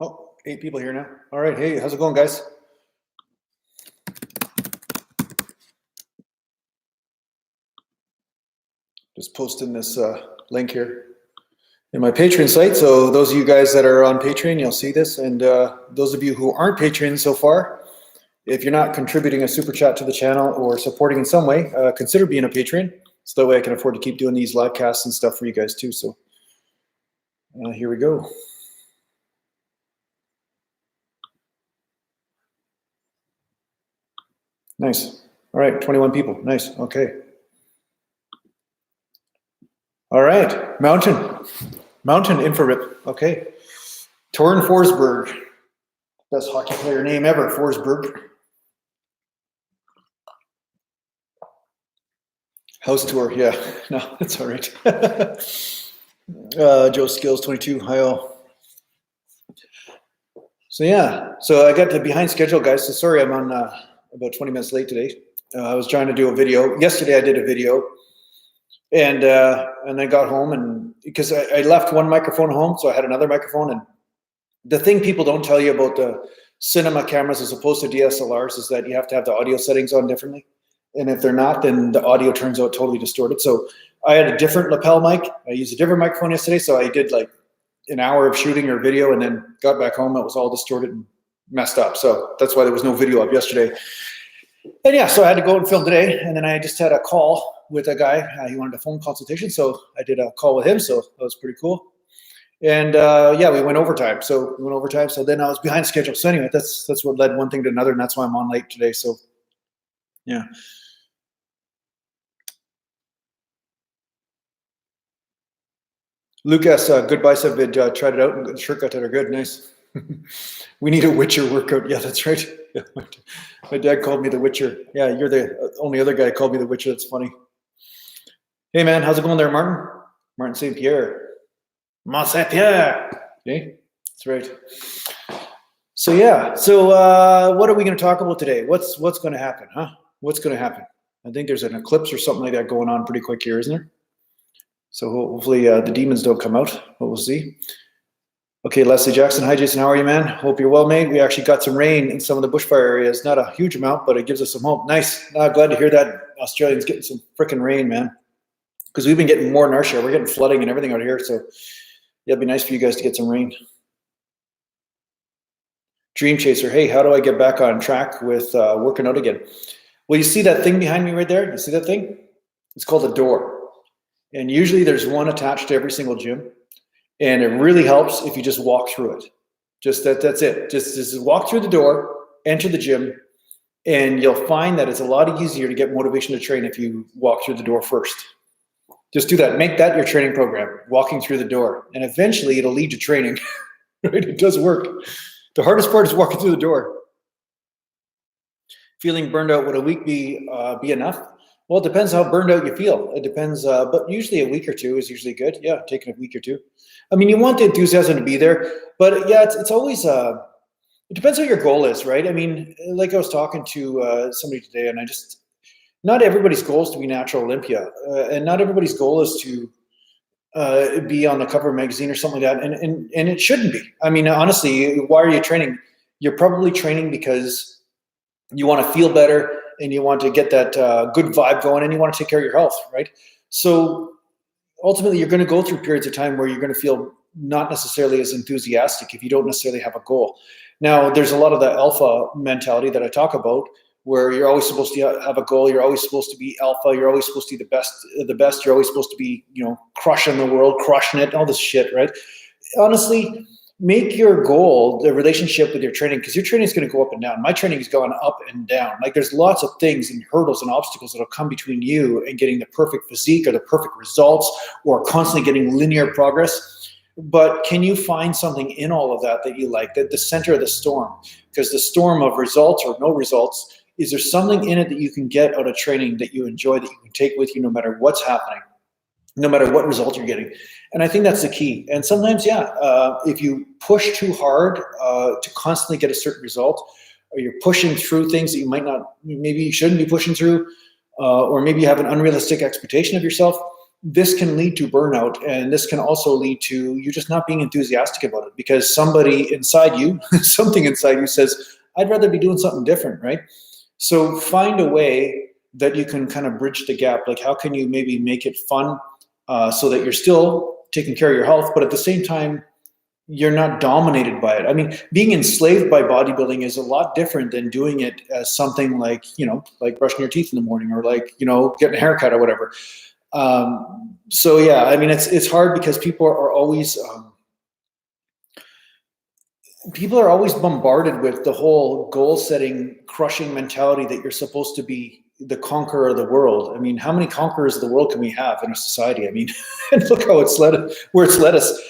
Oh, 8 people here now. All right. Hey, how's it going, guys? Just posting this link here in my Patreon site. So those of you guys that are on Patreon, you'll see this. And those of you who aren't Patreon so far, if you're not contributing a super chat to the channel or supporting in some way, consider being a Patreon. So that way I can afford to keep doing these live casts and stuff for you guys too. So here we go. Nice. All right, 21 people. Nice. Okay. All right, Mountain Infrared. Okay. Torren Forsberg. Best hockey player name ever, Forsberg. House tour, yeah. No, that's all right. Joe Skills, 22. Hi all. So yeah, so I got the behind schedule, guys. So sorry, I'm on about 20 minutes late today. I was trying to do a video. Yesterday I did a video, and I got home, and because I left one microphone home, so I had another microphone. And the thing people don't tell you about the cinema cameras as opposed to DSLRs is that you have to have the audio settings on differently. And if they're not, then the audio turns out totally distorted. So I had a different lapel mic. I used a different microphone yesterday. So I did like an hour of shooting or video and then got back home. It was all distorted and messed up. So that's why there was no video up yesterday. And yeah, so I had to go and film today. And then I just had a call with a guy. He wanted a phone consultation. So I did a call with him. So that was pretty cool. And yeah, we went overtime. So then I was behind schedule. So anyway, that's what led one thing to another. And that's why I'm on late today. So yeah. Lucas, good bicep vid, tried it out and the shirt got that are good, nice. We need a Witcher workout. Yeah, that's right. Yeah, my dad called me the Witcher. Yeah, you're the only other guy who called me the Witcher. That's funny. Hey man, how's it going there, Martin? Martin St. Pierre. Mont St. Pierre. Okay, that's right. So yeah, so what are we going to talk about today? What's going to happen, huh? What's going to happen? I think there's an eclipse or something like that going on pretty quick here, isn't there? So hopefully the demons don't come out, but we'll see. Okay, Leslie Jackson. Hi, Jason. How are you, man? Hope you're well, mate. We actually got some rain in some of the bushfire areas. Not a huge amount, but it gives us some hope. Nice. Glad to hear that Australians getting some freaking rain, man. Because we've been getting more in our share. We're getting flooding and everything out here. So yeah, it'd be nice for you guys to get some rain. Dream Chaser. Hey, how do I get back on track with working out again? Well, you see that thing behind me right there? You see that thing? It's called a door. And usually there's one attached to every single gym. And it really helps if you just walk through it. Just that's it. Just walk through the door, enter the gym, and you'll find that it's a lot easier to get motivation to train if you walk through the door first. Just do that. Make that your training program, walking through the door. And eventually it'll lead to training. Right? It does work. The hardest part is walking through the door. Feeling burned out, would a week be enough? Well, it depends how burned out you feel. It depends, but usually a week or two is usually good. Yeah, taking a week or two. I mean, you want the enthusiasm to be there, but yeah, it's always, it depends what your goal is, right? I mean, like I was talking to somebody today, and not everybody's goal is to be Natural Olympia, and not everybody's goal is to be on the cover of a magazine or something like that, and it shouldn't be. I mean, honestly, why are you training? You're probably training because you want to feel better, and you want to get that good vibe going, and you want to take care of your health, right? So ultimately, you're going to go through periods of time where you're going to feel not necessarily as enthusiastic if you don't necessarily have a goal. Now, there's a lot of the alpha mentality that I talk about, where you're always supposed to have a goal. You're always supposed to be alpha. You're always supposed to be the best. You're always supposed to be, crushing the world, crushing it, all this shit, right? Honestly, make your goal the relationship with your training, because your training is going to go up and down. My training is going up and down. Like, there's lots of things and hurdles and obstacles that will come between you and getting the perfect physique or the perfect results or constantly getting linear progress. But can you find something in all of that you like, the center of the storm? Because the storm of results or no results, is there something in it that you can get out of training that you enjoy, that you can take with you no matter what's happening, no matter what result you're getting? And I think that's the key. And sometimes, if you push too hard to constantly get a certain result, or you're pushing through things that maybe you shouldn't be pushing through, or maybe you have an unrealistic expectation of yourself, this can lead to burnout, and this can also lead to you just not being enthusiastic about it because somebody inside you, something inside you says, I'd rather be doing something different, right? So find a way that you can kind of bridge the gap. Like how can you maybe make it fun so that you're still taking care of your health, but at the same time, you're not dominated by it. I mean, being enslaved by bodybuilding is a lot different than doing it as something like, like brushing your teeth in the morning or like, getting a haircut or whatever. So yeah, I mean, it's hard because people are always bombarded with the whole goal setting, crushing mentality that you're supposed to be the conqueror of the world. I mean, how many conquerors of the world can we have in a society? I mean, and look how where it's led us.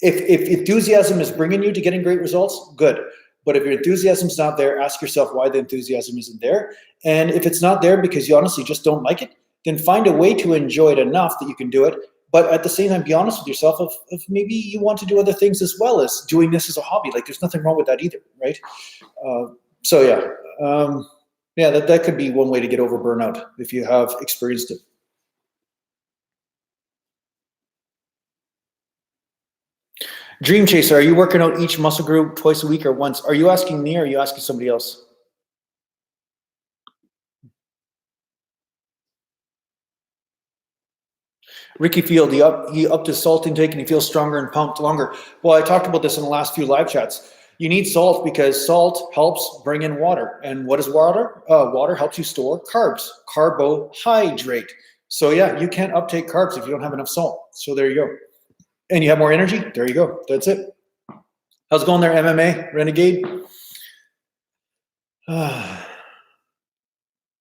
If enthusiasm is bringing you to getting great results, good. But if your enthusiasm's not there, ask yourself why the enthusiasm isn't there. And if it's not there because you honestly just don't like it, then find a way to enjoy it enough that you can do it. But at the same time, be honest with yourself if maybe you want to do other things as well as doing this as a hobby. Like there's nothing wrong with that either, right? So yeah, that could be one way to get over burnout if you have experienced it. Dream Chaser, are you working out each muscle group twice a week or once? Are you asking me or are you asking somebody else? Ricky Field, he upped his salt intake and he feels stronger and pumped longer. Well, I talked about this in the last few live chats. You need salt because salt helps bring in water. And what is water? Water helps you store carbs, carbohydrate. So yeah, you can't uptake carbs if you don't have enough salt. So there you go. And you have more energy? There you go. That's it. How's it going there, MMA, Renegade?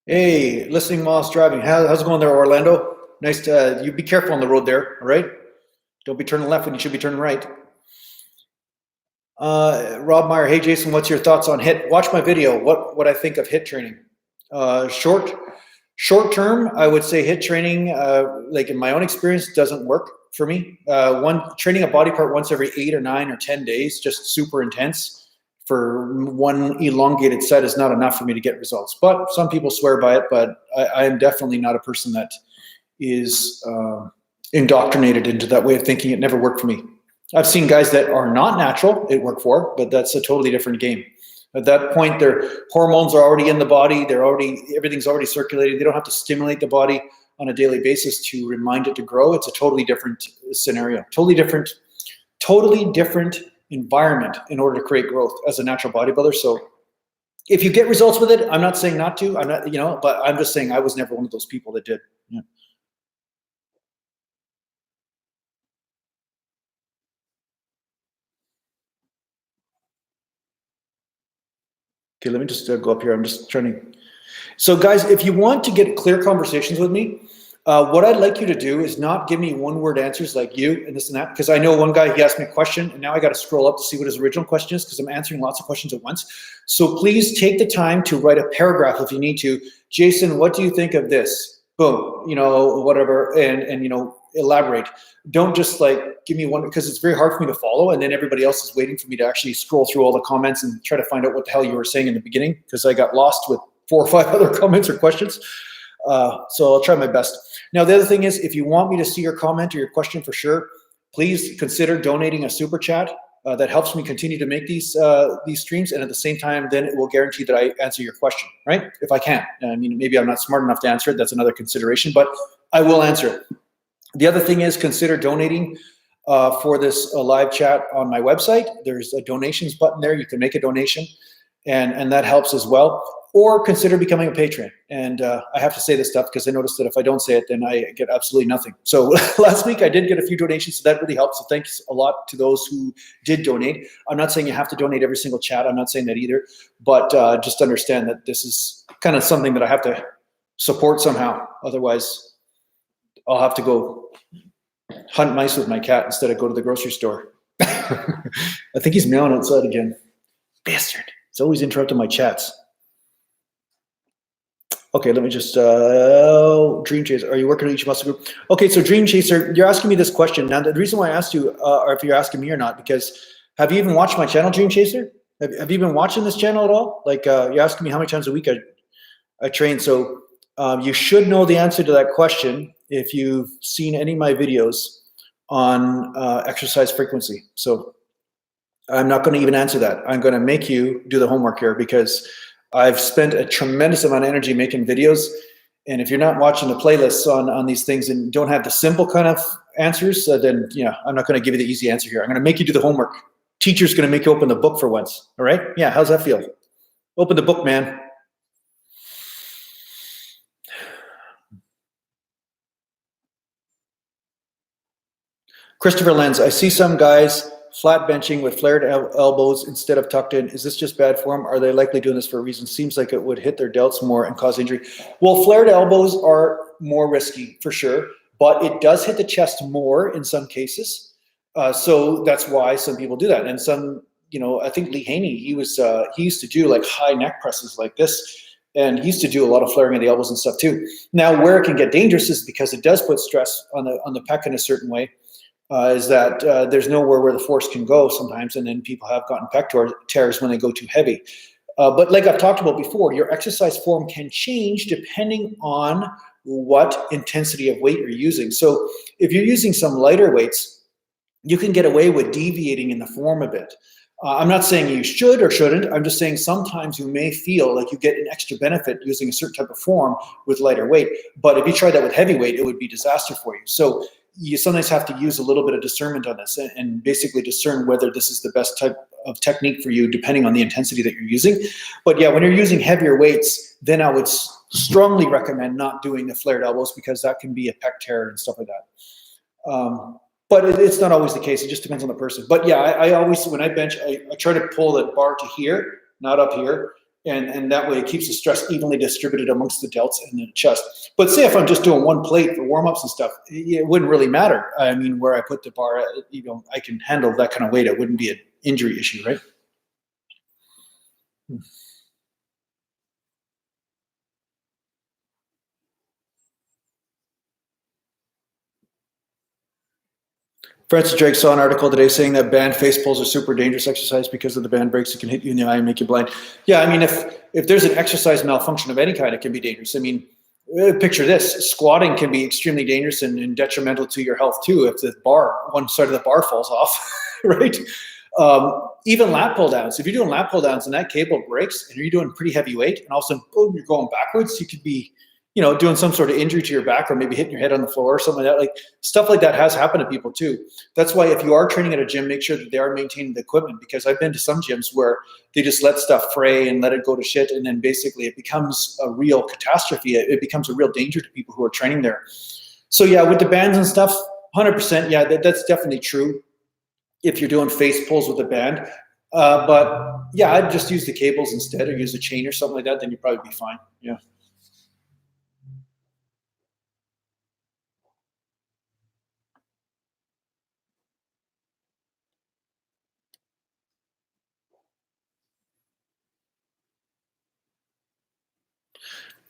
Hey, listening whilst driving. How's it going there, Orlando? Nice to, you be careful on the road there, all right? Don't be turning left when you should be turning right. Rob Meyer, hey Jason, what's your thoughts on HIIT? Watch my video, what I think of HIIT training. Short term, I would say HIIT training, like in my own experience, doesn't work for me. Training a body part once every 8 or 9 or 10 days, just super intense for one elongated set is not enough for me to get results. But some people swear by it, but I am definitely not a person that is indoctrinated into that way of thinking. It never worked for me. I've seen guys that are not natural, it worked for, but that's a totally different game. At that point, their hormones are already in the body. Everything's already circulating. They don't have to stimulate the body on a daily basis to remind it to grow. It's a totally different scenario, totally different environment in order to create growth as a natural bodybuilder. So if you get results with it, I'm not saying not to, but I'm just saying I was never one of those people that did. Yeah. Okay, let me just go up here. I'm just trying to. So guys, if you want to get clear conversations with me, what I'd like you to do is not give me one-word answers like you and this and that, because I know one guy, he asked me a question, and now I got to scroll up to see what his original question is because I'm answering lots of questions at once. So please take the time to write a paragraph if you need to. Jason, what do you think of this? Boom, whatever, and elaborate. Don't just like give me one, because it's very hard for me to follow, and then everybody else is waiting for me to actually scroll through all the comments and try to find out what the hell you were saying in the beginning, because I got lost with 4 or 5 other comments or questions. So I'll try my best. Now, the other thing is, if you want me to see your comment or your question for sure, please consider donating a super chat. That helps me continue to make these streams, and at the same time, then it will guarantee that I answer your question, right? If I can. I mean, maybe I'm not smart enough to answer it. That's another consideration, but I will answer it. The other thing is consider donating for this live chat on my website. There's a donations button there. You can make a donation, and that helps as well. Or consider becoming a patron. And I have to say this stuff because I noticed that if I don't say it, then I get absolutely nothing. So last week I did get a few donations, so that really helps. So thanks a lot to those who did donate. I'm not saying you have to donate every single chat. I'm not saying that either. But just understand that this is kind of something that I have to support somehow. Otherwise, I'll have to go hunt mice with my cat instead of go to the grocery store. I think he's meowing outside again. Bastard. It's always interrupting my chats. Okay, let me just, Dream Chaser, are you working on each muscle group? Okay, so Dream Chaser, you're asking me this question. Now, the reason why I asked you, or if you're asking me or not, because have you even watched my channel, Dream Chaser? Have you been watching this channel at all? Like, you're asking me how many times a week I train. So you should know the answer to that question if you've seen any of my videos on exercise frequency. So I'm not going to even answer that. I'm going to make you do the homework here, because I've spent a tremendous amount of energy making videos. And if you're not watching the playlists on these things and don't have the simple kind of answers, then I'm not going to give you the easy answer here. I'm going to make you do the homework. Teacher's going to make you open the book for once. All right? Yeah, how's that feel? Open the book, man. Christopher Lenz, I see some guys flat benching with flared elbows instead of tucked in. Is this just bad form? Are they likely doing this for a reason? Seems like it would hit their delts more and cause injury. Well, flared elbows are more risky for sure, but it does hit the chest more in some cases. So that's why some people do that. And some, I think Lee Haney, he used to do like high neck presses like this. And he used to do a lot of flaring of the elbows and stuff too. Now, where it can get dangerous is because it does put stress on the pec in a certain way. Is that there's nowhere where the force can go sometimes, and then people have gotten pec tears when they go too heavy. But like I've talked about before, your exercise form can change depending on what intensity of weight you're using. So if you're using some lighter weights, you can get away with deviating in the form a bit. I'm not saying you should or shouldn't. I'm just saying sometimes you may feel like you get an extra benefit using a certain type of form with lighter weight. But if you try that with heavy weight, it would be disaster for you. So you sometimes have to use a little bit of discernment on this and basically discern whether this is the best type of technique for you depending on the intensity that you're using. But yeah, when you're using heavier weights, then I would strongly recommend not doing the flared elbows, because that can be a pec tear and stuff like that. But it's not always the case. It just depends on the person. But yeah, I always, when I bench, I try to pull the bar to here, not up here. And that way it keeps the stress evenly distributed amongst the delts and the chest. But say if I'm just doing one plate for warm-ups and stuff, it wouldn't really matter. I mean, where I put the bar, I can handle that kind of weight. It wouldn't be an injury issue, right? Francis Drake saw an article today saying that band face pulls are super dangerous exercise because of the band breaks. It can hit you in the eye and make you blind. Yeah, I mean, if there's an exercise malfunction of any kind, it can be dangerous. I mean, picture this: squatting can be extremely dangerous and detrimental to your health too if one side of the bar falls off, right? Even lat pull downs. If you're doing lat pull downs and that cable breaks and you're doing pretty heavy weight, and all of a sudden, boom, you're going backwards, you could be doing some sort of injury to your back, or maybe hitting your head on the floor or something like that. Like stuff like that has happened to people too. That's why if you are training at a gym, make sure that they are maintaining the equipment, because I've been to some gyms where they just let stuff fray and let it go to shit. And then basically it becomes a real catastrophe. It becomes a real danger to people who are training there. So yeah, with the bands and stuff, 100%. Yeah, that's definitely true if you're doing face pulls with a band. But yeah, I'd just use the cables instead, or use a chain or something like that. Then you'd probably be fine. Yeah.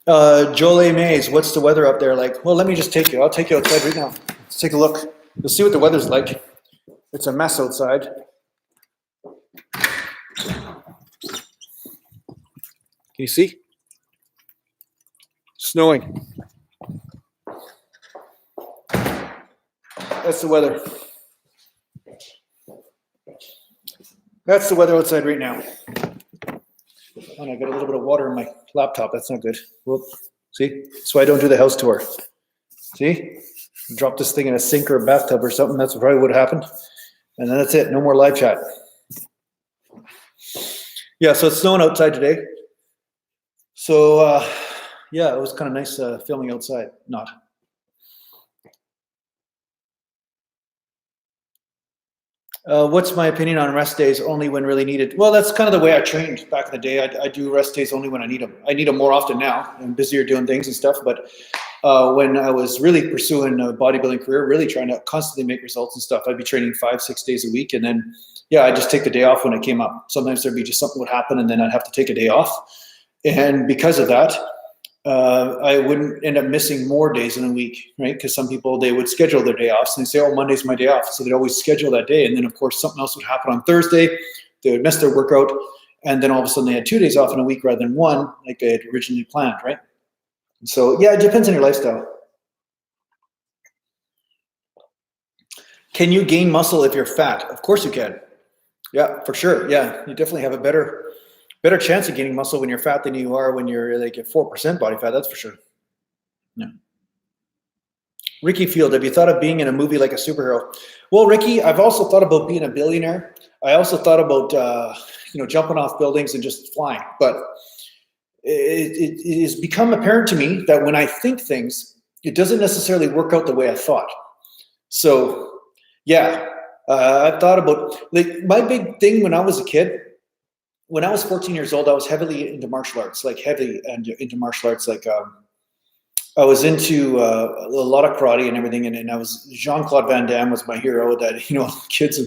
Joel A. Mays, what's the weather up there like? Well, let me just take you. I'll take you outside right now. Let's take a look. You'll see what the weather's like. It's a mess outside. Can you see? Snowing. That's the weather. That's the weather outside right now. Oh, I got a little bit of water in my laptop. That's not good. Whoop. See? So I don't do the house tour. See? Drop this thing in a sink or a bathtub or something. That's probably what happened. And then that's it. No more live chat. Yeah, so it's snowing outside today. So, yeah, it was kind of nice filming outside. Not. What's my opinion on rest days only when really needed? Well, that's kind of the way I trained back in the day. I do rest days only when I need them. I need them more often now. I'm busier doing things and stuff. But when I was really pursuing a bodybuilding career, really trying to constantly make results and stuff, I'd be training 5-6 days a week. And then, yeah, I'd just take the day off when it came up. Sometimes there'd be just something would happen and then I'd have to take a day off. And because of that, I wouldn't end up missing more days in a week, right? Because some people, they would schedule their day off. So they say, oh, Monday's my day off. So they'd always schedule that day. And then, of course, something else would happen on Thursday. They would miss their workout. And then all of a sudden they had 2 days off in a week rather than one, like they had originally planned, right? And so, yeah, it depends on your lifestyle. Can you gain muscle if you're fat? Of course you can. Yeah, for sure. Yeah, you definitely have a better chance of gaining muscle when you're fat than you are when you're like at 4% body fat. That's for sure. Yeah. Ricky Field, have you thought of being in a movie like a superhero? Well, Ricky, I've also thought about being a billionaire. I also thought about jumping off buildings and just flying. But it has become apparent to me that when I think things, it doesn't necessarily work out the way I thought. So, yeah, I've thought about, like, my big thing when I was a kid. When I was 14 years old, I was heavily into martial arts, like I was into a lot of karate and everything, and I was Jean-Claude Van Damme was my hero. That kids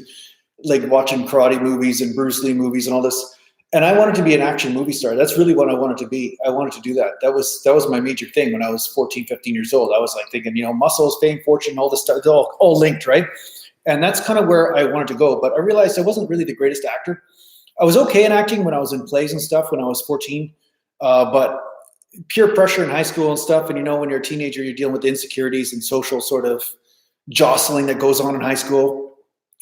like watching karate movies and Bruce Lee movies and all this. And I wanted to be an action movie star. That's really what I wanted to be. I wanted to do that. That was my major thing when I was 14, 15 years old. I was like thinking, muscles, fame, fortune, all this stuff, it's all linked, right? And that's kind of where I wanted to go. But I realized I wasn't really the greatest actor. I was okay in acting when I was in plays and stuff when I was 14, but peer pressure in high school and stuff. And when you're a teenager, you're dealing with insecurities and social sort of jostling that goes on in high school.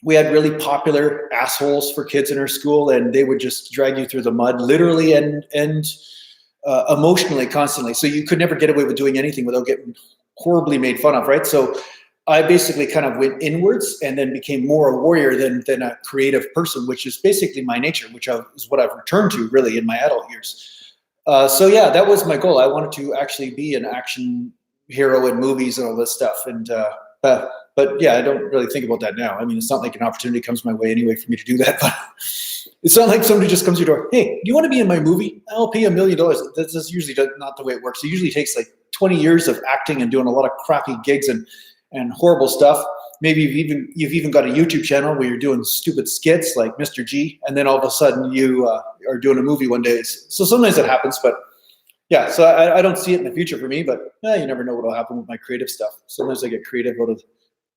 We had really popular assholes for kids in our school, and they would just drag you through the mud, literally and emotionally, constantly. So you could never get away with doing anything without getting horribly made fun of, right? So I basically kind of went inwards and then became more a warrior than a creative person, which is basically my nature, which is what I've returned to really in my adult years. So yeah, that was my goal. I wanted to actually be an action hero in movies and all this stuff. And but yeah, I don't really think about that now. I mean, it's not like an opportunity comes my way anyway for me to do that. But it's not like somebody just comes to your door, hey, do you want to be in my movie? I'll pay $1 million. That's usually not the way it works. It usually takes like 20 years of acting and doing a lot of crappy gigs and horrible stuff. Maybe you've even got a YouTube channel where you're doing stupid skits like Mr. G, and then all of a sudden you are doing a movie one day. So sometimes that happens, but yeah. So I don't see it in the future for me, but you never know what will happen with my creative stuff. Sometimes I get creative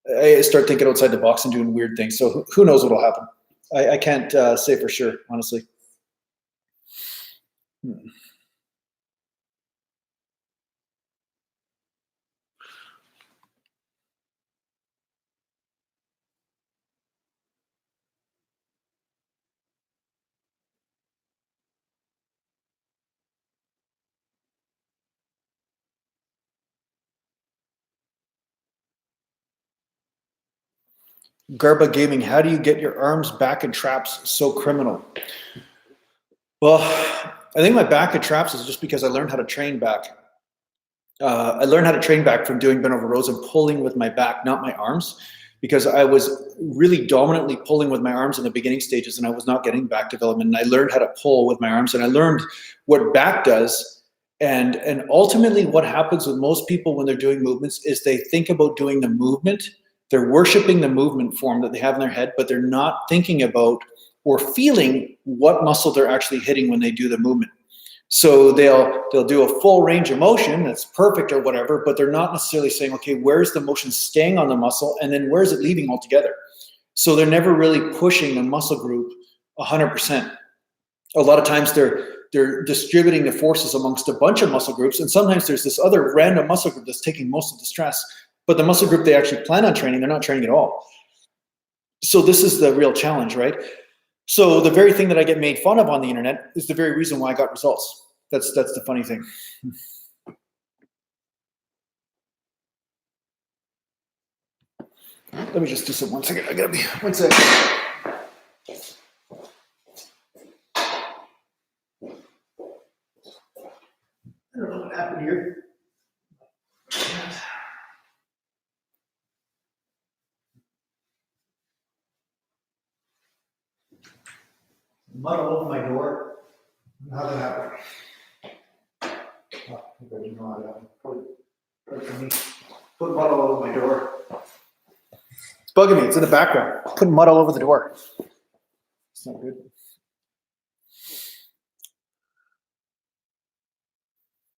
I start thinking outside the box and doing weird things. So who knows what will happen? I can't say for sure, honestly. Garba Gaming, how do you get your arms, back, and traps so criminal? Well, I think my back and traps is just because I learned how to train back. I learned how to train back from doing bent over rows and pulling with my back, not my arms, because I was really dominantly pulling with my arms in the beginning stages and I was not getting back development. And I learned how to pull with my arms and I learned what back does. And ultimately what happens with most people when they're doing movements is they think about doing the movement. They're worshiping the movement form that they have in their head, but they're not thinking about or feeling what muscle they're actually hitting when they do the movement. So they'll do a full range of motion that's perfect or whatever, but they're not necessarily saying, okay, where's the motion staying on the muscle and then where's it leaving altogether? So they're never really pushing the muscle group 100%. A lot of times they're distributing the forces amongst a bunch of muscle groups, and sometimes there's this other random muscle group that's taking most of the stress, but the muscle group they actually plan on training, they're not training at all. So this is the real challenge, right? So the very thing that I get made fun of on the internet is the very reason why I got results. That's the funny thing. Let me just do some 1 second. I gotta be 1 second. I don't know what happened here. Mud all over my door. How that happened? Oh, I didn't know how that happened. Put mud all over my door. It's bugging me. It's in the background. Putting mud all over the door. It's not good.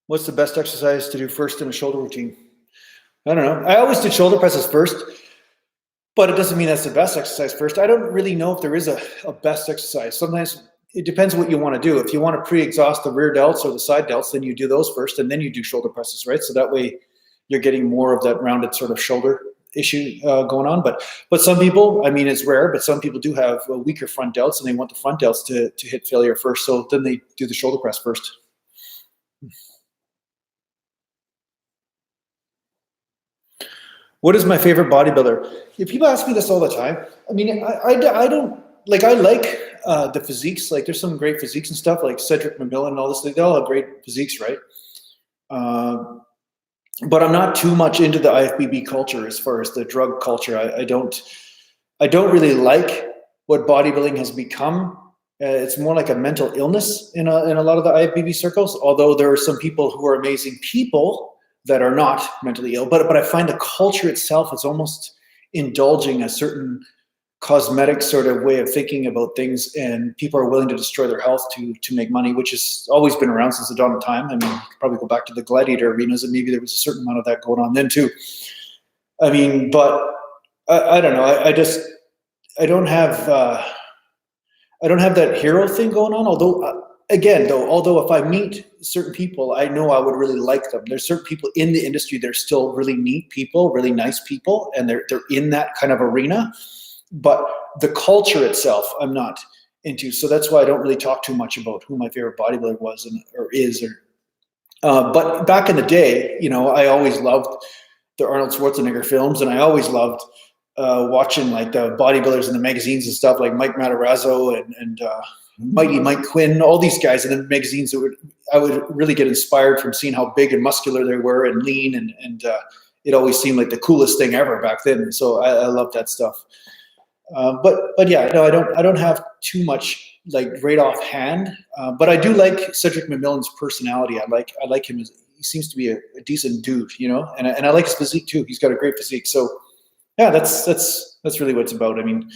What's the best exercise to do first in a shoulder routine? I don't know. I always did shoulder presses first, but it doesn't mean that's the best exercise first. I don't really know if there is a best exercise. Sometimes it depends what you want to do. If you want to pre-exhaust the rear delts or the side delts, then you do those first, and then you do shoulder presses, right? So that way you're getting more of that rounded sort of shoulder issue going on. But some people, I mean, it's rare, but some people do have weaker front delts, and they want the front delts to hit failure first. So then they do the shoulder press first. What is my favorite bodybuilder? If people ask me this all the time, I mean, I don't like, I like the physiques. Like, there's some great physiques and stuff, like Cedric McMillan and all this. They all have great physiques, right? But I'm not too much into the IFBB culture as far as the drug culture. I don't really like what bodybuilding has become. It's more like a mental illness in a lot of the IFBB circles. Although there are some people who are amazing people that are not mentally ill, but I find the culture itself is almost indulging a certain cosmetic sort of way of thinking about things, and people are willing to destroy their health to make money, which has always been around since the dawn of time. I mean, you could probably go back to the gladiator arenas, and maybe there was a certain amount of that going on then too. I mean, but I don't know. I don't have that hero thing going on. Although although if I meet certain people, I know I would really like them. There's certain people in the industry that are still really neat people, really nice people, and they're in that kind of arena. But the culture itself, I'm not into. So that's why I don't really talk too much about who my favorite bodybuilder was or is. But back in the day, you know, I always loved the Arnold Schwarzenegger films, and I always loved watching like the bodybuilders in the magazines and stuff, like Mike Matarazzo and Mighty Mike Quinn, all these guys in the magazines. I would really get inspired from seeing how big and muscular they were and lean, and it always seemed like the coolest thing ever back then. So I love that stuff. But yeah, no, I don't have too much like right offhand. But I do like Cedric McMillan's personality. I like him. He seems to be a decent dude, you know, and I like his physique too. He's got a great physique. So yeah, that's really what it's about. I mean,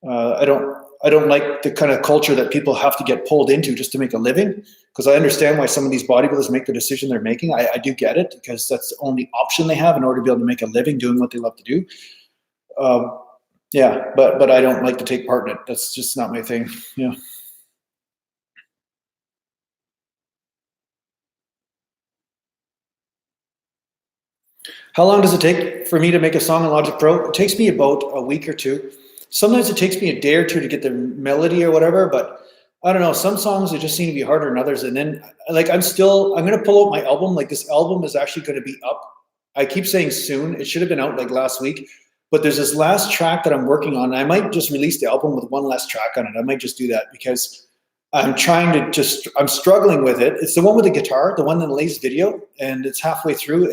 I don't like the kind of culture that people have to get pulled into just to make a living, because I understand why some of these bodybuilders make the decision they're making. I do get it, because that's the only option they have in order to be able to make a living doing what they love to do. Yeah, but I don't like to take part in it. That's just not my thing. Yeah. How long does it take for me to make a song in Logic Pro? It takes me about a week or two. Sometimes it takes me a day or two to get the melody or whatever, but I don't know. Some songs, they just seem to be harder than others. And then like, I'm going to pull out my album. Like, this album is actually going to be up. I keep saying soon. It should have been out like last week. But there's this last track that I'm working on. And I might just release the album with one last track on it. I might just do that, because I'm struggling with it. It's the one with the guitar, the one in the latest video, and it's halfway through.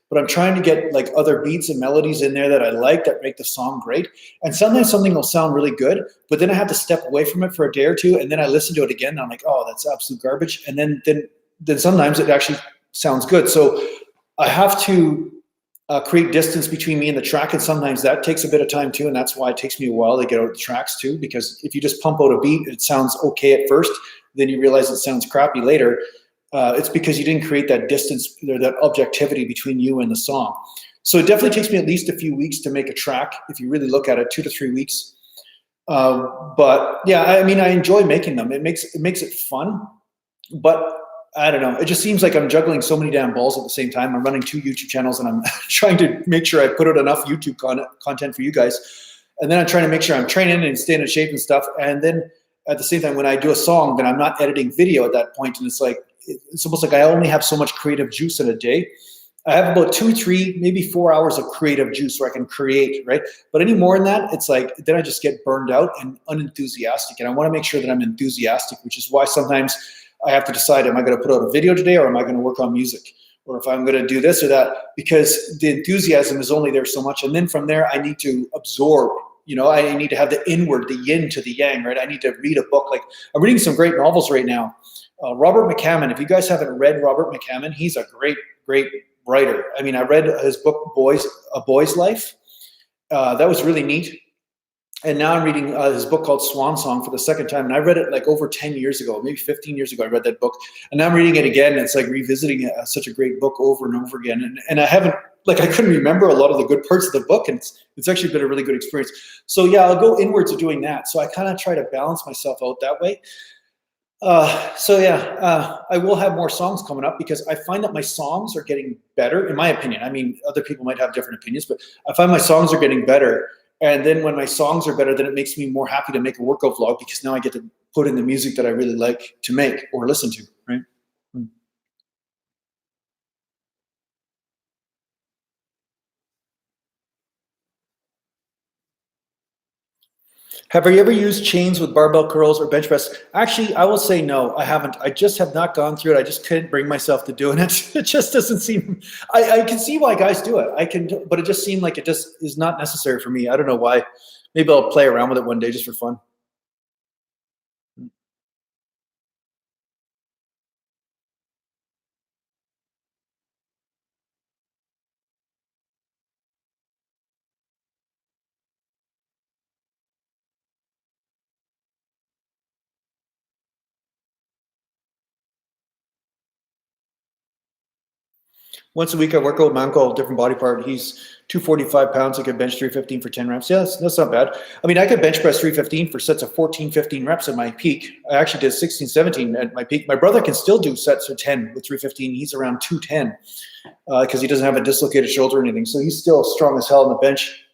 But I'm trying to get like other beats and melodies in there that I like, that make the song great. And sometimes something will sound really good, but then I have to step away from it for a day or two, and then I listen to it again, and I'm like, oh, that's absolute garbage. And then sometimes it actually sounds good. So I have to create distance between me and the track, and sometimes that takes a bit of time too, and that's why it takes me a while to get out the tracks too, because if you just pump out a beat, it sounds okay at first, then you realize it sounds crappy later. It's because you didn't create that distance or that objectivity between you and the song. So it definitely takes me at least a few weeks to make a track, if you really look at it, 2 to 3 weeks. But yeah, I mean, I enjoy making them. It makes it fun, but I don't know. It just seems like I'm juggling so many damn balls at the same time. I'm running 2 YouTube channels, and I'm trying to make sure I put out enough YouTube content for you guys. And then I'm trying to make sure I'm training and staying in shape and stuff. And then at the same time, when I do a song, then I'm not editing video at that point. And it's almost like I only have so much creative juice in a day. I have about 2, 3, maybe 4 hours of creative juice where I can create, right? But any more than that, it's like, then I just get burned out and unenthusiastic. And I want to make sure that I'm enthusiastic, which is why sometimes I have to decide, am I going to put out a video today, or am I going to work on music? Or if I'm going to do this or that, because the enthusiasm is only there so much. And then from there, I need to absorb, you know, I need to have the inward, the yin to the yang, right? I need to read a book. Like, I'm reading some great novels right now. Robert McCammon, if you guys haven't read Robert McCammon, he's a great, great writer. I mean, I read his book, A Boy's Life. That was really neat. And now I'm reading his book called Swan Song for the second time. And I read it like over 10 years ago, maybe 15 years ago, I read that book. And now I'm reading it again. And it's like revisiting such a great book over and over again. And I haven't, like, I couldn't remember a lot of the good parts of the book. And it's actually been a really good experience. So yeah, I'll go inwards of doing that. So I kind of try to balance myself out that way. So yeah, I will have more songs coming up because I find that my songs are getting better, in my opinion. I mean, other people might have different opinions, but I find my songs are getting better. And then when my songs are better, then it makes me more happy to make a workout vlog because now I get to put in the music that I really like to make or listen to, right? Mm. Have you ever used chains with barbell curls or bench press? Actually, I will say no, I haven't. I just have not gone through it. I just couldn't bring myself to doing it. It just doesn't seem, I can see why guys do it. I can, but it just seemed like it just is not necessary for me. I don't know why. Maybe I'll play around with it one day just for fun. Once a week, I work out with my uncle, different body part. He's 245 pounds. I could bench 315 for 10 reps. Yeah, that's not bad. I mean, I could bench press 315 for sets of 14, 15 reps at my peak. I actually did 16, 17 at my peak. My brother can still do sets of 10 with 315. He's around 210 because he doesn't have a dislocated shoulder or anything. So he's still strong as hell on the bench.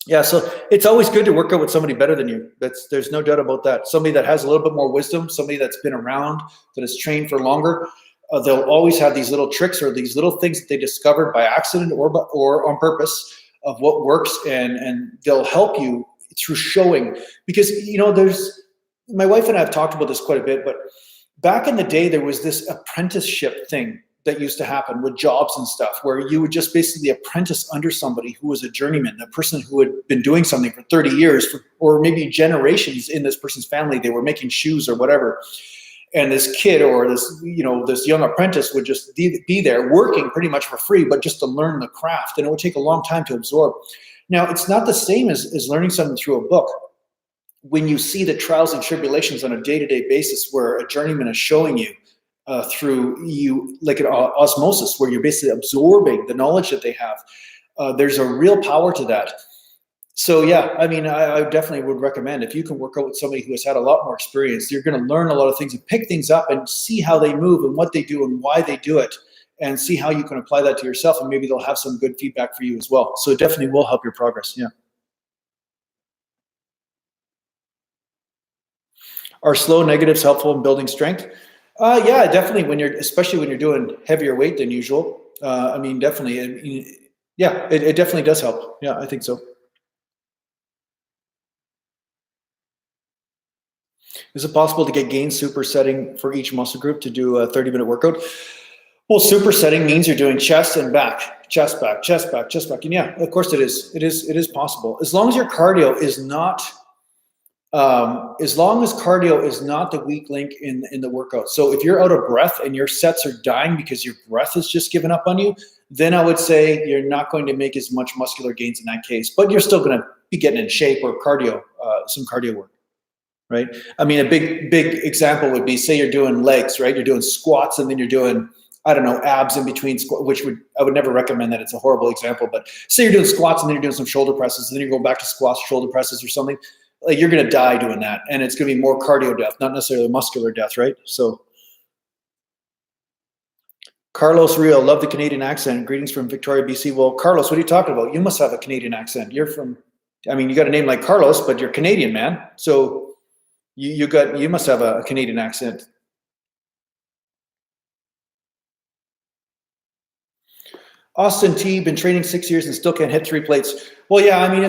Yeah, so it's always good to work out with somebody better than you. There's no doubt about that. Somebody that has a little bit more wisdom, somebody that's been around, that has trained for longer. They'll always have these little tricks or these little things that they discovered by accident or on purpose of what works, and they'll help you through showing. Because there's my wife and I have talked about this quite a bit, but back in the day, there was this apprenticeship thing that used to happen with jobs and stuff, where you would just basically apprentice under somebody who was a journeyman, a person who had been doing something for 30 years or maybe generations in this person's family. They were making shoes or whatever. And this kid or this young apprentice would just be there working pretty much for free, but just to learn the craft. And it would take a long time to absorb. Now, it's not the same as learning something through a book. When you see the trials and tribulations on a day-to-day basis where a journeyman is showing you through you, like an osmosis, where you're basically absorbing the knowledge that they have, there's a real power to that. So yeah, I mean, I definitely would recommend if you can work out with somebody who has had a lot more experience, you're going to learn a lot of things and pick things up and see how they move and what they do and why they do it, and see how you can apply that to yourself, and maybe they'll have some good feedback for you as well. So it definitely will help your progress. Yeah. Are slow negatives helpful in building strength? Yeah, definitely. Especially when you're doing heavier weight than usual. I mean, definitely. Yeah, it definitely does help. Yeah, I think so. Is it possible to get gain supersetting for each muscle group to do a 30-minute workout? Well, supersetting means you're doing chest and back, chest back, chest back, chest back. And yeah, of course it is. It is possible. As long as your cardio is not as long as cardio is not the weak link in the workout. So if you're out of breath and your sets are dying because your breath has just given up on you, then I would say you're not going to make as much muscular gains in that case, but you're still going to be getting in shape or cardio, some cardio work. Right? I mean, a big example would be, say you're doing legs, right? You're doing squats and then you're doing, I don't know, abs in between, I would never recommend that. It's a horrible example, but say you're doing squats and then you're doing some shoulder presses, and then you go back to squats, shoulder presses or something. Like, you're going to die doing that, and it's going to be more cardio death, not necessarily muscular death, right? So, Carlos Rio, love the Canadian accent. Greetings from Victoria, BC. Well, Carlos, what are you talking about? You must have a Canadian accent. You're from, I mean, you got a name like Carlos, but you're Canadian, man. So you must have a Canadian accent. Austin T, been training 6 years and still can't hit 3 plates. Well, yeah, I mean,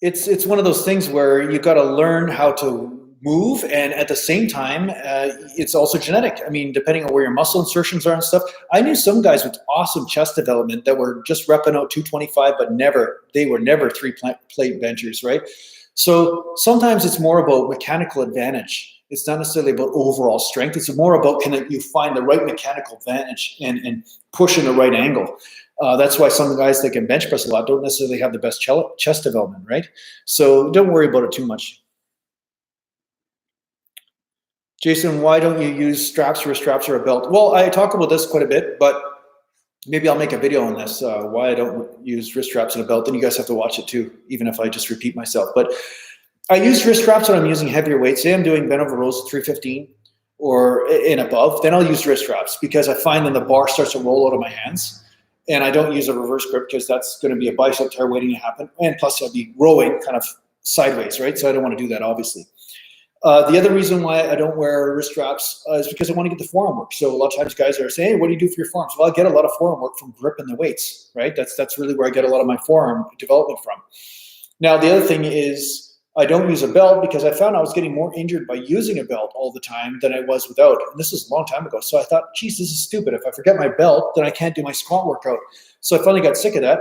it's one of those things where you got to learn how to move, and at the same time, it's also genetic. I mean, depending on where your muscle insertions are and stuff. I knew some guys with awesome chest development that were just repping out 225, but they were never 3-plate benchers, right? So sometimes it's more about mechanical advantage. It's not necessarily about overall strength. It's more about, can you find the right mechanical advantage and push in the right angle. That's why some guys that can bench press a lot don't necessarily have the best chest development, right? So don't worry about it too much. Jason, why don't you use straps or a belt? Well, I talk about this quite a bit, but maybe I'll make a video on this, why I don't use wrist straps and a belt. Then you guys have to watch it too, even if I just repeat myself. But I use wrist straps when I'm using heavier weights. Say I'm doing bent over rows at 315. or and above, then I'll use wrist wraps, because I find then the bar starts to roll out of my hands, and I don't use a reverse grip because that's going to be a bicep tear waiting to happen. And plus I'll be rowing kind of sideways, right? So I don't want to do that, obviously. The other reason why I don't wear wrist straps is because I want to get the forearm work. So a lot of times guys are saying, hey, what do you do for your forearms? Well, I get a lot of forearm work from gripping the weights, right? That's really where I get a lot of my forearm development from. Now, the other thing is I don't use a belt because I found I was getting more injured by using a belt all the time than I was without. And this was a long time ago. So I thought, geez, this is stupid. If I forget my belt, then I can't do my squat workout. So I finally got sick of that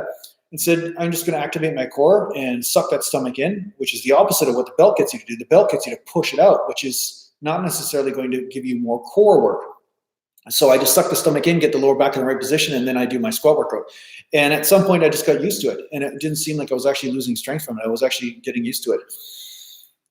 and said, I'm just going to activate my core and suck that stomach in, which is the opposite of what the belt gets you to do. The belt gets you to push it out, which is not necessarily going to give you more core work. So I just suck the stomach in, get the lower back in the right position, and then I do my squat workout. And at some point I just got used to it, and it didn't seem like I was actually losing strength from it. I was actually getting used to it.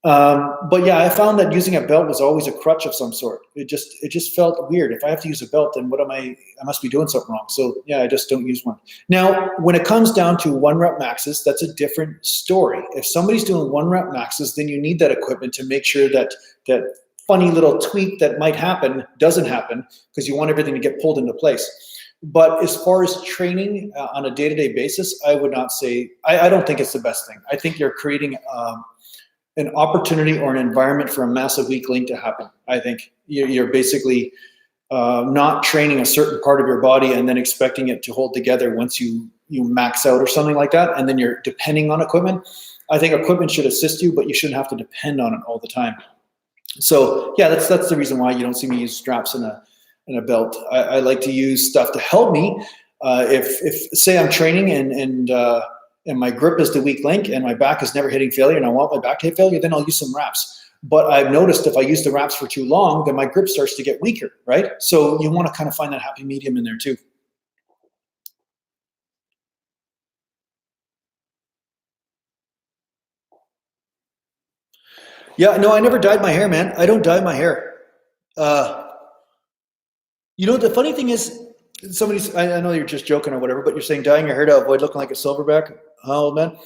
But yeah, I found that using a belt was always a crutch of some sort. It just felt weird. If I have to use a belt, then what am I must be doing something wrong. So yeah, I just don't use one. Now, when it comes down to 1 rep maxes, that's a different story. If somebody's doing 1 rep maxes, then you need that equipment to make sure that that funny little tweak that might happen doesn't happen, because you want everything to get pulled into place. But as far as training on a day-to-day basis, I would not say, I don't think it's the best thing. I think you're creating an opportunity or an environment for a massive weak link to happen. I think you're basically not training a certain part of your body and then expecting it to hold together once you max out or something like that, and then you're depending on equipment. I think equipment should assist you, but you shouldn't have to depend on it all the time. So yeah, that's the reason why you don't see me use straps in a belt. I like to use stuff to help me. If say I'm training and my grip is the weak link and my back is never hitting failure and I want my back to hit failure, then I'll use some wraps. But I've noticed if I use the wraps for too long, then my grip starts to get weaker, right? So you want to kind of find that happy medium in there too. Yeah, no, I never dyed my hair, man. I don't dye my hair. Uh, the funny thing is, I know you're just joking or whatever, but you're saying dyeing your hair to avoid looking like a silverback. Oh, man.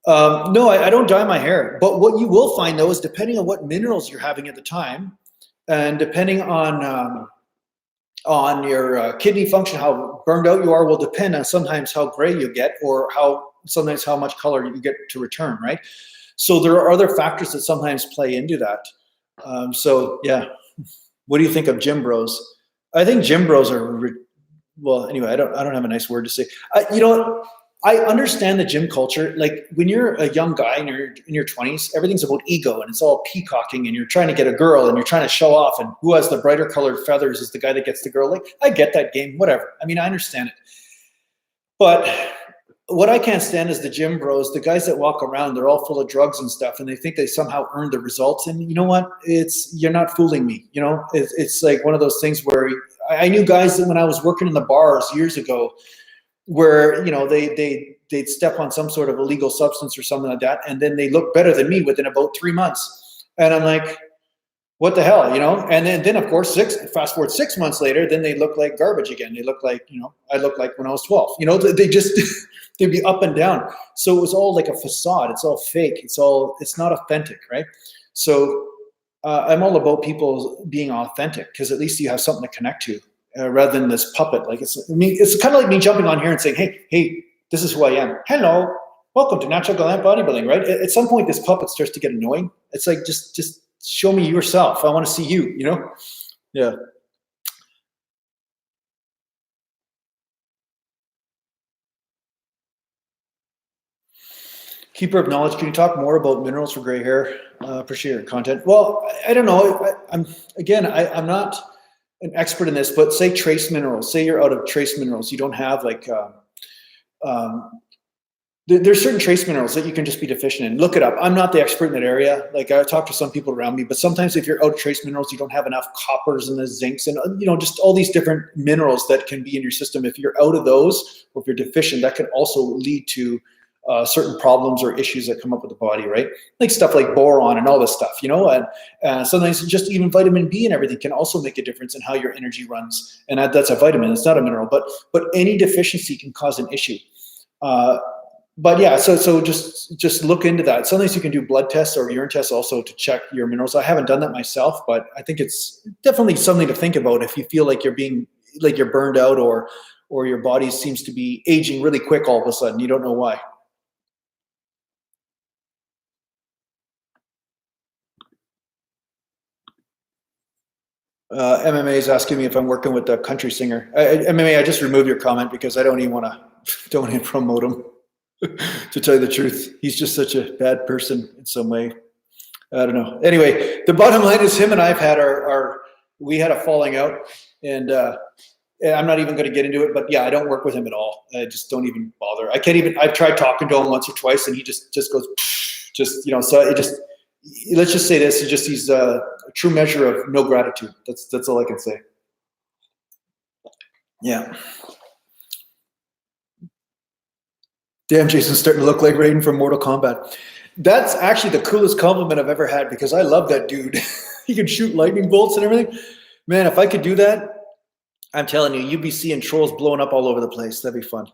No, I don't dye my hair. But what you will find, though, is depending on what minerals you're having at the time, and depending on your kidney function, how burned out you are, will depend on sometimes how gray you get, or sometimes how much color you get to return, right? So there are other factors that sometimes play into that. So yeah, what do you think of gym bros? I think gym bros are well. Anyway, I don't have a nice word to say. I understand the gym culture. Like when you're a young guy and you're in your 20s, everything's about ego and it's all peacocking, and you're trying to get a girl and you're trying to show off, and who has the brighter colored feathers is the guy that gets the girl. Like, I get that game, whatever. I mean, I understand it. But what I can't stand is the gym bros, the guys that walk around, they're all full of drugs and stuff, and they think they somehow earned the results. And you know what? You're not fooling me. It's like one of those things where I knew guys that when I was working in the bars years ago, where they'd step on some sort of illegal substance or something like that, and then they look better than me within about 3 months. And I'm like, what the hell, And then of course, fast forward 6 months later, then they look like garbage again. They look like, I look like when I was 12. They just they'd be up and down. So it was all like a facade. It's all fake. It's not authentic, right? So I'm all about people being authentic, because at least you have something to connect to, rather than this puppet. Like it's kind of like me jumping on here and saying, hey, this is who I am. Hello, welcome to Natural Gallant Bodybuilding, right? At some point, this puppet starts to get annoying. It's like, just show me yourself. I want to see you, Yeah. Keeper of knowledge, can you talk more about minerals for gray hair? Appreciate your content. Well, I don't know. I'm not an expert in this, but say trace minerals. Say you're out of trace minerals. You don't have like there's certain trace minerals that you can just be deficient in. Look it up. I'm not the expert in that area. Like, I talk to some people around me, but sometimes if you're out of trace minerals, you don't have enough coppers and the zincs and, just all these different minerals that can be in your system. If you're out of those, or if you're deficient, that can also lead to certain problems or issues that come up with the body, right? Like stuff like boron and all this stuff, and sometimes just even vitamin B and everything can also make a difference in how your energy runs. And that's a vitamin, it's not a mineral, but any deficiency can cause an issue. but yeah, so just look into that. Sometimes you can do blood tests or urine tests also to check your minerals. I haven't done that myself, but I think it's definitely something to think about if you feel like you're burned out, or your body seems to be aging really quick all of a sudden. You don't know why. MMA is asking me if I'm working with a country singer. MMA, I just removed your comment because I don't even promote him. To tell you the truth, he's just such a bad person in some way. I don't know. Anyway, the bottom line is him and I've had we had a falling out, and I'm not even going to get into it, but yeah, I don't work with him at all. I just don't even bother. I've tried talking to him once or twice, and he just goes, so let's just say this, he's a true measure of no gratitude. That's all I can say. Yeah. Damn, Jason's starting to look like Raiden from Mortal Kombat. That's actually the coolest compliment I've ever had, because I love that dude. He can shoot lightning bolts and everything. Man, if I could do that, I'm telling you, you'd be seeing trolls blowing up all over the place. That'd be fun.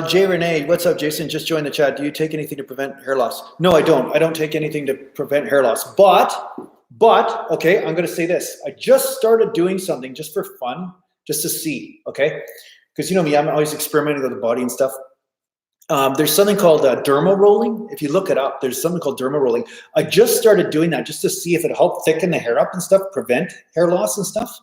Jay Renee, what's up, Jason? Just joined the chat. Do you take anything to prevent hair loss? No, I don't. I don't take anything to prevent hair loss. But okay, I'm going to say this. I just started doing something just for fun, just to see, okay? Because you know me, I'm always experimenting with the body and stuff. There's something called derma rolling. If you look it up, there's something called derma rolling. I just started doing that just to see if it helped thicken the hair up and stuff, prevent hair loss and stuff.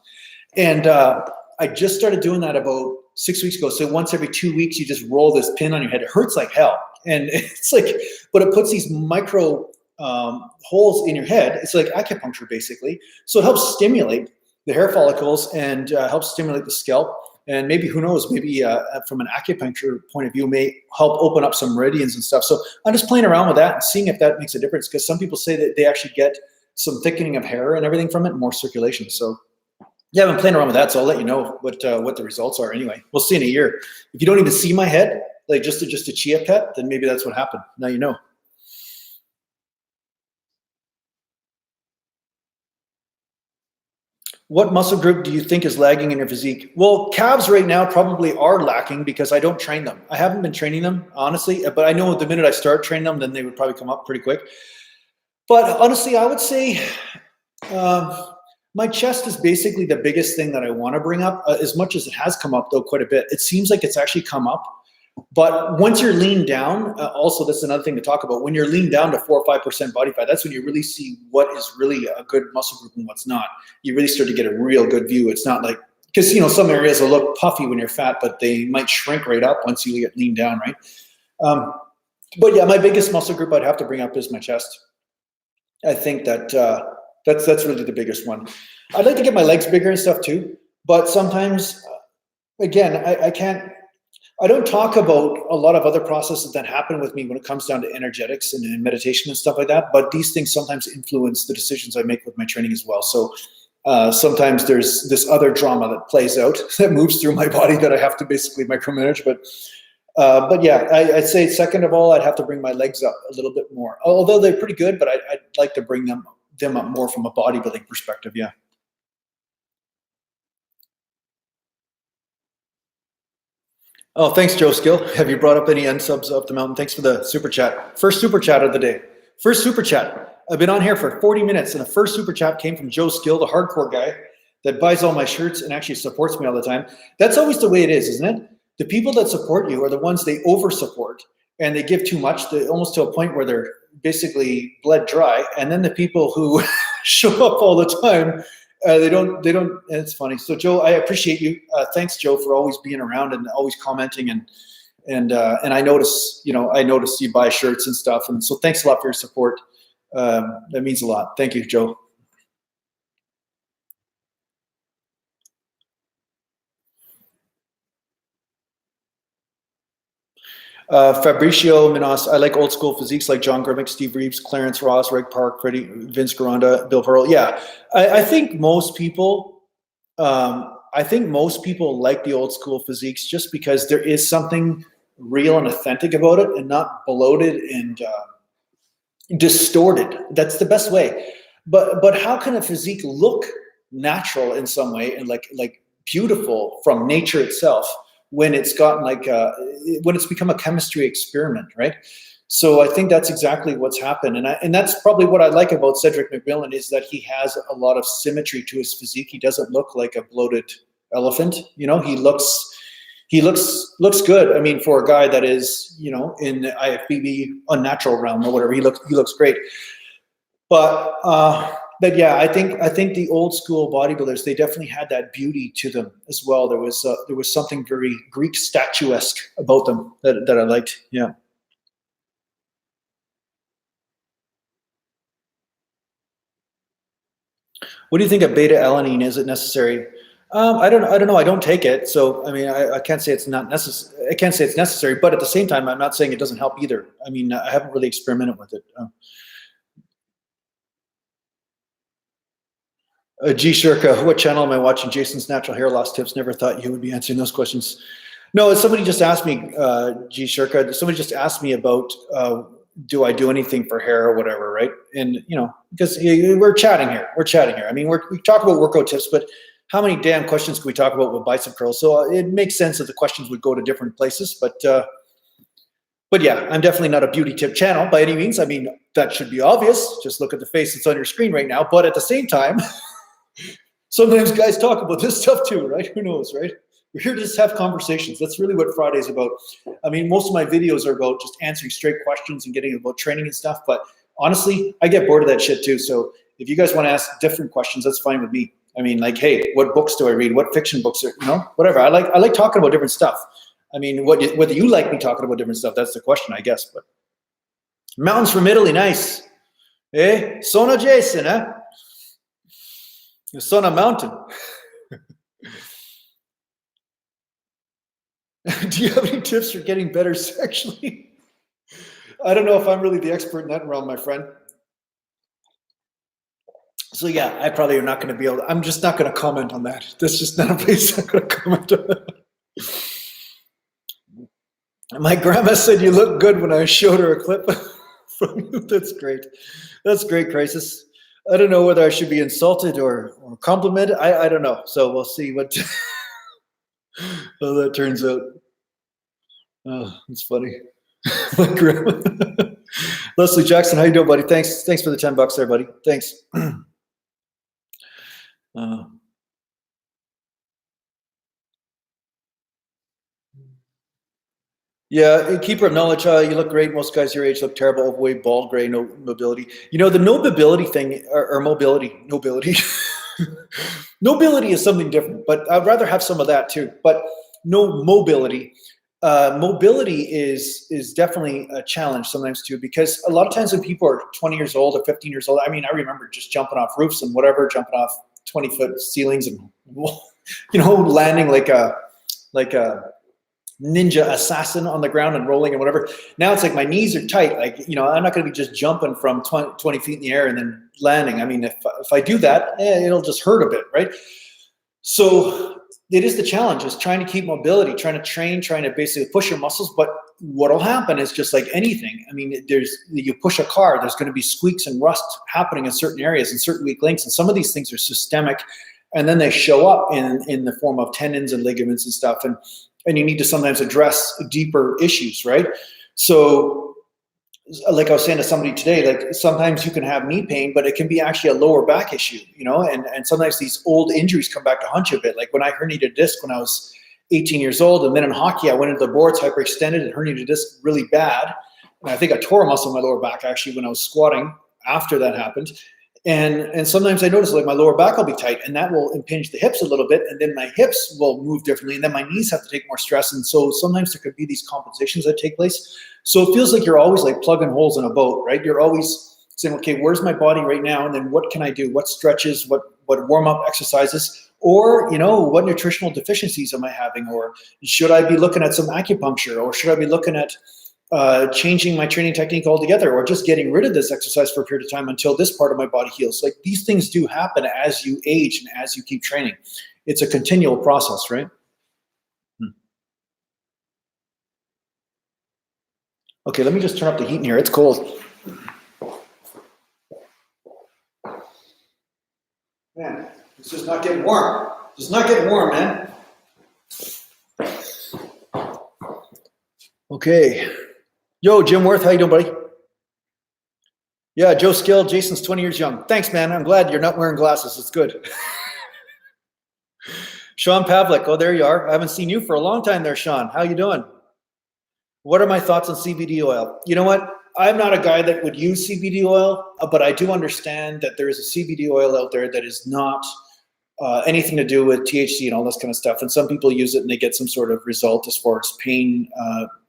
And I just started doing that about 6 weeks ago. So once every 2 weeks, you just roll this pin on your head. It hurts like hell. And it's like, but it puts these micro holes in your head. It's like acupuncture basically. So it helps stimulate the hair follicles and helps stimulate the scalp. And maybe, who knows, maybe from an acupuncture point of view, may help open up some meridians and stuff. So I'm just playing around with that and seeing if that makes a difference, because some people say that they actually get some thickening of hair and everything from it, and more circulation. So yeah, I've been playing around with that, so I'll let you know what the results are anyway. We'll see in a year. If you don't even see my head, like just a chia pet, then maybe that's what happened. Now you know. What muscle group do you think is lagging in your physique? Well, calves right now probably are lacking because I don't train them. I haven't been training them, honestly, but I know the minute I start training them, then they would probably come up pretty quick. But honestly, I would say my chest is basically the biggest thing that I want to bring up, as much as it has come up, though, quite a bit. It seems like it's actually come up. But once you're lean down, also that's another thing to talk about. When you're lean down to 4 or 5% body fat, that's when you really see what is really a good muscle group and what's not. You really start to get a real good view. It's not like, because some areas will look puffy when you're fat, but they might shrink right up once you get lean down, right? But yeah, my biggest muscle group I'd have to bring up is my chest. I think that that's really the biggest one. I'd like to get my legs bigger and stuff too, but sometimes, again, I don't talk about a lot of other processes that happen with me when it comes down to energetics and meditation and stuff like that, but these things sometimes influence the decisions I make with my training as well. So sometimes there's this other drama that plays out that moves through my body that I have to basically micromanage. But yeah, I'd say second of all, I'd have to bring my legs up a little bit more. Although they're pretty good, but I'd like to bring them up more from a bodybuilding perspective, yeah. Oh, thanks, Joe Skill. Have you brought up any unsubs up the mountain? Thanks for the super chat. First super chat of the day. First super chat. I've been on here for 40 minutes, and the first super chat came from Joe Skill, the hardcore guy that buys all my shirts and actually supports me all the time. That's always the way it is, isn't it? The people that support you are the ones they over-support, and they give too much, almost to a point where they're basically bled dry. And then the people who show up all the time, they don't, and it's funny. So Joe, I appreciate you. Thanks, Joe, for always being around and always commenting. And I notice you buy shirts and stuff. And so thanks a lot for your support. That means a lot. Thank you, Joe. Fabricio Minas, I like old school physiques like John Grimmick, Steve Reeves, Clarence Ross, Reg Park, Freddie, Vince Garanda, Bill Pearl. Yeah, I think most people, like the old school physiques just because there is something real and authentic about it, and not bloated and distorted. That's the best way. But how can a physique look natural in some way and like beautiful from nature itself when it's gotten like when it's become a chemistry experiment, right? So I think that's exactly what's happened, and that's probably what I like about Cedric McMillan is that he has a lot of symmetry to his physique. He doesn't look like a bloated elephant, you know. He looks good. I mean, for a guy that is, you know, in the IFBB unnatural realm or whatever, he looks great. But yeah, I think the old school bodybuilders, they definitely had that beauty to them as well. There was something very Greek statuesque about them that I liked. Yeah. What do you think of beta alanine? Is it necessary? I don't know. I don't take it, so I mean, I can't say it's not necessary. I can't say it's necessary, but at the same time, I'm not saying it doesn't help either. I mean, I haven't really experimented with it. G Shirka, what channel am I watching? Jason's Natural Hair Loss Tips. Never thought you would be answering those questions. No, somebody just asked me, G Shirka. Somebody just asked me about do I do anything for hair or whatever, right? And you know, because we're chatting here. I mean, we talk about workout tips, but how many damn questions can we talk about with bicep curls? So it makes sense that the questions would go to different places, but yeah, I'm definitely not a beauty tip channel by any means. I mean, that should be obvious. Just look at the face that's on your screen right now. But at the same time, sometimes guys talk about this stuff too, right? Who knows, right? We're here to just have conversations. That's really what Friday's about. I mean, most of my videos are about just answering straight questions and getting about training and stuff. But honestly, I get bored of that shit too. So if you guys want to ask different questions, that's fine with me. I mean, like, hey, what books do I read? What fiction books are, you know, whatever. I like talking about different stuff. I mean, whether you like me talking about different stuff, that's the question, I guess. But mountains from Italy, nice. Eh? Sono Jason, huh? Sono Mountain. Do you have any tips for getting better sexually? I don't know if I'm really the expert in that realm, my friend. So yeah, I probably am not going to be able to, I'm just not going to comment on that. That's just not a place I'm going to comment on that. My grandma said you look good when I showed her a clip from you. That's great. That's great, Crisis. I don't know whether I should be insulted or complimented. I don't know. So we'll see what how that turns out. Oh, it's funny. My grandma. Leslie Jackson, how you doing, buddy? Thanks for the $10 there, buddy. Thanks. Yeah, keeper of knowledge. You look great. Most guys your age look terrible, overweight, bald, gray, no mobility. You know, the no mobility thing, or mobility, nobility. Nobility is something different, but I'd rather have some of that too. But no mobility. Mobility is definitely a challenge sometimes too, because a lot of times when people are 20 years old or 15 years old, I mean, I remember just jumping off roofs and whatever, jumping off 20-foot ceilings and, you know, landing like a ninja assassin on the ground and rolling and whatever. Now it's like my knees are tight. Like, you know, I'm not going to be just jumping from 20 feet in the air and then landing. I mean, if I do that, it'll just hurt a bit, right? So it is the challenge, is trying to keep mobility, trying to train, trying to basically push your muscles. But what'll happen is just like anything. I mean, you push a car, there's going to be squeaks and rust happening in certain areas and certain weak links. And some of these things are systemic, and then they show up in the form of tendons and ligaments and stuff. And you need to sometimes address deeper issues, right? So like I was saying to somebody today, like sometimes you can have knee pain, but it can be actually a lower back issue, you know, and sometimes these old injuries come back to haunt you a bit. Like when I herniated a disc when I was 18 years old, and then in hockey, I went into the boards, hyperextended and herniated a disc really bad. And I think I tore a muscle in my lower back actually when I was squatting after that happened. And sometimes I notice like my lower back will be tight, and that will impinge the hips a little bit, and then my hips will move differently, and then my knees have to take more stress. And so sometimes there could be these compensations that take place. So it feels like you're always like plugging holes in a boat, right? You're always saying, okay, where's my body right now? And then what can I do? What stretches, what warm-up exercises, or, you know, what nutritional deficiencies am I having? Or should I be looking at some acupuncture, or should I be looking at changing my training technique altogether, or just getting rid of this exercise for a period of time until this part of my body heals? Like these things do happen as you age and as you keep training. It's a continual process, right? Okay, let me just turn up the heat in here. It's cold. Man, It's just not getting warm. It's not getting warm, man. Okay. Yo, Jim Worth, how you doing, buddy? Yeah, Joe Skill, Jason's 20 years young. Thanks, man. I'm glad you're not wearing glasses. It's good. Sean Pavlik, oh, there you are. I haven't seen you for a long time there, Sean. How you doing? What are my thoughts on CBD oil? You know what? I'm not a guy that would use CBD oil, but I do understand that there is a CBD oil out there that is not anything to do with THC and all this kind of stuff. And some people use it and they get some sort of result as far as pain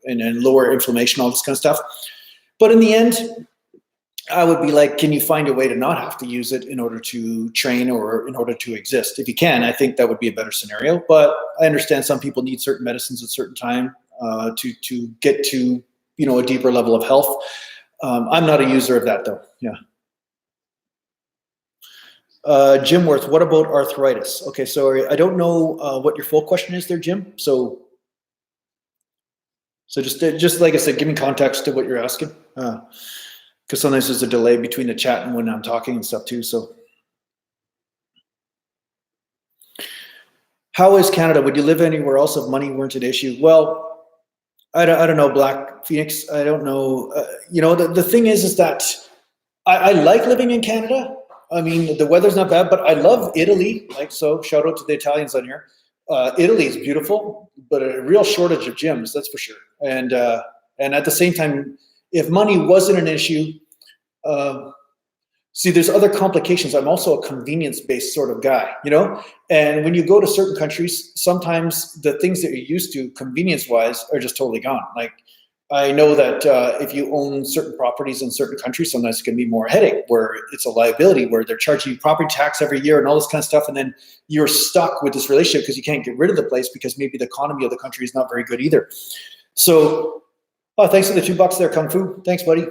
and lower inflammation, all this kind of stuff. But in the end, I would be like, can you find a way to not have to use it in order to train or in order to exist? If you can, I think that would be a better scenario. But I understand some people need certain medicines at a certain time to get to, you know, a deeper level of health. I'm not a user of that though. Yeah. Jim Worth, what about arthritis? Okay, so I don't know what your full question is there, Jim. So just like I said, give me context to what you're asking. Because sometimes there's a delay between the chat and when I'm talking and stuff too. So, how is Canada? Would you live anywhere else if money weren't an issue? Well, I don't know, Black Phoenix. I don't know. You know, the thing is that I like living in Canada. I mean, the weather's not bad, but I love Italy. Like, so shout out to the Italians on here. Italy is beautiful, but a real shortage of gyms, that's for sure. And at the same time, if money wasn't an issue, see, there's other complications. I'm also a convenience-based sort of guy, you know? And when you go to certain countries, sometimes the things that you're used to convenience-wise are just totally gone. Like, I know that if you own certain properties in certain countries, sometimes it can be more headache, where it's a liability, where they're charging you property tax every year and all this kind of stuff. And then you're stuck with this relationship because you can't get rid of the place because maybe the economy of the country is not very good either. So, oh, thanks for the $2 there, Kung Fu. Thanks, buddy.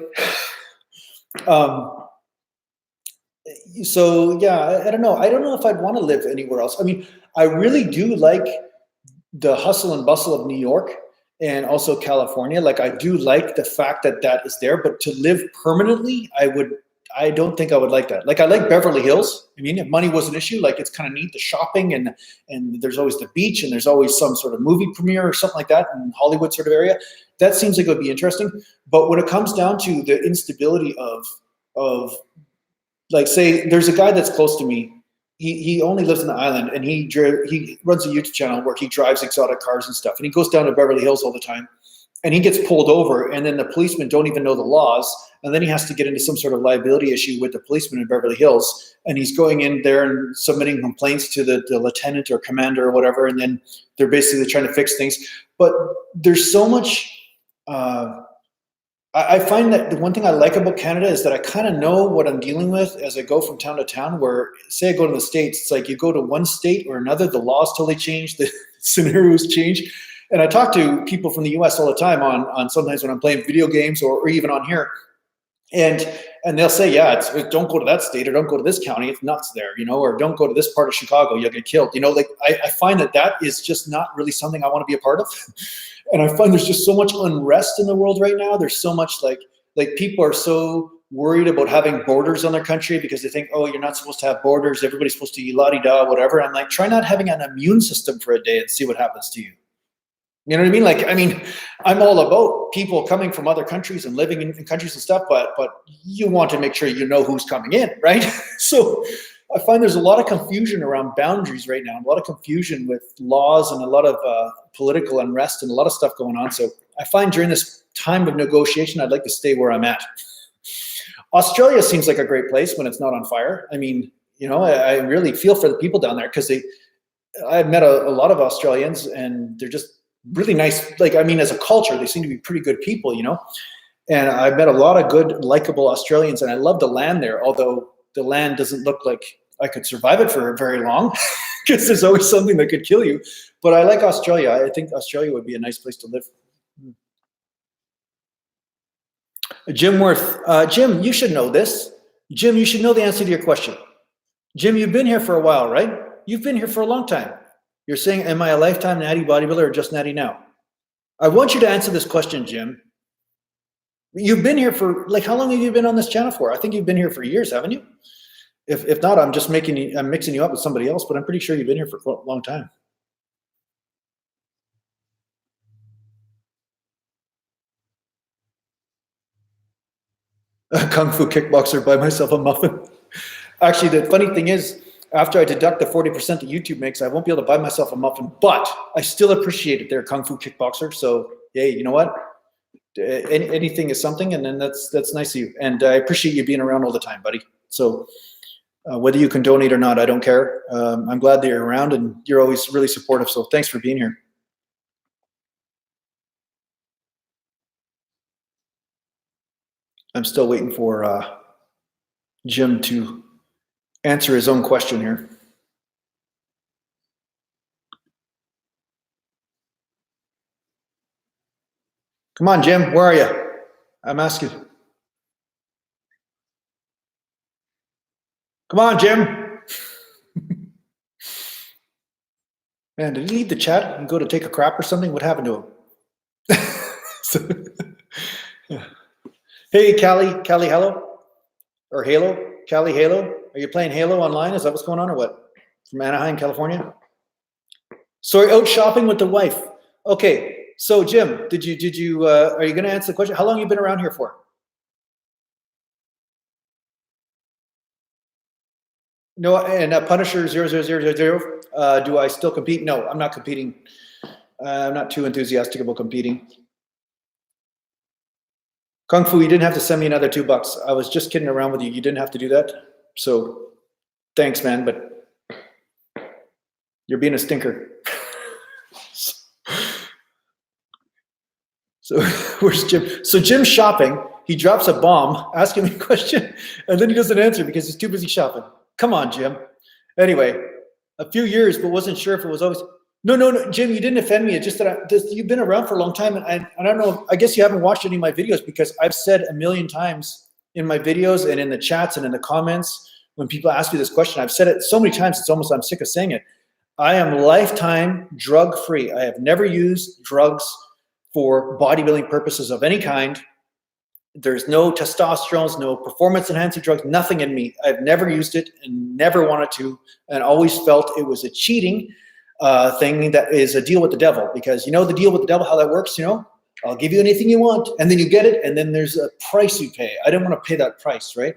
So yeah, I don't know. I don't know if I'd want to live anywhere else. I mean, I really do like the hustle and bustle of New York and also California. Like, I do like the fact that that is there, but to live permanently, I don't think I would like that. Like, I like Beverly Hills. I mean, if money was an issue, like, it's kind of neat, the shopping and there's always the beach and there's always some sort of movie premiere or something like that in Hollywood sort of area. That seems like it would be interesting. But when it comes down to the instability of like, say there's a guy that's close to me. He only lives in the island, and he runs a YouTube channel where he drives exotic cars and stuff. And he goes down to Beverly Hills all the time, and he gets pulled over, and then the policemen don't even know the laws. And then he has to get into some sort of liability issue with the policeman in Beverly Hills. And he's going in there and submitting complaints to the lieutenant or commander or whatever. And then they're basically trying to fix things. But there's so much, I find that the one thing I like about Canada is that I kind of know what I'm dealing with as I go from town to town, where, say I go to the States, it's like you go to one state or another, the laws totally change, the scenarios change. And I talk to people from the US all the time on sometimes when I'm playing video games or even on here. And they'll say, yeah, it's don't go to that state, or don't go to this county, it's nuts there, you know, or don't go to this part of Chicago, you'll get killed. You know, like, I find that is just not really something I want to be a part of. And I find there's just so much unrest in the world right now. There's so much like people are so worried about having borders on their country because they think, oh, you're not supposed to have borders. Everybody's supposed to la-di-da, whatever. I'm like, try not having an immune system for a day and see what happens to you. You know what I mean? Like, I mean, I'm all about people coming from other countries and living in countries and stuff, but you want to make sure you know who's coming in, right? So I find there's a lot of confusion around boundaries right now, a lot of confusion with laws and a lot of political unrest and a lot of stuff going on. So I find during this time of negotiation, I'd like to stay where I'm at. Australia seems like a great place when it's not on fire. I mean, you know, I really feel for the people down there because I've met a lot of Australians and they're just really nice. Like, I mean, as a culture, they seem to be pretty good people, you know, and I've met a lot of good, likable Australians, and I love the land there, although the land doesn't look like I could survive it for very long because there's always something that could kill you. But I like Australia. I think Australia would be a nice place to live. Jim Worth. Jim, you should know this. Jim, you should know the answer to your question. Jim, you've been here for a while, right? You've been here for a long time. You're saying, am I a lifetime natty bodybuilder or just natty now? I want you to answer this question, Jim. You've been here for, like, how long have you been on this channel for? I think you've been here for years, haven't you? If not, I'm just I'm mixing you up with somebody else, but I'm pretty sure you've been here for a long time. A kung fu kickboxer, buy myself a muffin. Actually, the funny thing is, after I deduct the 40% that YouTube makes, I won't be able to buy myself a muffin, but I still appreciate it. They're a kung fu kickboxer. So, hey, you know what? Anything is something, and then that's nice of you. And I appreciate you being around all the time, buddy. So whether you can donate or not, I don't care. I'm glad that you're around, and you're always really supportive. So thanks for being here. I'm still waiting for Jim to answer his own question here. Come on, Jim, where are you? I'm asking. Come on, Jim. Man, did he leave the chat and go to take a crap or something? What happened to him? Hey, Callie, hello? Or Halo? Callie, Halo? Are you playing Halo online? Is that what's going on or what? From Anaheim, California? Sorry, out shopping with the wife. Okay, so Jim, are you going to answer the question? How long have you been around here for? No, and Punisher 00000, do I still compete? No, I'm not competing. I'm not too enthusiastic about competing. Kung Fu, you didn't have to send me another $2. I was just kidding around with you. You didn't have to do that. So thanks, man, but you're being a stinker. So where's Jim? So Jim's shopping. He drops a bomb, asking me a question, and then he doesn't answer because he's too busy shopping. Come on, Jim. Anyway, a few years, but wasn't sure if it was always. No, Jim, you didn't offend me. It's just that you've been around for a long time, and I don't know. I guess you haven't watched any of my videos because I've said a million times in my videos and in the chats and in the comments when people ask me this question. I've said it so many times, it's almost I'm sick of saying it. I am lifetime drug-free. I have never used drugs for bodybuilding purposes of any kind. There's no testosterone, no performance-enhancing drugs, nothing in me. I've never used it and never wanted to, and always felt it was a cheating thing that is a deal with the devil. Because you know the deal with the devil, how that works, you know? I'll give you anything you want, and then you get it, and then there's a price you pay. I didn't want to pay that price, right?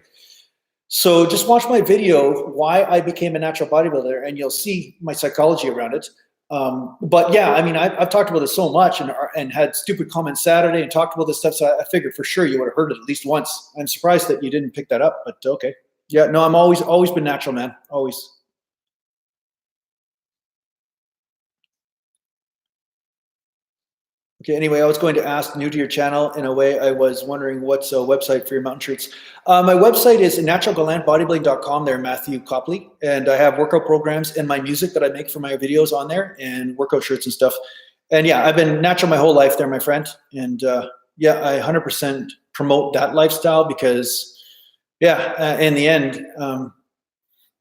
So just watch my video, why I became a natural bodybuilder, and you'll see my psychology around it. But yeah, I mean, I've talked about this so much and had stupid comments Saturday and talked about this stuff. So I figured for sure you would have heard it at least once. I'm surprised that you didn't pick that up, but okay. Yeah, no, I'm always been natural, man. Always. Okay, anyway, I was going to ask, new to your channel, in a way, I was wondering what's a website for your mountain shirts. My website is naturalgalantbodybuilding.com there, Matthew Copley, and I have workout programs and my music that I make for my videos on there and workout shirts and stuff. And yeah, I've been natural my whole life there, my friend. And yeah, I 100% promote that lifestyle because, yeah, in the end,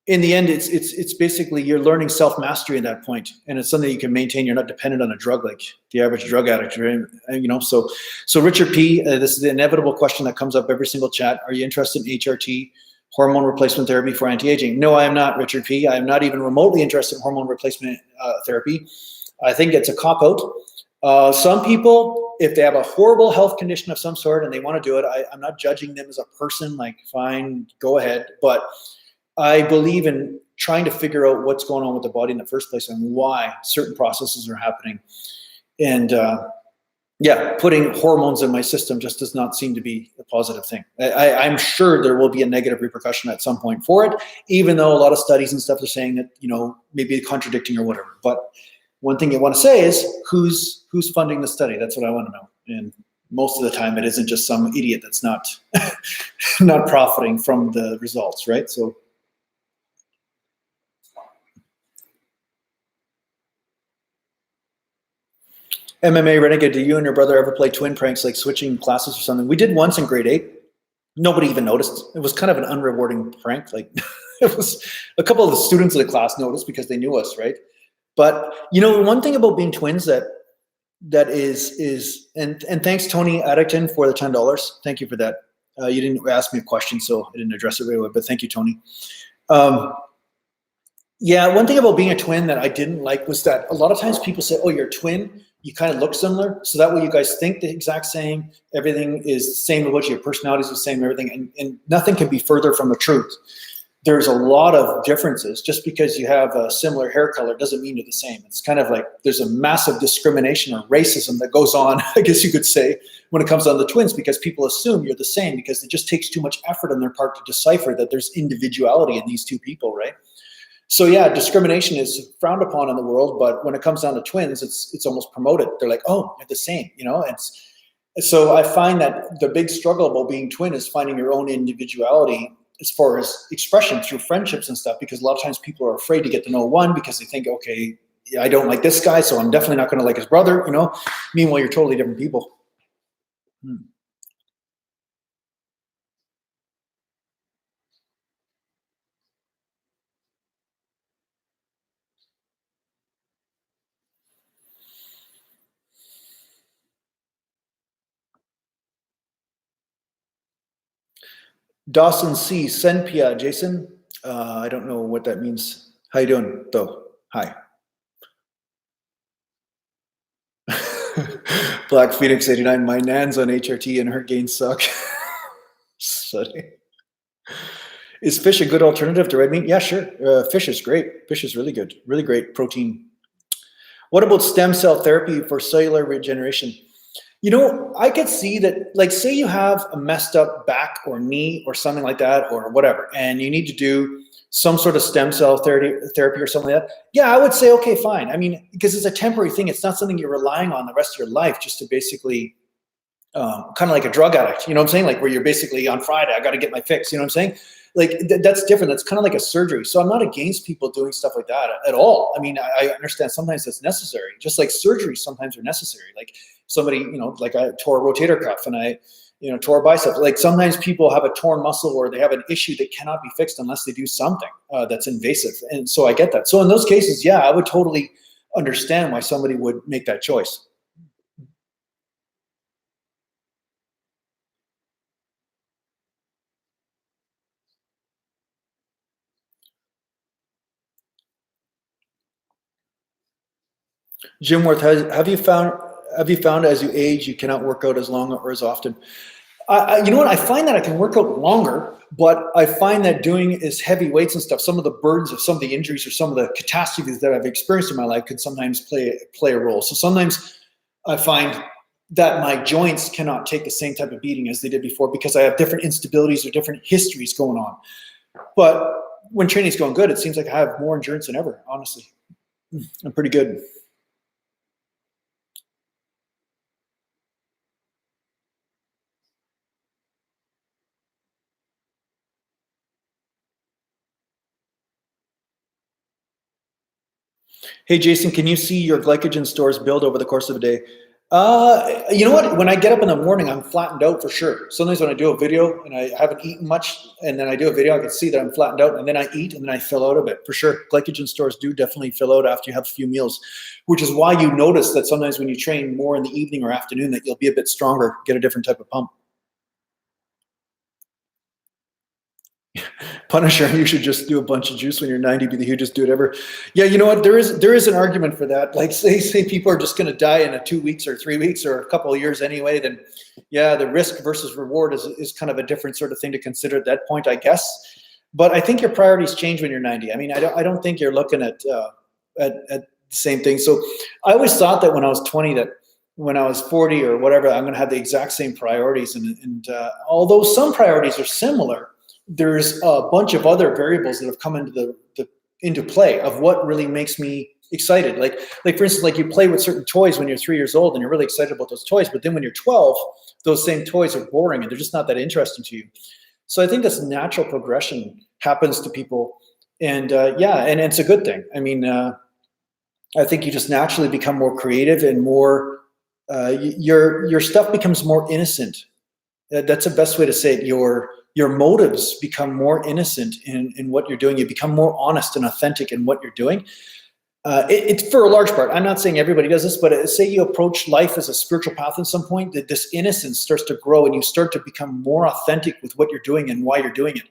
it's basically you're learning self-mastery at that point, and it's something you can maintain. You're not dependent on a drug like the average drug addict, right? You know. So Richard P, this is the inevitable question that comes up every single chat. Are you interested in HRT, hormone replacement therapy for anti-aging? No, I am not, Richard P. I am not even remotely interested in hormone replacement therapy. I think it's a cop-out. Some people, if they have a horrible health condition of some sort and they want to do it, I'm not judging them as a person. Like, fine, go ahead, but I believe in trying to figure out what's going on with the body in the first place and why certain processes are happening. And yeah, putting hormones in my system just does not seem to be a positive thing. I'm sure there will be a negative repercussion at some point for it, even though a lot of studies and stuff are saying that, you know, maybe contradicting or whatever. But one thing you want to say is who's funding the study? That's what I want to know. And most of the time it isn't just some idiot that's not not profiting from the results, right? So MMA Renegade, do you and your brother ever play twin pranks like switching classes or something? We did once in grade 8. Nobody even noticed. It was kind of an unrewarding prank. Like it was a couple of the students of the class noticed because they knew us, right? But you know, one thing about being twins that is and thanks Tony Addington for the $10. Thank you for that. You didn't ask me a question, so I didn't address it right away, but thank you, Tony. Yeah, one thing about being a twin that I didn't like was that a lot of times people say, oh, you're a twin, you kind of look similar. So that way you guys think the exact same, everything is the same about you, your personality is the same, everything, and nothing can be further from the truth. There's a lot of differences. Just because you have a similar hair color doesn't mean you're the same. It's kind of like there's a massive discrimination or racism that goes on, I guess you could say, when it comes down to twins, because people assume you're the same because it just takes too much effort on their part to decipher that there's individuality in these two people, right? So yeah, discrimination is frowned upon in the world, but when it comes down to twins, it's almost promoted. They're like, oh, you're the same, you know. So I find that the big struggle about being twin is finding your own individuality as far as expression through friendships and stuff, because a lot of times people are afraid to get to know one because they think, okay, I don't like this guy, so I'm definitely not going to like his brother, you know. Meanwhile, you're totally different people. Dawson C. Senpia, Jason. I don't know what that means. How you doing, though? Hi. Black Phoenix 89. My nan's on HRT and her gains suck. Funny. Is fish a good alternative to red meat? Yeah, sure. Fish is great. Fish is really good. Really great protein. What about stem cell therapy for cellular regeneration? You know, I could see that, like, say you have a messed up back or knee or something like that or whatever, and you need to do some sort of stem cell therapy or something like that. Yeah, I would say, okay, fine. I mean, because it's a temporary thing. It's not something you're relying on the rest of your life just to basically kind of like a drug addict. You know what I'm saying? Like where you're basically on Friday, I got to get my fix. You know what I'm saying? Like that's different. That's kind of like a surgery. So I'm not against people doing stuff like that at all. I mean, I understand sometimes that's necessary. Just like surgery sometimes are necessary. Like somebody, you know, like I tore a rotator cuff and I, you know, tore a bicep. Like sometimes people have a torn muscle or they have an issue that cannot be fixed unless they do something that's invasive. And so I get that. So in those cases, yeah, I would totally understand why somebody would make that choice. Jim Worth, have you found as you age you cannot work out as long or as often? You know what? I find that I can work out longer, but I find that doing is heavy weights and stuff. Some of the burdens of some of the injuries or some of the catastrophes that I've experienced in my life could sometimes play a role. So sometimes I find that my joints cannot take the same type of beating as they did before because I have different instabilities or different histories going on. But when training's going good, it seems like I have more endurance than ever. Honestly, I'm pretty good. Hey, Jason, can you see your glycogen stores build over the course of a day? You know what? When I get up in the morning, I'm flattened out for sure. Sometimes when I do a video and I haven't eaten much, and then I do a video, I can see that I'm flattened out, and then I eat, and then I fill out a bit for sure. Glycogen stores do definitely fill out after you have a few meals, which is why you notice that sometimes when you train more in the evening or afternoon, that you'll be a bit stronger, get a different type of pump. Punisher, you should just do a bunch of juice when you're 90, be the hugest dude ever. Yeah, you know what? There is an argument for that. Like say people are just going to die in 2 weeks or 3 weeks or a couple of years anyway, then yeah, the risk versus reward is kind of a different sort of thing to consider at that point, I guess. But I think your priorities change when you're 90. I mean, I don't think you're looking at the same thing. So I always thought that when I was 20 that when I was 40 or whatever, I'm going to have the exact same priorities. And although some priorities are similar, there's a bunch of other variables that have come into play of what really makes me excited. Like for instance, like you play with certain toys when you're 3 years old and you're really excited about those toys, but then when you're 12, those same toys are boring and they're just not that interesting to you. So I think this natural progression happens to people, and yeah, and it's a good thing. I mean, I think you just naturally become more creative and more. Your stuff becomes more innocent. That's the best way to say it. Your motives become more innocent in what you're doing. You become more honest and authentic in what you're doing. It's for a large part. I'm not saying everybody does this, but say you approach life as a spiritual path at some point, that this innocence starts to grow and you start to become more authentic with what you're doing and why you're doing it.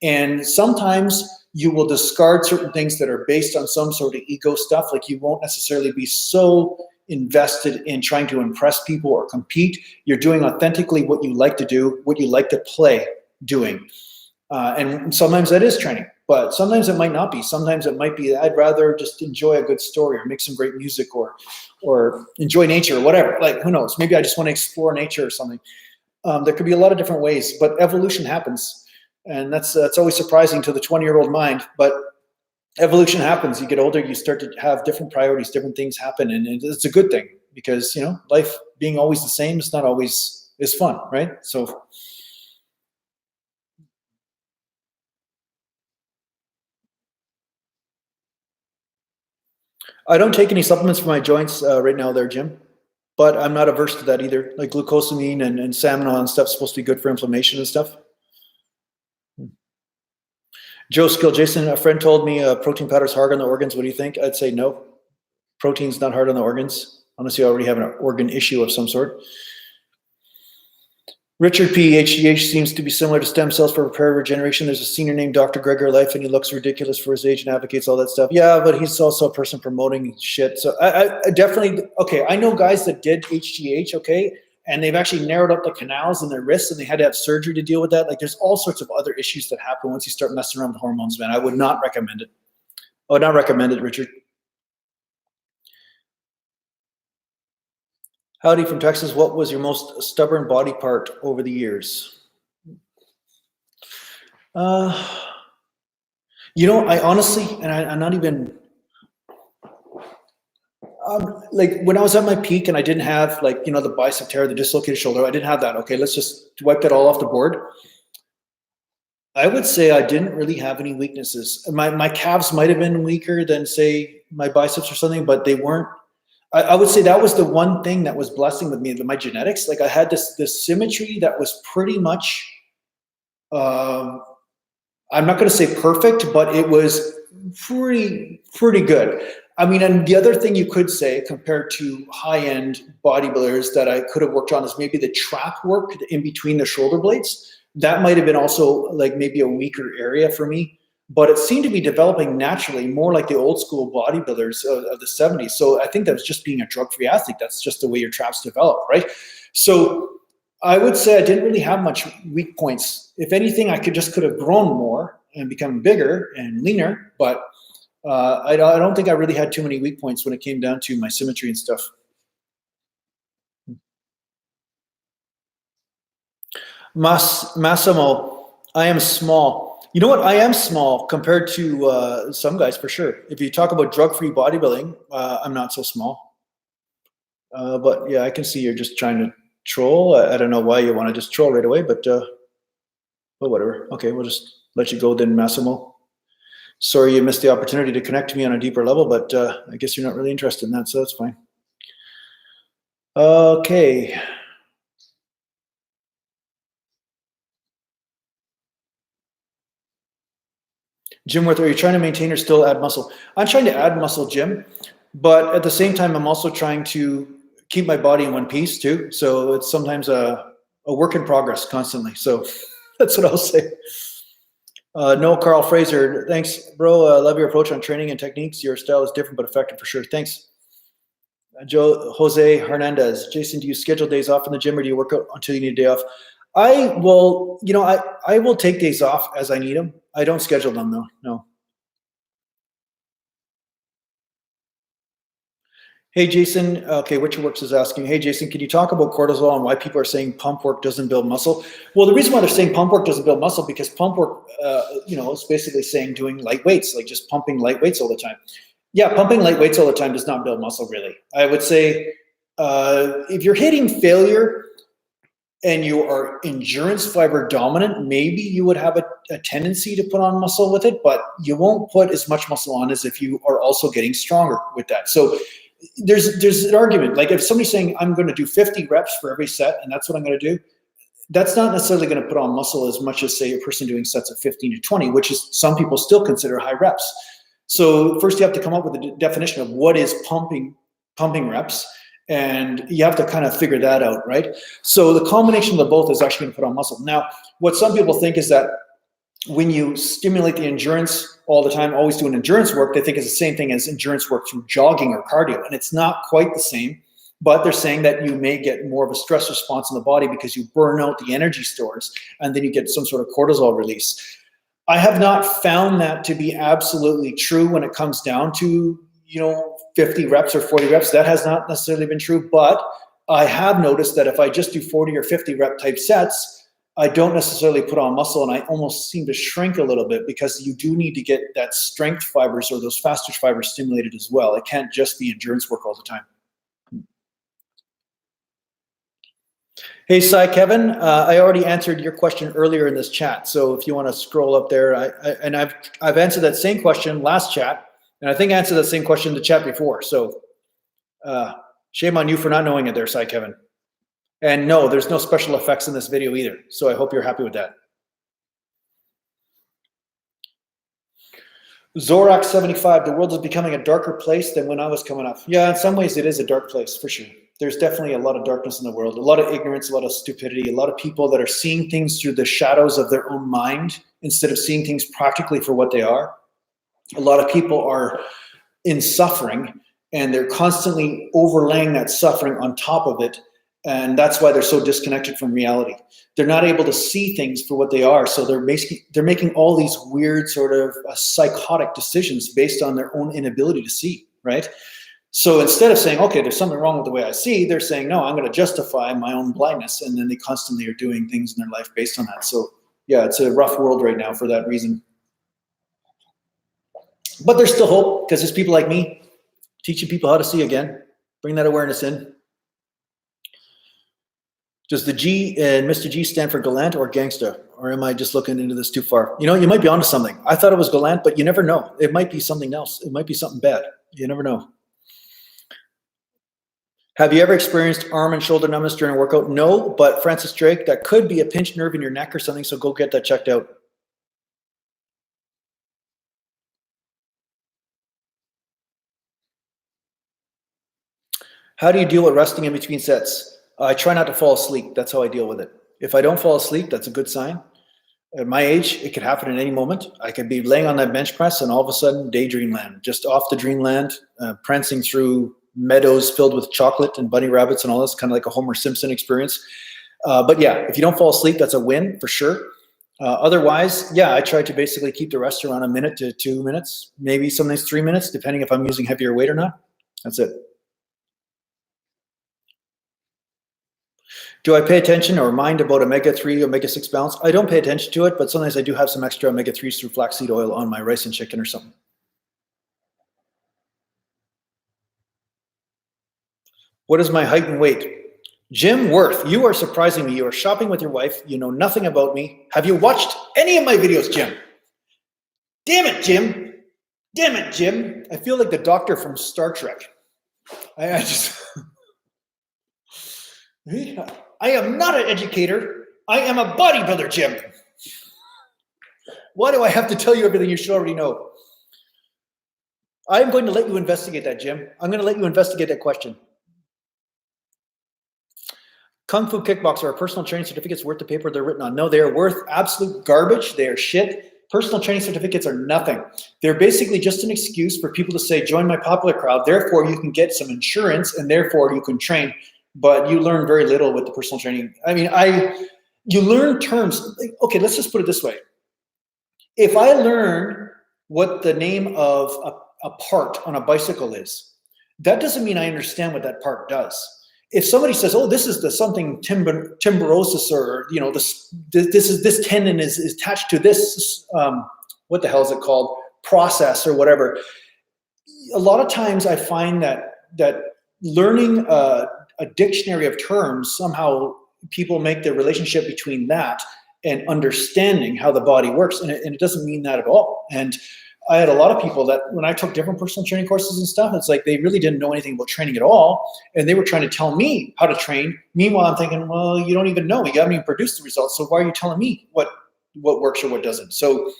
And sometimes you will discard certain things that are based on some sort of ego stuff. Like you won't necessarily be so invested in trying to impress people or compete. You're doing authentically what you like to do, what you like to play doing. And sometimes that is training, but sometimes it might not be. Sometimes it might be, I'd rather just enjoy a good story or make some great music or enjoy nature or whatever. Like, who knows? Maybe I just want to explore nature or something. There could be a lot of different ways, but evolution happens. And that's always surprising to the 20-year-old mind, but evolution happens. You get older, you start to have different priorities, different things happen, and it's a good thing because, you know, life being always the same is not always is fun, right? So I don't take any supplements for my joints right now there, Jim, but I'm not averse to that either. Like glucosamine and salmon oil and stuff is supposed to be good for inflammation and stuff. Joe Skill, Jason, a friend told me protein powder is hard on the organs. What do you think? I'd say no. Protein's not hard on the organs, unless you already have an organ issue of some sort. Richard P. HGH seems to be similar to stem cells for repair regeneration. There's a senior named Dr. Gregor Life, and he looks ridiculous for his age and advocates all that stuff. Yeah, but he's also a person promoting shit. So I definitely, okay, I know guys that did HGH, okay, and they've actually narrowed up the canals in their wrists, and they had to have surgery to deal with that. Like, there's all sorts of other issues that happen once you start messing around with hormones, man. I would not recommend it. I would not recommend it, Richard. Howdy from Texas. What was your most stubborn body part over the years? You know, I honestly, and I'm not even, like when I was at my peak and I didn't have, like, you know, the bicep tear, the dislocated shoulder, I didn't have that. Okay, let's just wipe that all off the board. I would say I didn't really have any weaknesses. My calves might have been weaker than, say, my biceps or something, but they weren't. I would say that was the one thing that was blessing with me, my genetics. Like I had this symmetry that was pretty much, I'm not going to say perfect, but it was pretty good. I mean, and the other thing you could say compared to high-end bodybuilders that I could have worked on is maybe the trap work in between the shoulder blades. That might have been also like maybe a weaker area for me. But it seemed to be developing naturally, more like the old school bodybuilders of the 70s. So I think that was just being a drug-free athlete. That's just the way your traps develop, right? So I would say I didn't really have much weak points. If anything, I could have grown more and become bigger and leaner. But I don't think I really had too many weak points when it came down to my symmetry and stuff. Massimo, I am small. You know what? I am small compared to some guys for sure. If you talk about drug-free bodybuilding, I'm not so small. But yeah, I can see you're just trying to troll. I don't know why you want to just troll right away, but whatever. Okay, we'll just let you go then, Massimo. Sorry you missed the opportunity to connect to me on a deeper level, but I guess you're not really interested in that, so that's fine. Okay. Jim Worth, are you trying to maintain or still add muscle? I'm trying to add muscle, Jim, but at the same time, I'm also trying to keep my body in one piece too. So it's sometimes a work in progress constantly. So that's what I'll say. No, Carl Fraser, thanks, bro. Love your approach on training and techniques. Your style is different but effective for sure. Thanks. Jose Hernandez, Jason, do you schedule days off in the gym or do you work out until you need a day off? I will, you know, I will take days off as I need them. I don't schedule them though, no. Hey, Jason, okay, Richard Works is asking, hey, Jason, can you talk about cortisol and why people are saying pump work doesn't build muscle? Well, the reason why they're saying pump work doesn't build muscle because pump work, you know, is basically saying doing light weights, like just pumping light weights all the time. Yeah, pumping light weights all the time does not build muscle, really. I would say if you're hitting failure and you are endurance fiber dominant, maybe you would have a tendency to put on muscle with it, but you won't put as much muscle on as if you are also getting stronger with that. So there's an argument. Like if somebody's saying, I'm going to do 50 reps for every set, and that's what I'm going to do, that's not necessarily going to put on muscle as much as, say, a person doing sets of 15 to 20, which is some people still consider high reps. So first you have to come up with a definition of what is pumping reps. And you have to kind of figure that out, right? So the combination of the both is actually going to put on muscle. Now, what some people think is that when you stimulate the endurance all the time, always doing endurance work, they think it's the same thing as endurance work through jogging or cardio. And it's not quite the same, but they're saying that you may get more of a stress response in the body because you burn out the energy stores and then you get some sort of cortisol release. I have not found that to be absolutely true when it comes down to, 50 reps or 40 reps. That has not necessarily been true, but I have noticed that if I just do 40 or 50 rep type sets, I don't necessarily put on muscle, and I almost seem to shrink a little bit because you do need to get that strength fibers or those fast twitch fibers stimulated as well. It can't just be endurance work all the time. Hey, Cy Kevin, I already answered your question earlier in this chat. So if you want to scroll up there, I've answered that same question last chat, and I think I answered that same question in the chat before. So shame on you for not knowing it there, Cy Kevin. And no, there's no special effects in this video either. So I hope you're happy with that. Zorak75, the world is becoming a darker place than when I was coming up. Yeah, in some ways it is a dark place, for sure. There's definitely a lot of darkness in the world, a lot of ignorance, a lot of stupidity, a lot of people that are seeing things through the shadows of their own mind instead of seeing things practically for what they are. A lot of people are in suffering, and they're constantly overlaying that suffering on top of it. And that's why they're so disconnected from reality. They're not able to see things for what they are. So they're making all these weird sort of psychotic decisions based on their own inability to see, right? So instead of saying, okay, there's something wrong with the way I see, they're saying, no, I'm going to justify my own blindness. And then they constantly are doing things in their life based on that. So yeah, it's a rough world right now for that reason. But there's still hope because there's people like me teaching people how to see again, bring that awareness in. Does the G and Mr. G stand for gallant or gangsta? Or am I just looking into this too far? You might be onto something. I thought it was gallant, but you never know. It might be something else. It might be something bad. You never know. Have you ever experienced arm and shoulder numbness during a workout? No, but Francis Drake, that could be a pinched nerve in your neck or something, so go get that checked out. How do you deal with resting in between sets? I try not to fall asleep. That's how I deal with it. If I don't fall asleep, that's a good sign. At my age, it could happen at any moment. I could be laying on that bench press and all of a sudden, daydreamland, just off the dreamland, prancing through meadows filled with chocolate and bunny rabbits and all this, kind of like a Homer Simpson experience. But yeah, if you don't fall asleep, that's a win for sure. Otherwise, yeah, I try to basically keep the rest around 1 minute to 2 minutes, maybe sometimes 3 minutes, depending if I'm using heavier weight or not. That's it. Do I pay attention or mind about omega-3, omega-6 balance? I don't pay attention to it, but sometimes I do have some extra omega-3s through flaxseed oil on my rice and chicken or something. What is my height and weight? Jim Worth, you are surprising me. You are shopping with your wife. You know nothing about me. Have you watched any of my videos, Jim? Damn it, Jim. Damn it, Jim. I feel like the doctor from Star Trek. I just... I am not an educator. I am a bodybuilder, Jim. Why do I have to tell you everything you should already know? I'm going to let you investigate that, Jim. I'm going to let you investigate that question. Kung Fu Kickboxer, are personal training certificates worth the paper they're written on? No, they are worth absolute garbage. They are shit. Personal training certificates are nothing. They're basically just an excuse for people to say, join my popular crowd. Therefore, you can get some insurance and therefore you can train. But you learn very little with the personal training. I mean, you learn terms. Okay, let's just put it this way. If I learn what the name of a part on a bicycle is, that doesn't mean I understand what that part does. If somebody says, "Oh, this is the something tuberosus," or this tendon is attached to this, what the hell is it called, process or whatever. A lot of times, I find that learning a dictionary of terms, somehow people make the relationship between that and understanding how the body works, and it doesn't mean that at all. And I had a lot of people that when I took different personal training courses and stuff, it's like they really didn't know anything about training at all, and they were trying to tell me how to train. Meanwhile, I'm thinking, well, you don't even know. You haven't even produced the results, so why are you telling me what works or what doesn't? So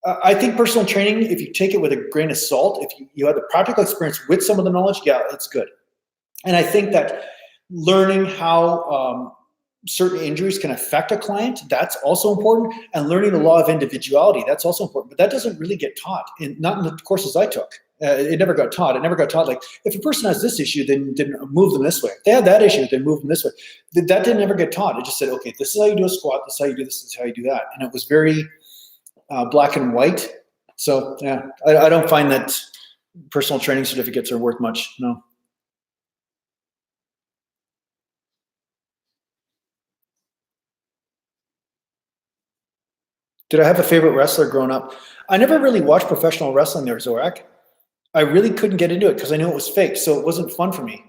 I think personal training, if you take it with a grain of salt, if you have the practical experience with some of the knowledge, yeah, it's good. And I think that learning how certain injuries can affect a client, that's also important. And learning the law of individuality, that's also important. But that doesn't really get taught, not in the courses I took. It never got taught. It never got taught, like, if a person has this issue, then move them this way. If they have that issue, then move them this way. That didn't ever get taught. It just said, okay, this is how you do a squat, this is how you do this is how you do that. And it was very black and white. So yeah, I don't find that personal training certificates are worth much, no. Did I have a favorite wrestler growing up? I never really watched professional wrestling there, Zorak. I really couldn't get into it because I knew it was fake, so it wasn't fun for me.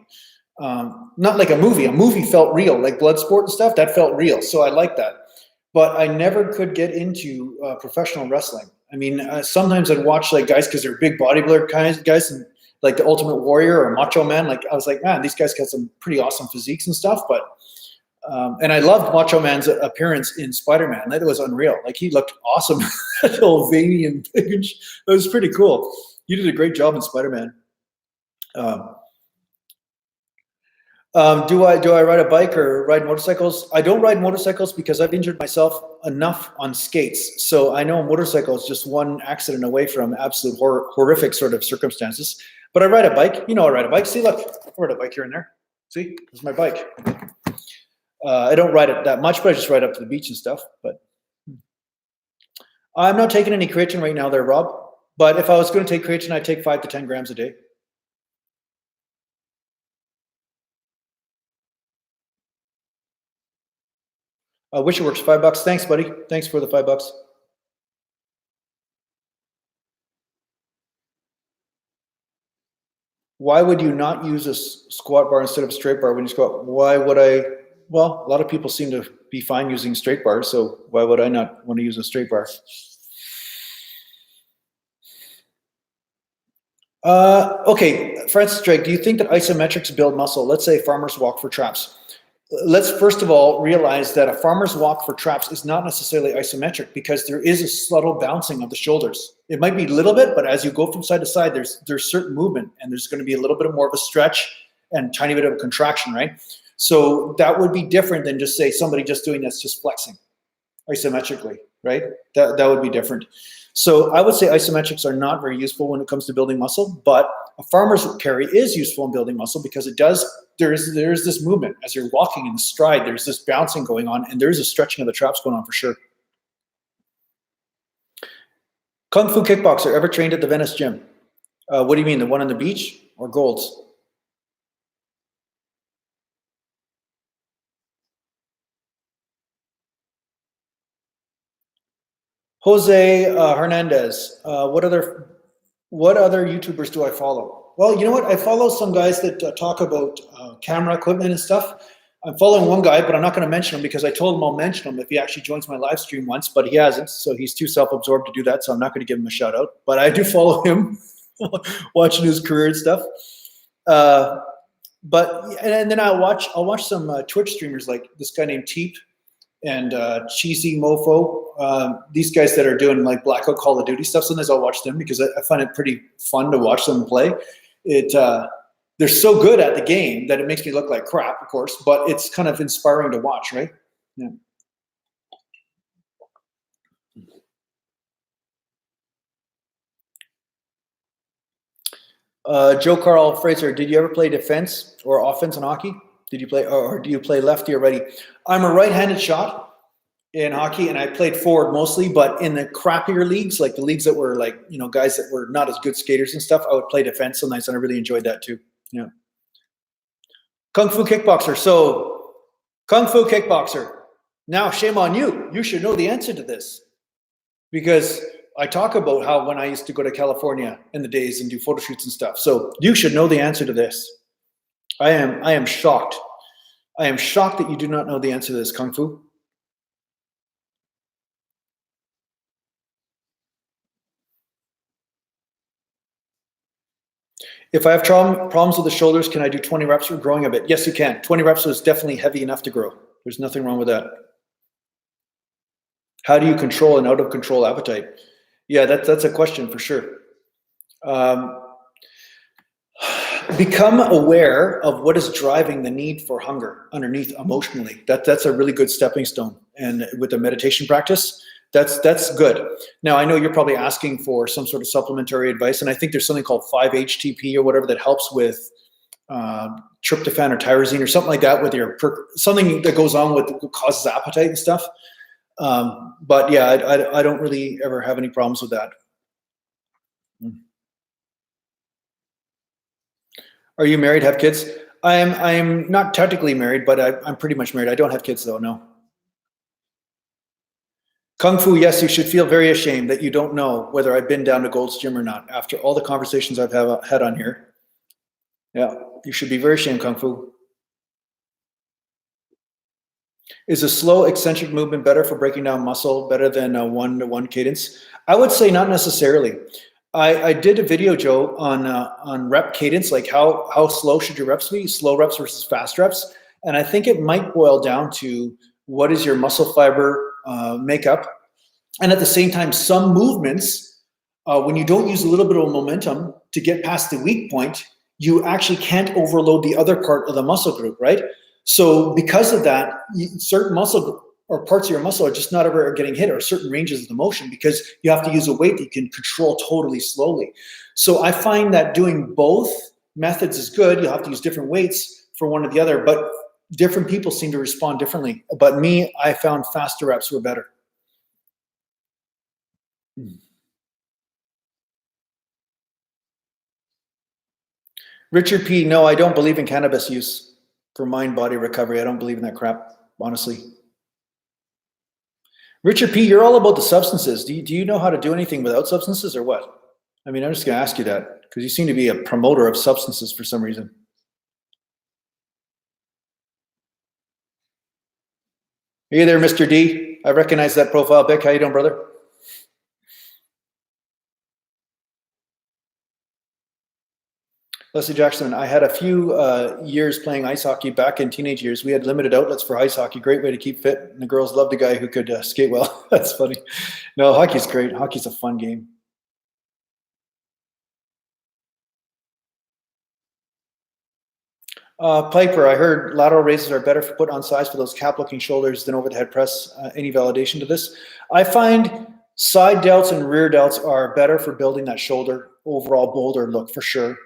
Not like a movie. A movie felt real, like Bloodsport and stuff, that felt real, so I liked that. But I never could get into professional wrestling. I mean, sometimes I'd watch like guys because they're big bodybuilder guys, and like the Ultimate Warrior or Macho Man. Like I was like, man, these guys got some pretty awesome physiques and stuff, but and I loved Macho Man's appearance in Spider-Man. That was unreal. Like he looked awesome, all veiny and big. It was pretty cool. You did a great job in Spider-Man. Do I ride a bike or ride motorcycles? I don't ride motorcycles because I've injured myself enough on skates. So I know a motorcycle is just one accident away from absolute horrific sort of circumstances. But I ride a bike. You know, I ride a bike. See, look, I ride a bike here and there. See, this is my bike. I don't ride it that much, but I just ride up to the beach and stuff. But I'm not taking any creatine right now there, Rob. But if I was going to take creatine, I'd take 5 to 10 grams a day. I wish it works. $5. Thanks, buddy. Thanks for the $5. Why would you not use a squat bar instead of a straight bar when you squat? Why would I? Well, a lot of people seem to be fine using straight bars, so why would I not want to use a straight bar? Okay, Francis Drake, do you think that isometrics build muscle? Let's say farmers walk for traps. Let's first of all realize that a farmer's walk for traps is not necessarily isometric because there is a subtle bouncing of the shoulders. It might be a little bit, but as you go from side to side, there's certain movement and there's going to be a little bit more of a stretch and tiny bit of a contraction, right? So that would be different than just say somebody just doing that's just flexing isometrically, right? That would be different. So I would say isometrics are not very useful when it comes to building muscle, but a farmer's carry is useful in building muscle because it does, there's this movement as you're walking in the stride, there's this bouncing going on and there's a stretching of the traps going on for sure. Kung Fu kickboxer, ever trained at the Venice gym? What do you mean, the one on the beach or Gold's? Jose Hernandez, what other YouTubers do I follow? Well, you know what? I follow some guys that talk about camera equipment and stuff. I'm following one guy, but I'm not going to mention him because I told him I'll mention him if he actually joins my live stream once, but he hasn't, so he's too self-absorbed to do that, so I'm not going to give him a shout out. But I do follow him, watching his career and stuff. But and then I'll watch some Twitch streamers like this guy named Teep and Cheesy Mofo. These guys that are doing like Blackout Call of Duty stuff. Sometimes I'll watch them because I find it pretty fun to watch them play. They're so good at the game that it makes me look like crap, of course, but it's kind of inspiring to watch, right? Yeah. Joe Carl Fraser, did you ever play defense or offense in hockey? Did you play, or do you play lefty or righty? I'm a right-handed shot in hockey, and I played forward mostly, but in the crappier leagues, like the leagues that were like, you know, guys that were not as good skaters and stuff, I would play defense sometimes, and I really enjoyed that too. Yeah. Kung Fu kickboxer. So, Kung Fu kickboxer. Now, shame on you. You should know the answer to this because I talk about how when I used to go to California in the days and do photo shoots and stuff. So you should know the answer to this. I am shocked. I am shocked that you do not know the answer to this, Kung Fu. If I have problems with the shoulders, can I do 20 reps for growing a bit? Yes, you can. 20 reps is definitely heavy enough to grow. There's nothing wrong with that. How do you control an out of control appetite? Yeah, that's a question for sure. Become aware of what is driving the need for hunger underneath emotionally. That's a really good stepping stone. And with the meditation practice, that's good. Now, I know you're probably asking for some sort of supplementary advice, and I think there's something called 5-HTP or whatever that helps with tryptophan or tyrosine or something like that with your something that goes on with causes appetite and stuff. But yeah, I don't really ever have any problems with that. Are you married? Have kids? I'm not technically married, but I'm pretty much married. I don't have kids though. No. Kung Fu, yes, you should feel very ashamed that you don't know whether I've been down to Gold's Gym or not after all the conversations I've had on here. Yeah, you should be very ashamed, Kung Fu. Is a slow eccentric movement better for breaking down muscle, better than a 1-to-1 cadence? I would say not necessarily. I did a video, Joe, on rep cadence, like how slow should your reps be, slow reps versus fast reps. And I think it might boil down to what is your muscle fiber makeup. And at the same time, some movements, when you don't use a little bit of momentum to get past the weak point, you actually can't overload the other part of the muscle group, right? So because of that, certain muscle or parts of your muscle are just not ever getting hit, or certain ranges of the motion, because you have to use a weight that you can control totally slowly. So I find that doing both methods is good. You'll have to use different weights for one or the other, but different people seem to respond differently. But me, I found faster reps were better. Richard P, no, I don't believe in cannabis use for mind-body recovery. I don't believe in that crap, honestly. Richard P, you're all about the substances. Do you know how to do anything without substances or what? I mean, I'm just going to ask you that because you seem to be a promoter of substances for some reason. Hey there, Mr. D. I recognize that profile pic. How you doing, brother? Leslie Jackson, I had a few years playing ice hockey back in teenage years. We had limited outlets for ice hockey. Great way to keep fit. And the girls loved a guy who could skate well. That's funny. No, hockey's great. Hockey's a fun game. Piper, I heard lateral raises are better for put on size for those cap-looking shoulders than over the head press. Any validation to this? I find side delts and rear delts are better for building that shoulder overall boulder look for sure.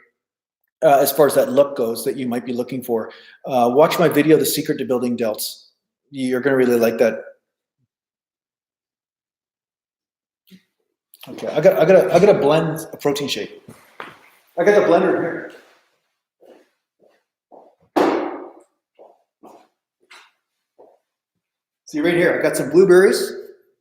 As far as that look goes that you might be looking for. Watch my video, The Secret to Building Delts. You're going to really like that. Okay, I got to blend a protein shake. I got the blender here. See right here, I got some blueberries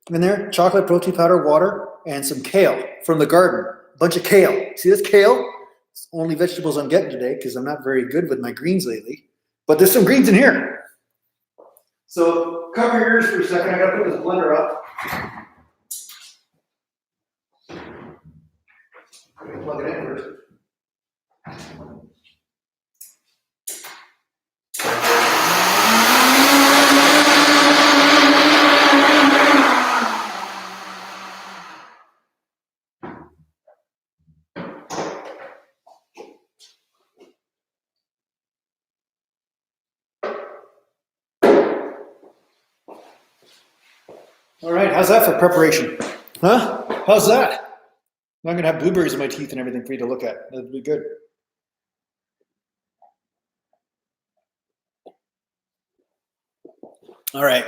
in there, chocolate protein powder, water, and some kale from the garden. A bunch of kale. See this kale? It's the only vegetables I'm getting today because I'm not very good with my greens lately. But there's some greens in here. So cover your ears for a second. I got to put this blender up. I'm going to plug it in first. All right, how's that for preparation? Huh? How's that? I'm going to have blueberries in my teeth and everything for you to look at. That'd be good. All right.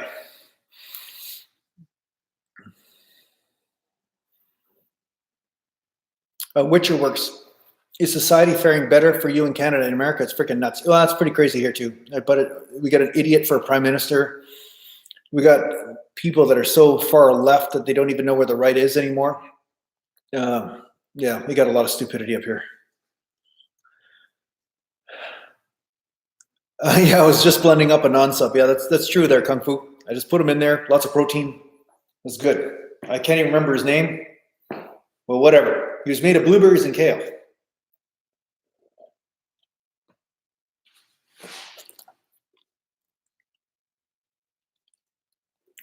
Witcher works. Is society faring better for you in Canada? In America, it's freaking nuts. Well, that's pretty crazy here too. But we got an idiot for a prime minister. We got people that are so far left that they don't even know where the right is anymore. Yeah, we got a lot of stupidity up here. Yeah, I was just blending up a non-sub. Yeah, that's true there, Kung Fu. I just put him in there. Lots of protein. That's good. I can't even remember his name. Well, whatever. He was made of blueberries and kale.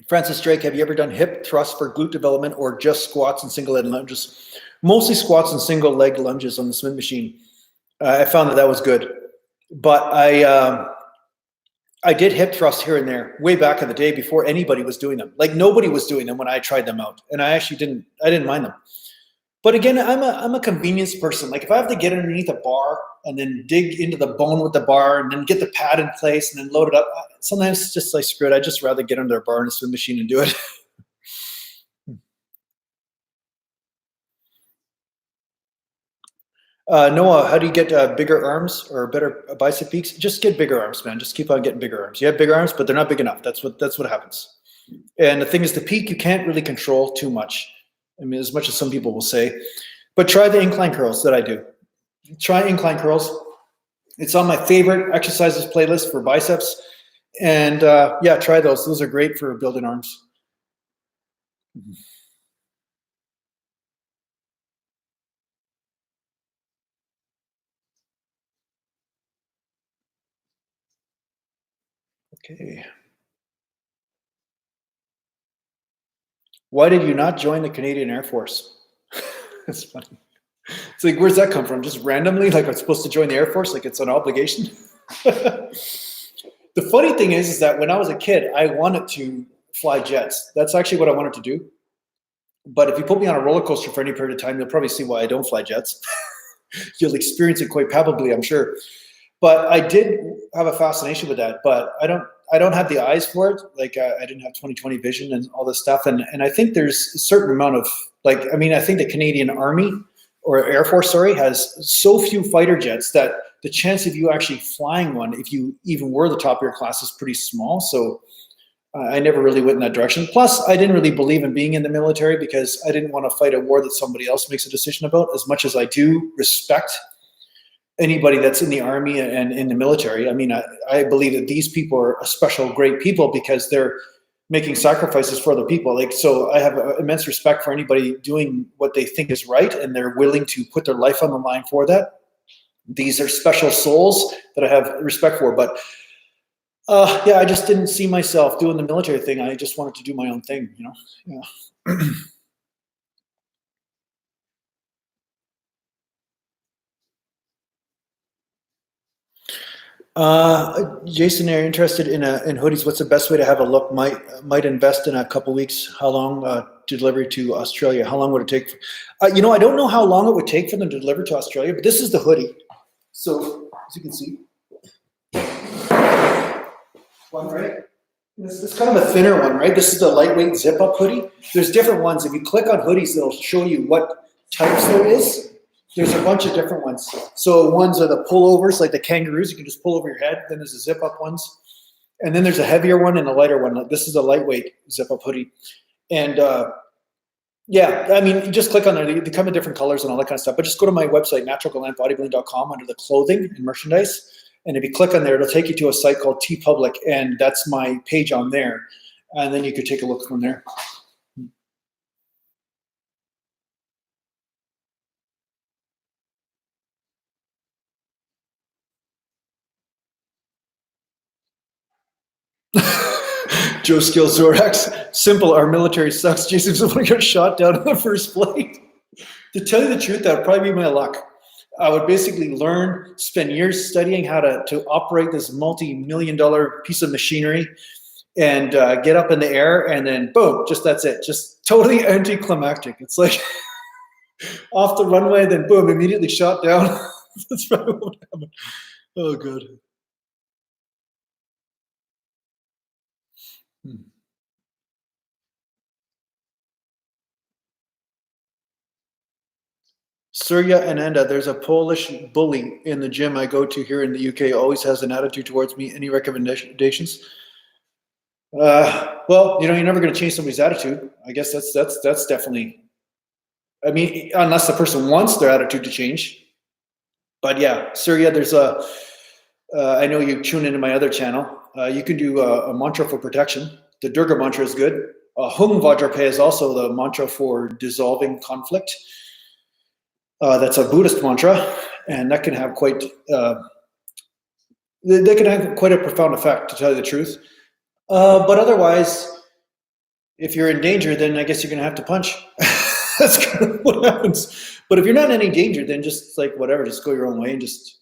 Francis Drake, have you ever done hip thrust for glute development or just squats and single leg lunges? Mostly squats and single leg lunges on the Smith machine. I found that was good. But I did hip thrusts here and there way back in the day before anybody was doing them. Like nobody was doing them when I tried them out, and I actually didn't mind them. But again, I'm a convenience person. Like if I have to get underneath a bar and then dig into the bone with the bar and then get the pad in place and then load it up, sometimes it's just like screw it. I'd just rather get under a bar and a swim machine and do it. Noah, how do you get bigger arms or better bicep peaks? Just get bigger arms, man. Just keep on getting bigger arms. You have bigger arms, but they're not big enough. That's what happens. And the thing is, the peak you can't really control too much. I mean, as much as some people will say, but try the incline curls that I do. Try incline curls. It's on my favorite exercises playlist for biceps. And yeah, try those. Those are great for building arms. Okay. Why did you not join the Canadian Air Force? That's funny. It's like, where's that come from? Just randomly, like I'm supposed to join the Air Force, like it's an obligation? The funny thing is that when I was a kid, I wanted to fly jets. That's actually what I wanted to do. But if you put me on a roller coaster for any period of time, you'll probably see why I don't fly jets. You'll experience it quite palpably, I'm sure. But I did have a fascination with that, but I don't have the eyes for it. Like I didn't have 20/20 vision and all this stuff. And I think there's a certain amount of like, I mean, I think the Canadian Army or Air Force, sorry, has so few fighter jets that the chance of you actually flying one, if you even were the top of your class, is pretty small. So I never really went in that direction. Plus, I didn't really believe in being in the military because I didn't want to fight a war that somebody else makes a decision about, as much as I do respect anybody that's in the Army and in the military. I mean, I believe that these people are a special, great people because they're making sacrifices for other people. Like, so I have immense respect for anybody doing what they think is right and they're willing to put their life on the line for that. These are special souls that I have respect for. But yeah, I just didn't see myself doing the military thing. I just wanted to do my own thing, you know? Yeah. Jason, are you interested in hoodies? What's the best way to have a look? Might invest in a couple weeks. How long to delivery to Australia? How long would it take? You know, I don't know how long it would take for them to deliver to Australia, but this is the hoodie. So as you can see, one right. This is kind of a thinner one, right? This is the lightweight zip-up hoodie. There's different ones. If you click on hoodies, it'll show you what types there is. There's a bunch of different ones. So ones are the pullovers, like the kangaroos. You can just pull over your head. Then there's the zip-up ones. And then there's a heavier one and a lighter one. This is a lightweight zip-up hoodie. And yeah, I mean, you just click on there. They come in different colors and all that kind of stuff. But just go to my website, naturalgalantbodybuilding.com, under the clothing and merchandise. And if you click on there, it'll take you to a site called TeePublic. And that's my page on there. And then you could take a look from there. Joe Skills Zorax. Simple, our military sucks. Jason someone got shot down in the first flight. To tell you the truth, that would probably be my luck. I would basically learn, spend years studying how to operate this multi-million-dollar piece of machinery and get up in the air, and then boom, just that's it. Just totally anticlimactic. It's like off the runway, then boom, immediately shot down. That's probably what happened. Oh, good. Surya Ananda, there's a Polish bully in the gym I go to here in the UK. Always has an attitude towards me. Any recommendations? Well, you know, you're never going to change somebody's attitude. I guess that's definitely. I mean, unless the person wants their attitude to change. But yeah, Surya, there's a. I know you tune into my other channel. You can do a mantra for protection. The Durga mantra is good. Hum Vajrapaya is also the mantra for dissolving conflict. That's a Buddhist mantra, and that can have quite they can have quite a profound effect, to tell you the truth. But otherwise, if you're in danger, then I guess you're going to have to punch. That's kind of what happens. But if you're not in any danger, then just like whatever, just go your own way and just,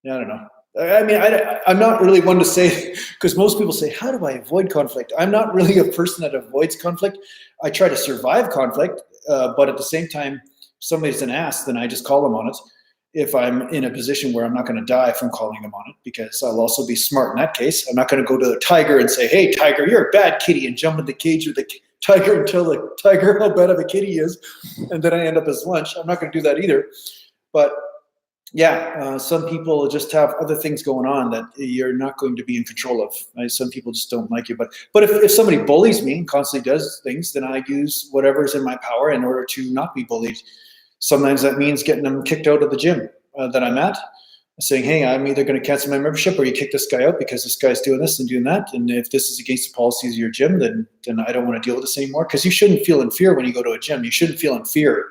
yeah, I don't know. I mean, I'm not really one to say, because most people say, how do I avoid conflict? I'm not really a person that avoids conflict. I try to survive conflict, but at the same time, if somebody's an ass, then I just call them on it. If I'm in a position where I'm not going to die from calling them on it, because I'll also be smart in that case. I'm not going to go to the tiger and say, hey, tiger, you're a bad kitty, and jump in the cage with the tiger and tell the tiger how bad of a kitty he is, and then I end up as lunch. I'm not going to do that either. But yeah, some people just have other things going on that you're not going to be in control of. Right? Some people just don't like you. But if somebody bullies me and constantly does things, then I use whatever's in my power in order to not be bullied. Sometimes that means getting them kicked out of the gym that I'm at, saying, hey, I'm either going to cancel my membership or you kick this guy out because this guy's doing this and doing that. And if this is against the policies of your gym, then I don't want to deal with this anymore. Because you shouldn't feel in fear when you go to a gym. You shouldn't feel in fear.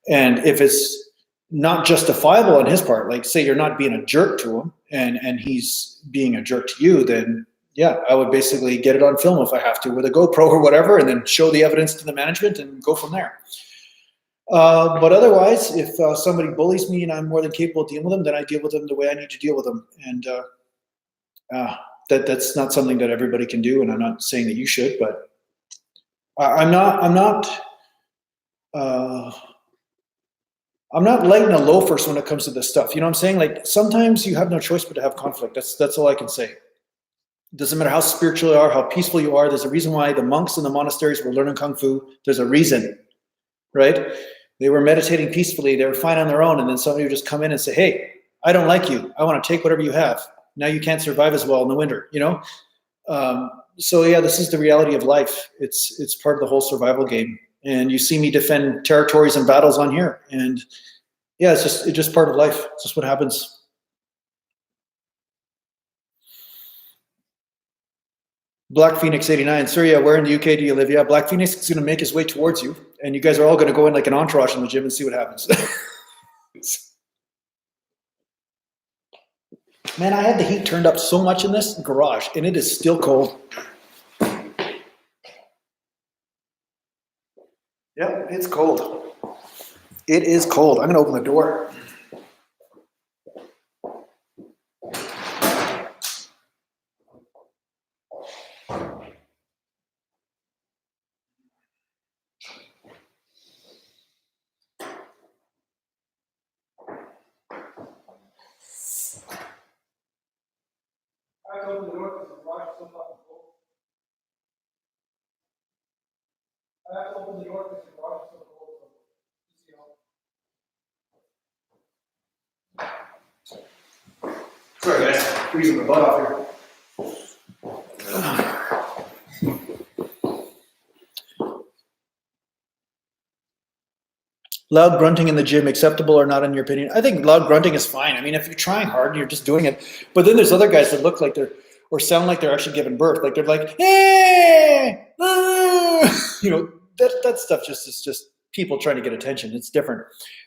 And if it's not justifiable on his part, like say you're not being a jerk to him and he's being a jerk to you, then yeah, I would basically get it on film if I have to with a GoPro or whatever, and then show the evidence to the management and go from there. But otherwise, if somebody bullies me and I'm more than capable of dealing with them, then I deal with them the way I need to deal with them. And that's not something that everybody can do, and I'm not saying that you should, but I'm not lighting a loafers when it comes to this stuff. You know what I'm saying? Like sometimes you have no choice but to have conflict. That's all I can say. It doesn't matter how spiritual you are, how peaceful you are. There's a reason why the monks in the monasteries were learning Kung Fu. There's a reason, right? They were meditating peacefully. They were fine on their own. And then somebody would just come in and say, hey, I don't like you. I want to take whatever you have. Now you can't survive as well in the winter, you know? So yeah, this is the reality of life. It's part of the whole survival game. And you see me defend territories and battles on here. And yeah, it's just part of life. It's just what happens. Black Phoenix 89. Surya, where in the UK do you live? Yeah, Black Phoenix is going to make his way towards you. And you guys are all going to go in like an entourage in the gym and see what happens. Man, I had the heat turned up so much in this garage, and it is still cold. Yep, it's cold. It is cold. I'm going to open the door. Sorry guys, freezing my butt off here. Loud grunting in the gym, acceptable or not in your opinion? I think loud grunting is fine. I mean, if you're trying hard and you're just doing it, but then there's other guys that look like they're, or sound like they're actually giving birth. Like they're like, hey, you know, that stuff is just people trying to get attention. It's different.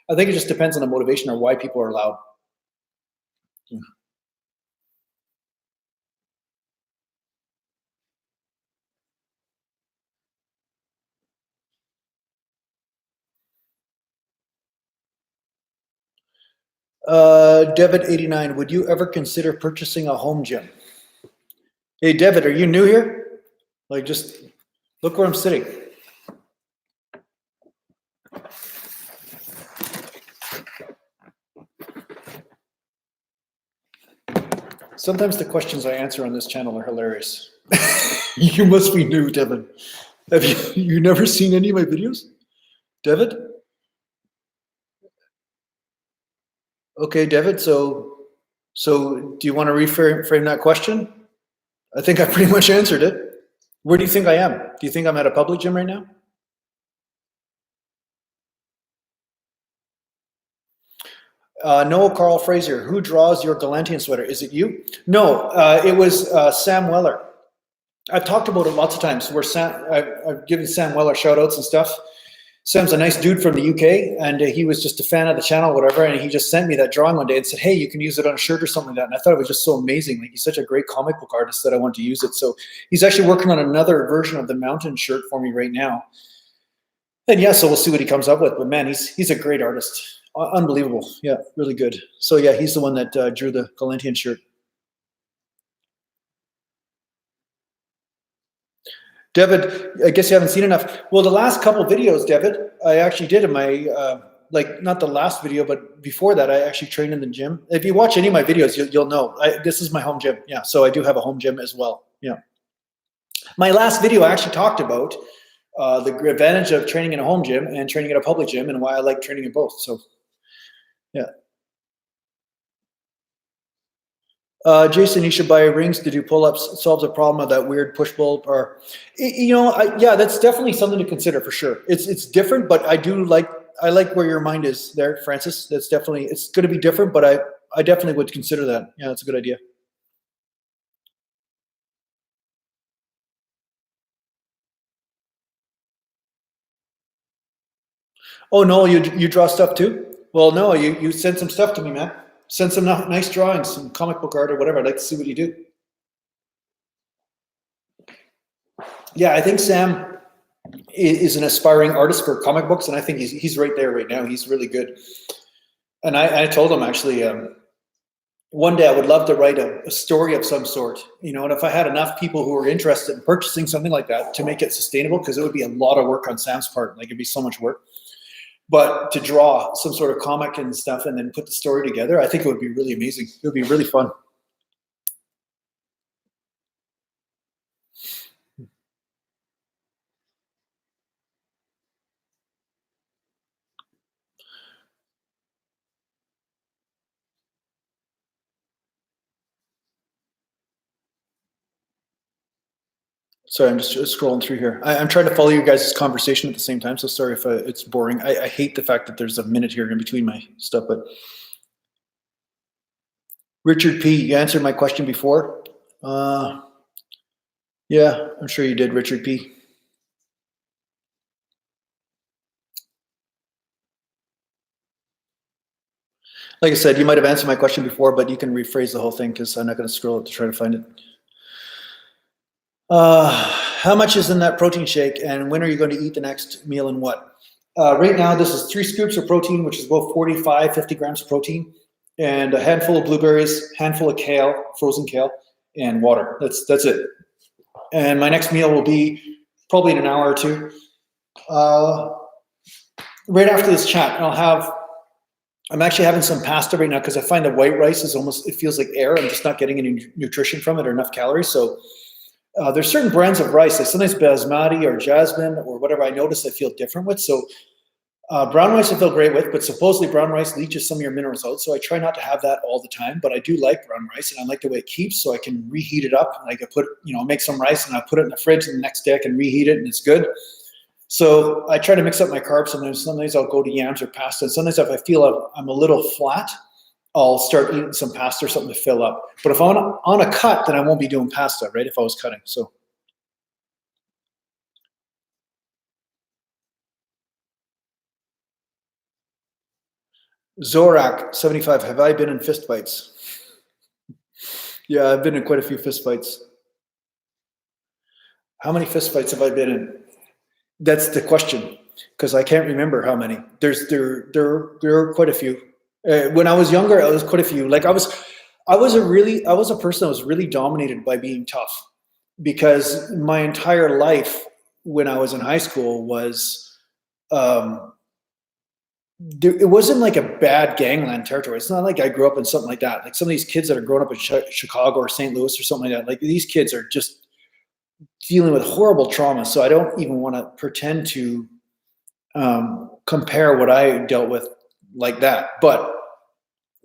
I think it just depends on the motivation or why people are loud. David89, would you ever consider purchasing a home gym? Hey, David, are you new here? Like, just look where I'm sitting. Sometimes the questions I answer on this channel are hilarious. You must be new, David. Have you never seen any of my videos? David? Okay, David, so do you want to reframe that question? I think I pretty much answered it. Where do you think I am? Do you think I'm at a public gym right now? Noah Carl Fraser, who draws your Galantian sweater? Is it you? No, it was Sam Weller. I've talked about it lots of times where I've given Sam Weller shout outs and stuff. Sam's a nice dude from the UK, and he was just a fan of the channel, whatever, and he just sent me that drawing one day and said, hey, you can use it on a shirt or something like that. And I thought it was just so amazing. Like, he's such a great comic book artist that I want to use it. So he's actually working on another version of the mountain shirt for me right now. And yeah, so we'll see what he comes up with. But man, he's a great artist. Unbelievable. Yeah, really good. So yeah, he's the one that drew the Galentian shirt. David, I guess you haven't seen enough. Well, the last couple videos, David, I actually did in my like not the last video, but before that, I actually trained in the gym. If you watch any of my videos, you'll know this is my home gym. Yeah, so I do have a home gym as well. Yeah, my last video I actually talked about the advantage of training in a home gym and training in a public gym, and why I like training in both. So yeah. Jason, you should buy rings to do pull-ups. It solves the problem of that weird push-pull. Or, yeah, that's definitely something to consider for sure. It's different, but I like where your mind is there, Francis. That's definitely, it's going to be different, but I definitely would consider that. Yeah, that's a good idea. Oh no, you draw stuff too? Well, no, you send some stuff to me, man. Send some nice drawings, some comic book art or whatever. I'd like to see what you do. Yeah, I think Sam is an aspiring artist for comic books, and I think he's right there right now. He's really good. And I told him actually, one day I would love to write a story of some sort, and if I had enough people who were interested in purchasing something like that to make it sustainable, because it would be a lot of work on Sam's part, like it'd be so much work. But to draw some sort of comic and stuff and then put the story together, I think it would be really amazing. It would be really fun. Sorry, I'm just scrolling through here. I'm trying to follow you guys' conversation at the same time, so sorry if it's boring. I hate the fact that there's a minute here in between my stuff, but Richard P., you answered my question before. Yeah, I'm sure you did, Richard P. Like I said, you might have answered my question before, but you can rephrase the whole thing because I'm not going to scroll it to try to find it. How much is in that protein shake, and when are you going to eat the next meal and what? Right now, this is 3 scoops of protein, which is about 45, 50 grams of protein, and a handful of blueberries, handful of kale, frozen kale, and water. That's it. And my next meal will be probably in an hour or two. Right after this chat, I'm actually having some pasta right now because I find the white rice is it feels like air. I'm just not getting any nutrition from it or enough calories. So there's certain brands of rice, like sometimes basmati or jasmine or whatever I notice I feel different with. So brown rice I feel great with, but supposedly brown rice leaches some of your minerals out. So I try not to have that all the time, but I do like brown rice and I like the way it keeps, so I can reheat it up. Like I put, make some rice and I put it in the fridge, and the next day I can reheat it and it's good. So I try to mix up my carbs. Sometimes I'll go to yams or pasta. And sometimes if I feel I'm a little flat, I'll start eating some pasta or something to fill up. But if I'm on a cut, then I won't be doing pasta, right? If I was cutting. So Zorak 75, have I been in fist fights? Yeah, I've been in quite a few fist fights. How many fist fights have I been in? That's the question, because I can't remember how many. There are quite a few. When I was younger, I was quite a few. Like I was a person that was really dominated by being tough, because my entire life when I was in high school was, it wasn't like a bad gangland territory. It's not like I grew up in something like that. Like some of these kids that are growing up in Chicago or St. Louis or something like that, like these kids are just dealing with horrible trauma. So I don't even want to pretend to compare what I dealt with like that. But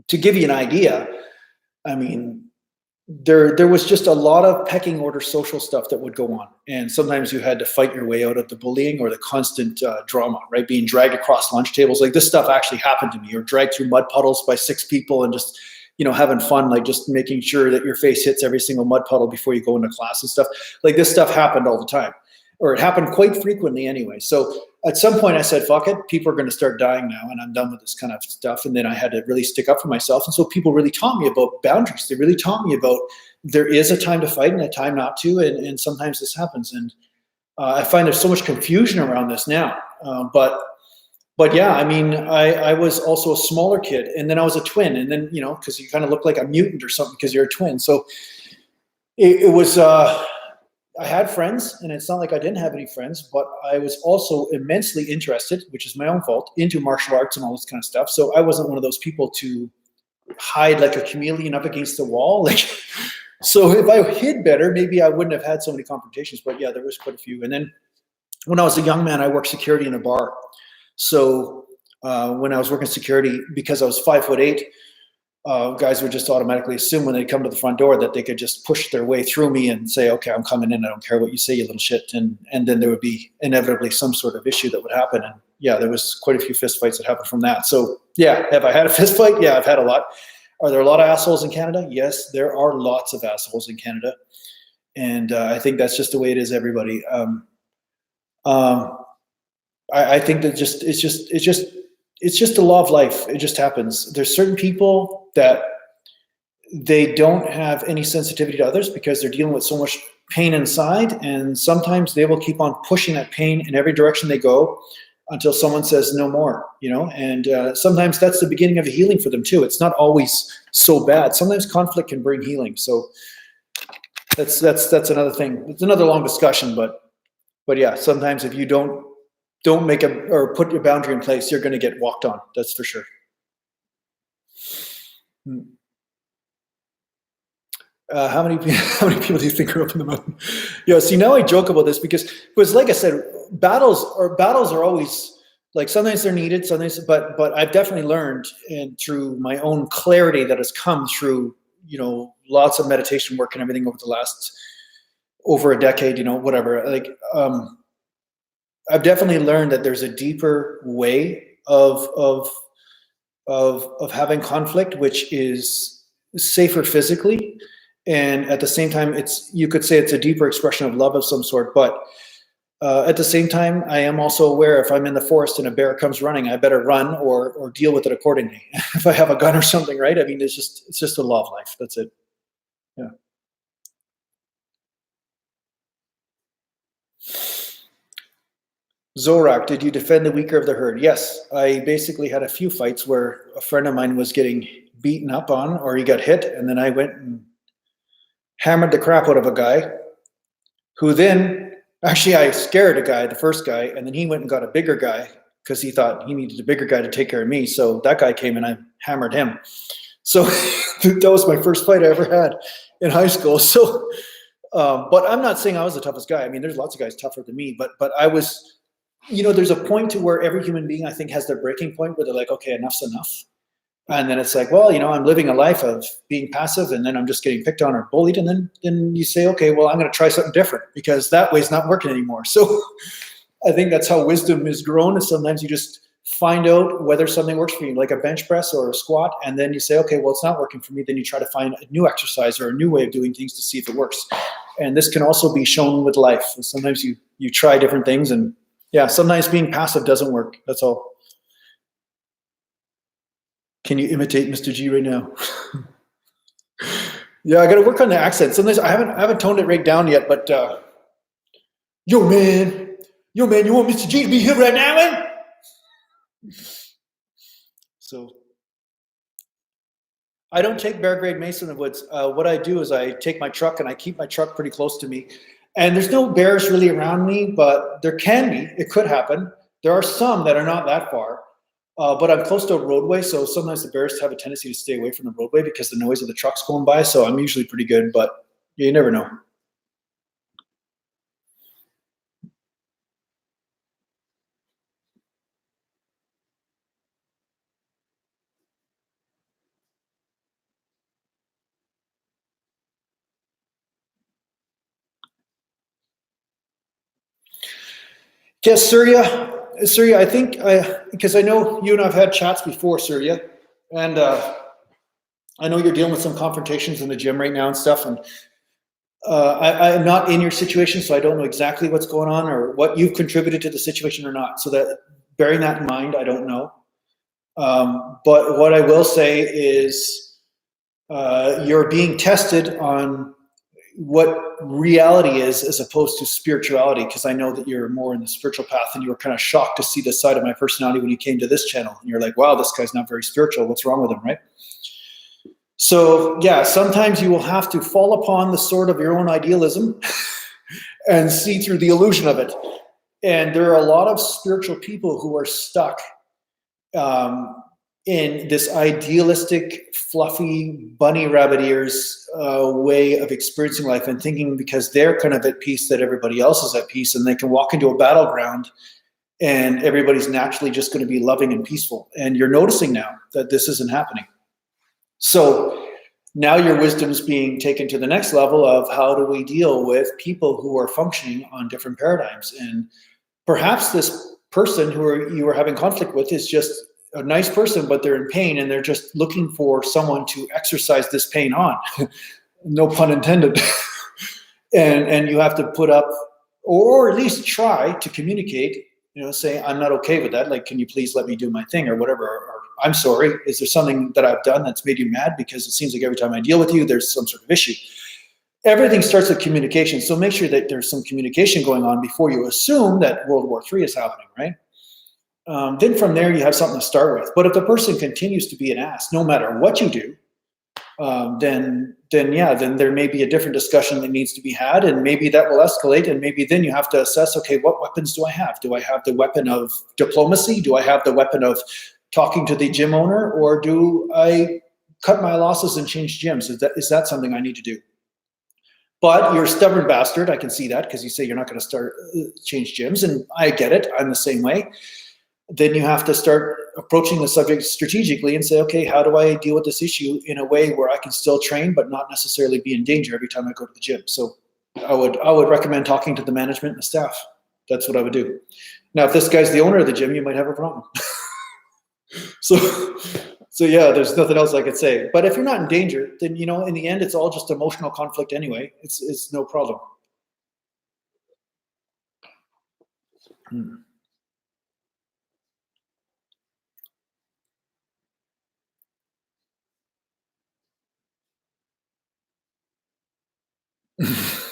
to give you an idea, I mean, there was just a lot of pecking order social stuff that would go on. And sometimes you had to fight your way out of the bullying or the constant drama, right? Being dragged across lunch tables. Like this stuff actually happened to me, or dragged through mud puddles by 6 people and just, having fun, like just making sure that your face hits every single mud puddle before you go into class and stuff. Like this stuff happened all the time, or it happened quite frequently anyway. So at some point I said, fuck it, people are going to start dying now, and I'm done with this kind of stuff. And then I had to really stick up for myself. And so people really taught me about boundaries. They really taught me about there is a time to fight and a time not to. And sometimes this happens. And I find there's so much confusion around this now. But yeah, I mean, I was also a smaller kid, and then I was a twin, and then, you know, because you kind of look like a mutant or something because you're a twin. So it was, I had friends, and it's not like I didn't have any friends, but I was also immensely interested, which is my own fault, into martial arts and all this kind of stuff. So I wasn't one of those people to hide like a chameleon up against the wall. Like, so if I hid better, maybe I wouldn't have had so many confrontations. But yeah, there was quite a few. And then when I was a young man, I worked security in a bar. So when I was working security, because I was 5'8", guys would just automatically assume when they come to the front door that they could just push their way through me and say, okay, I'm coming in. I don't care what you say, you little shit. And then there would be inevitably some sort of issue that would happen. And yeah, there was quite a few fist fights that happened from that. So yeah, have I had a fist fight? Yeah, I've had a lot. Are there a lot of assholes in Canada? Yes, there are lots of assholes in Canada. And I think that's just the way it is, everybody. I think that it's just the law of life. It just happens. There's certain people that they don't have any sensitivity to others because they're dealing with so much pain inside, and sometimes they will keep on pushing that pain in every direction they go until someone says no more, you know. And sometimes that's the beginning of a healing for them too. It's not always so bad. Sometimes conflict can bring healing. So that's another thing. It's another long discussion, but yeah, sometimes if you don't make or put your boundary in place, you're going to get walked on. That's for sure. How many people do you think are up in the mountain? Yeah. See, now I joke about this because like I said, battles are always, like, sometimes they're needed, sometimes, but I've definitely learned, and through my own clarity that has come through, you know, lots of meditation work and everything over the last over a decade, you know, whatever. Like, I've definitely learned that there's a deeper way of having conflict, which is safer physically, and at the same time, you could say it's a deeper expression of love of some sort. But at the same time, I am also aware if I'm in the forest and a bear comes running, I better run or deal with it accordingly. If I have a gun or something, right? I mean, it's just a law of life. That's it. Yeah. Zorak, did you defend the weaker of the herd? Yes, I basically had a few fights where a friend of mine was getting beaten up on, or he got hit, and then I went and hammered the crap out of a guy who then, actually I scared a guy, the first guy, and then he went and got a bigger guy because he thought he needed a bigger guy to take care of me. So that guy came and I hammered him. So that was my first fight I ever had in high school. So, but I'm not saying I was the toughest guy. I mean, there's lots of guys tougher than me, but I was, you know, there's a point to where every human being, I think, has their breaking point where they're like, okay, enough's enough. And then it's like, well, you know, I'm living a life of being passive, and then I'm just getting picked on or bullied. And then you say, okay, well, I'm going to try something different because that way's not working anymore. So I think that's how wisdom is grown, is sometimes you just find out whether something works for you, like a bench press or a squat. And then you say, okay, well, it's not working for me. Then you try to find a new exercise or a new way of doing things to see if it works. And this can also be shown with life. Sometimes you try different things, and yeah, sometimes being passive doesn't work. That's all. Can you imitate Mr. G right now? Yeah, I got to work on the accent. Sometimes I haven't toned it right down yet, but yo man, you want Mr. G to be here right now, man? So I don't take bear grade mace in the woods. What I do is I take my truck and I keep my truck pretty close to me. And there's no bears really around me, but there can be. It could happen. There are some that are not that far, but I'm close to a roadway, so sometimes the bears have a tendency to stay away from the roadway because the noise of the trucks going by. So I'm usually pretty good, but you never know. Yes, Surya, I think because I know you and I've had chats before, Surya, and I know you're dealing with some confrontations in the gym right now and stuff, and I'm not in your situation, so I don't know exactly what's going on or what you've contributed to the situation or not. So that, bearing that in mind, I don't know. But what I will say is you're being tested on what reality is as opposed to spirituality, because I know that you're more in the spiritual path, and you were kind of shocked to see this side of my personality when you came to this channel, and you're like, wow, this guy's not very spiritual. What's wrong with him, right? So yeah, sometimes you will have to fall upon the sword of your own idealism and see through the illusion of it. And there are a lot of spiritual people who are stuck in this idealistic, fluffy, bunny rabbit ears way of experiencing life, and thinking because they're kind of at peace that everybody else is at peace, and they can walk into a battleground and everybody's naturally just going to be loving and peaceful. And you're noticing now that this isn't happening. So now your wisdom's being taken to the next level of how do we deal with people who are functioning on different paradigms. And perhaps this person who you are having conflict with is just a nice person, but they're in pain, and they're just looking for someone to exercise this pain on. No pun intended. and you have to put up, or at least try to communicate, say, I'm not okay with that. Like, can you please let me do my thing, or whatever, or I'm sorry. Is there something that I've done that's made you mad? Because it seems like every time I deal with you, there's some sort of issue. Everything starts with communication. So make sure that there's some communication going on before you assume that World War III is happening, right? Then from there, you have something to start with. But if the person continues to be an ass, no matter what you do, then there may be a different discussion that needs to be had, and maybe that will escalate, and maybe then you have to assess, okay, what weapons do I have? Do I have the weapon of diplomacy? Do I have the weapon of talking to the gym owner, or do I cut my losses and change gyms? Is that something I need to do? But you're a stubborn bastard. I can see that, because you say you're not going to change gyms, and I get it. I'm the same way. Then you have to start approaching the subject strategically and say, okay, how do I deal with this issue in a way where I can still train but not necessarily be in danger every time I go to the gym? So I would recommend talking to the management and the staff. That's what I would do. Now, if this guy's the owner of the gym, you might have a problem. So yeah, there's nothing else I could say. But if you're not in danger, then, in the end, it's all just emotional conflict anyway. It's no problem.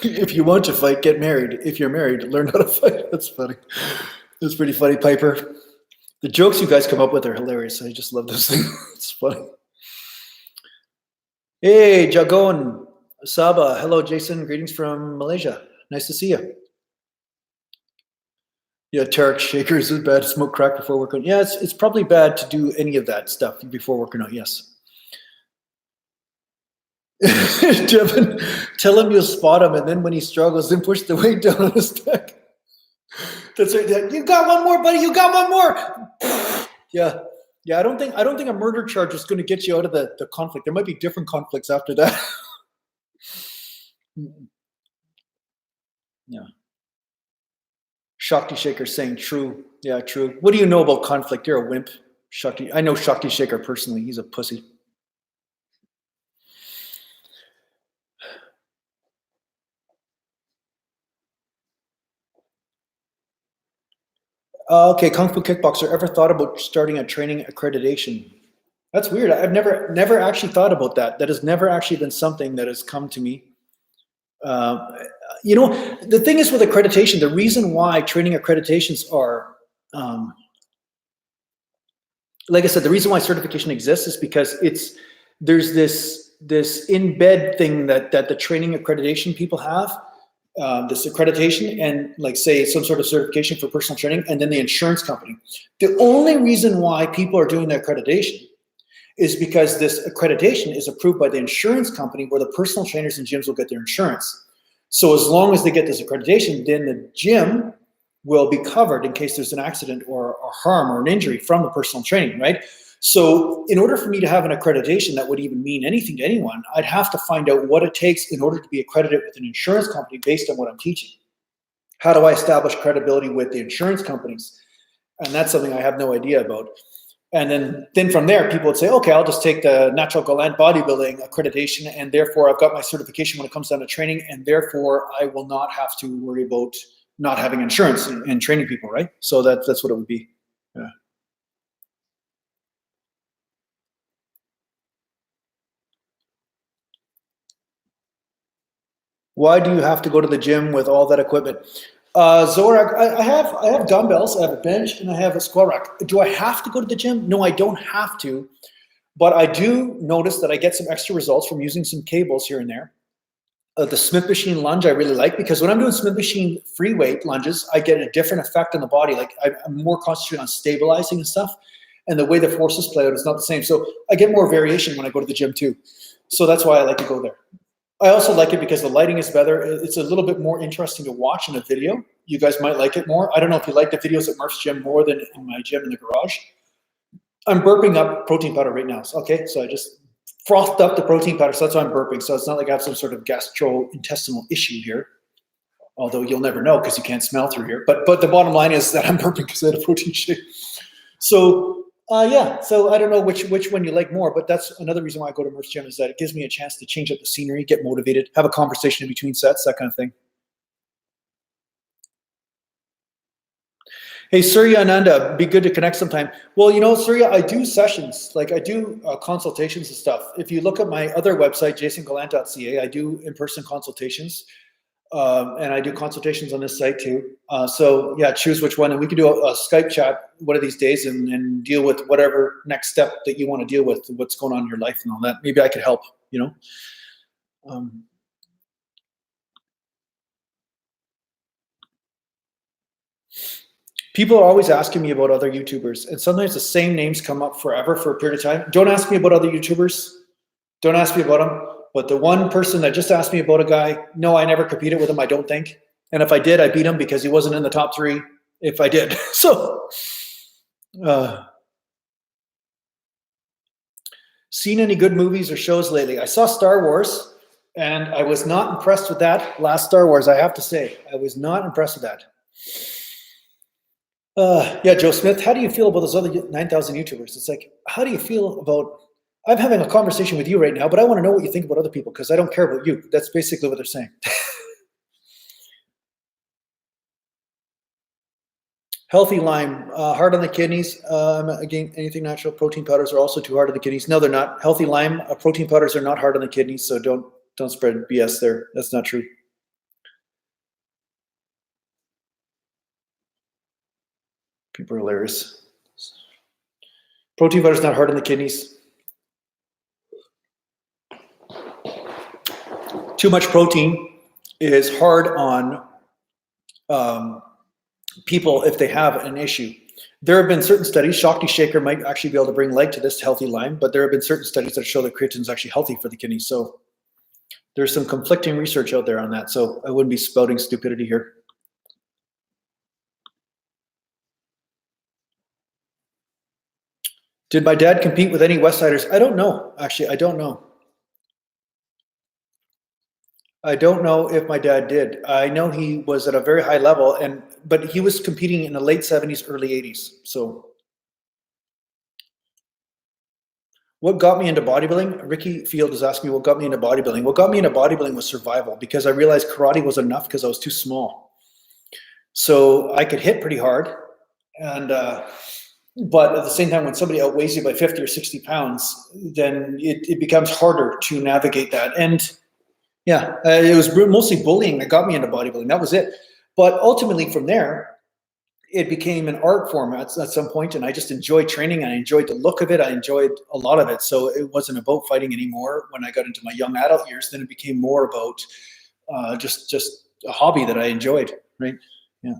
If you want to fight, get married. If you're married, learn how to fight. That's funny. That's pretty funny, Piper. The jokes you guys come up with are hilarious. I just love those things. It's funny. Hey, Jagon, Saba. Hello, Jason. Greetings from Malaysia. Nice to see you. Yeah, Tarek shakers is bad to smoke crack before working out. Yeah, it's probably bad to do any of that stuff before working out, yes. Devin, tell him you'll spot him, and then when he struggles, then push the weight down on his neck. That's right. You got one more, buddy. You got one more. Yeah. I don't think a murder charge is going to get you out of the conflict. There might be different conflicts after that. Yeah. Shakti Shaker saying true. Yeah, true. What do you know about conflict? You're a wimp, Shakti. I know Shakti Shaker personally. He's a pussy. Okay, Kung Fu Kickboxer, ever thought about starting a training accreditation? That's weird. I've never actually thought about that. That has never actually been something that has come to me. The thing is with accreditation, the reason why training accreditations are, like I said, the reason why certification exists is because there's this in bed thing that the training accreditation people have. This accreditation and, like, say, some sort of certification for personal training, and then the insurance company. The only reason why people are doing the accreditation is because this accreditation is approved by the insurance company, where the personal trainers and gyms will get their insurance. So as long as they get this accreditation, then the gym will be covered in case there's an accident or harm or an injury from the personal training, right? So in order for me to have an accreditation that would even mean anything to anyone, I'd have to find out what it takes in order to be accredited with an insurance company based on what I'm teaching. How do I establish credibility with the insurance companies? And that's something I have no idea about. And then from there, people would say, okay, I'll just take the Natural Gallant Bodybuilding accreditation, and therefore I've got my certification when it comes down to training, and therefore I will not have to worry about not having insurance and training people, right? So that's what it would be. Yeah. Why do you have to go to the gym with all that equipment? Zorak, I have dumbbells, I have a bench, and I have a squat rack. Do I have to go to the gym? No, I don't have to, but I do notice that I get some extra results from using some cables here and there. The Smith machine lunge I really like, because when I'm doing Smith machine free weight lunges, I get a different effect on the body. Like I'm more concentrated on stabilizing and stuff, and the way the forces play out is not the same. So I get more variation when I go to the gym too. So that's why I like to go there. I also like it because the lighting is better. It's a little bit more interesting to watch in a video. You guys might like it more. I don't know if you like the videos at Murph's gym more than in my gym in the garage. I'm burping up protein powder right now. Okay, so I just frothed up the protein powder, so that's why I'm burping. So it's not like I have some sort of gastrointestinal issue here, although you'll never know because you can't smell through here. But the bottom line is that I'm burping because I had a protein shake. So yeah, so I don't know which one you like more, but that's another reason why I go to Murph's gym, is that it gives me a chance to change up the scenery, get motivated, have a conversation in between sets, that kind of thing. Hey, Surya Ananda, be good to connect sometime. Well, you know, Surya, I do sessions, like I do consultations and stuff. If you look at my other website, jasongalant.ca, I do in-person consultations, and I do consultations on this site too. So yeah, choose which one, and we can do a Skype chat one of these days and deal with whatever next step that you want to deal with, what's going on in your life and all that. Maybe I could help, you know. People are always asking me about other YouTubers, and sometimes the same names come up forever for a period of time. Don't ask me about other YouTubers. Don't ask me about them. But the one person that just asked me about a guy, no, I never competed with him, I don't think. And if I did, I beat him because he wasn't in the top 3 if I did. So, seen any good movies or shows lately? I saw Star Wars, and I was not impressed with that last Star Wars, I have to say. I was not impressed with that. Yeah, Joe Smith, how do you feel about those other 9,000 YouTubers? It's like, how do you feel about, I'm having a conversation with you right now, but I want to know what you think about other people because I don't care about you. That's basically what they're saying. Healthy lime, hard on the kidneys. Again, anything natural, protein powders are also too hard on the kidneys. No, they're not. Healthy lime, protein powders are not hard on the kidneys, so don't spread BS there. That's not true. People are hilarious. Protein powder is not hard on the kidneys. Too much protein is hard on people if they have an issue. There have been certain studies, Shakti Shaker might actually be able to bring light to this healthy lime, but there have been certain studies that show that creatine is actually healthy for the kidneys. So there's some conflicting research out there on that. So I wouldn't be spouting stupidity here. Did my dad compete with any Westsiders? I don't know, actually, I don't know. I don't know if my dad did. I know he was at a very high level, but he was competing in the late 70s, early 80s. So what got me into bodybuilding? Ricky Field is asking me what got me into bodybuilding. What got me into bodybuilding was survival, because I realized karate was enough because I was too small. So I could hit pretty hard, and but at the same time, when somebody outweighs you by 50 or 60 pounds, then it becomes harder to navigate that. And yeah, it was mostly bullying that got me into bodybuilding. That was it. But ultimately from there, it became an art form at some point, and I just enjoyed training. I enjoyed the look of it. I enjoyed a lot of it. So it wasn't about fighting anymore. When I got into my young adult years, then it became more about just a hobby that I enjoyed, right? Yeah.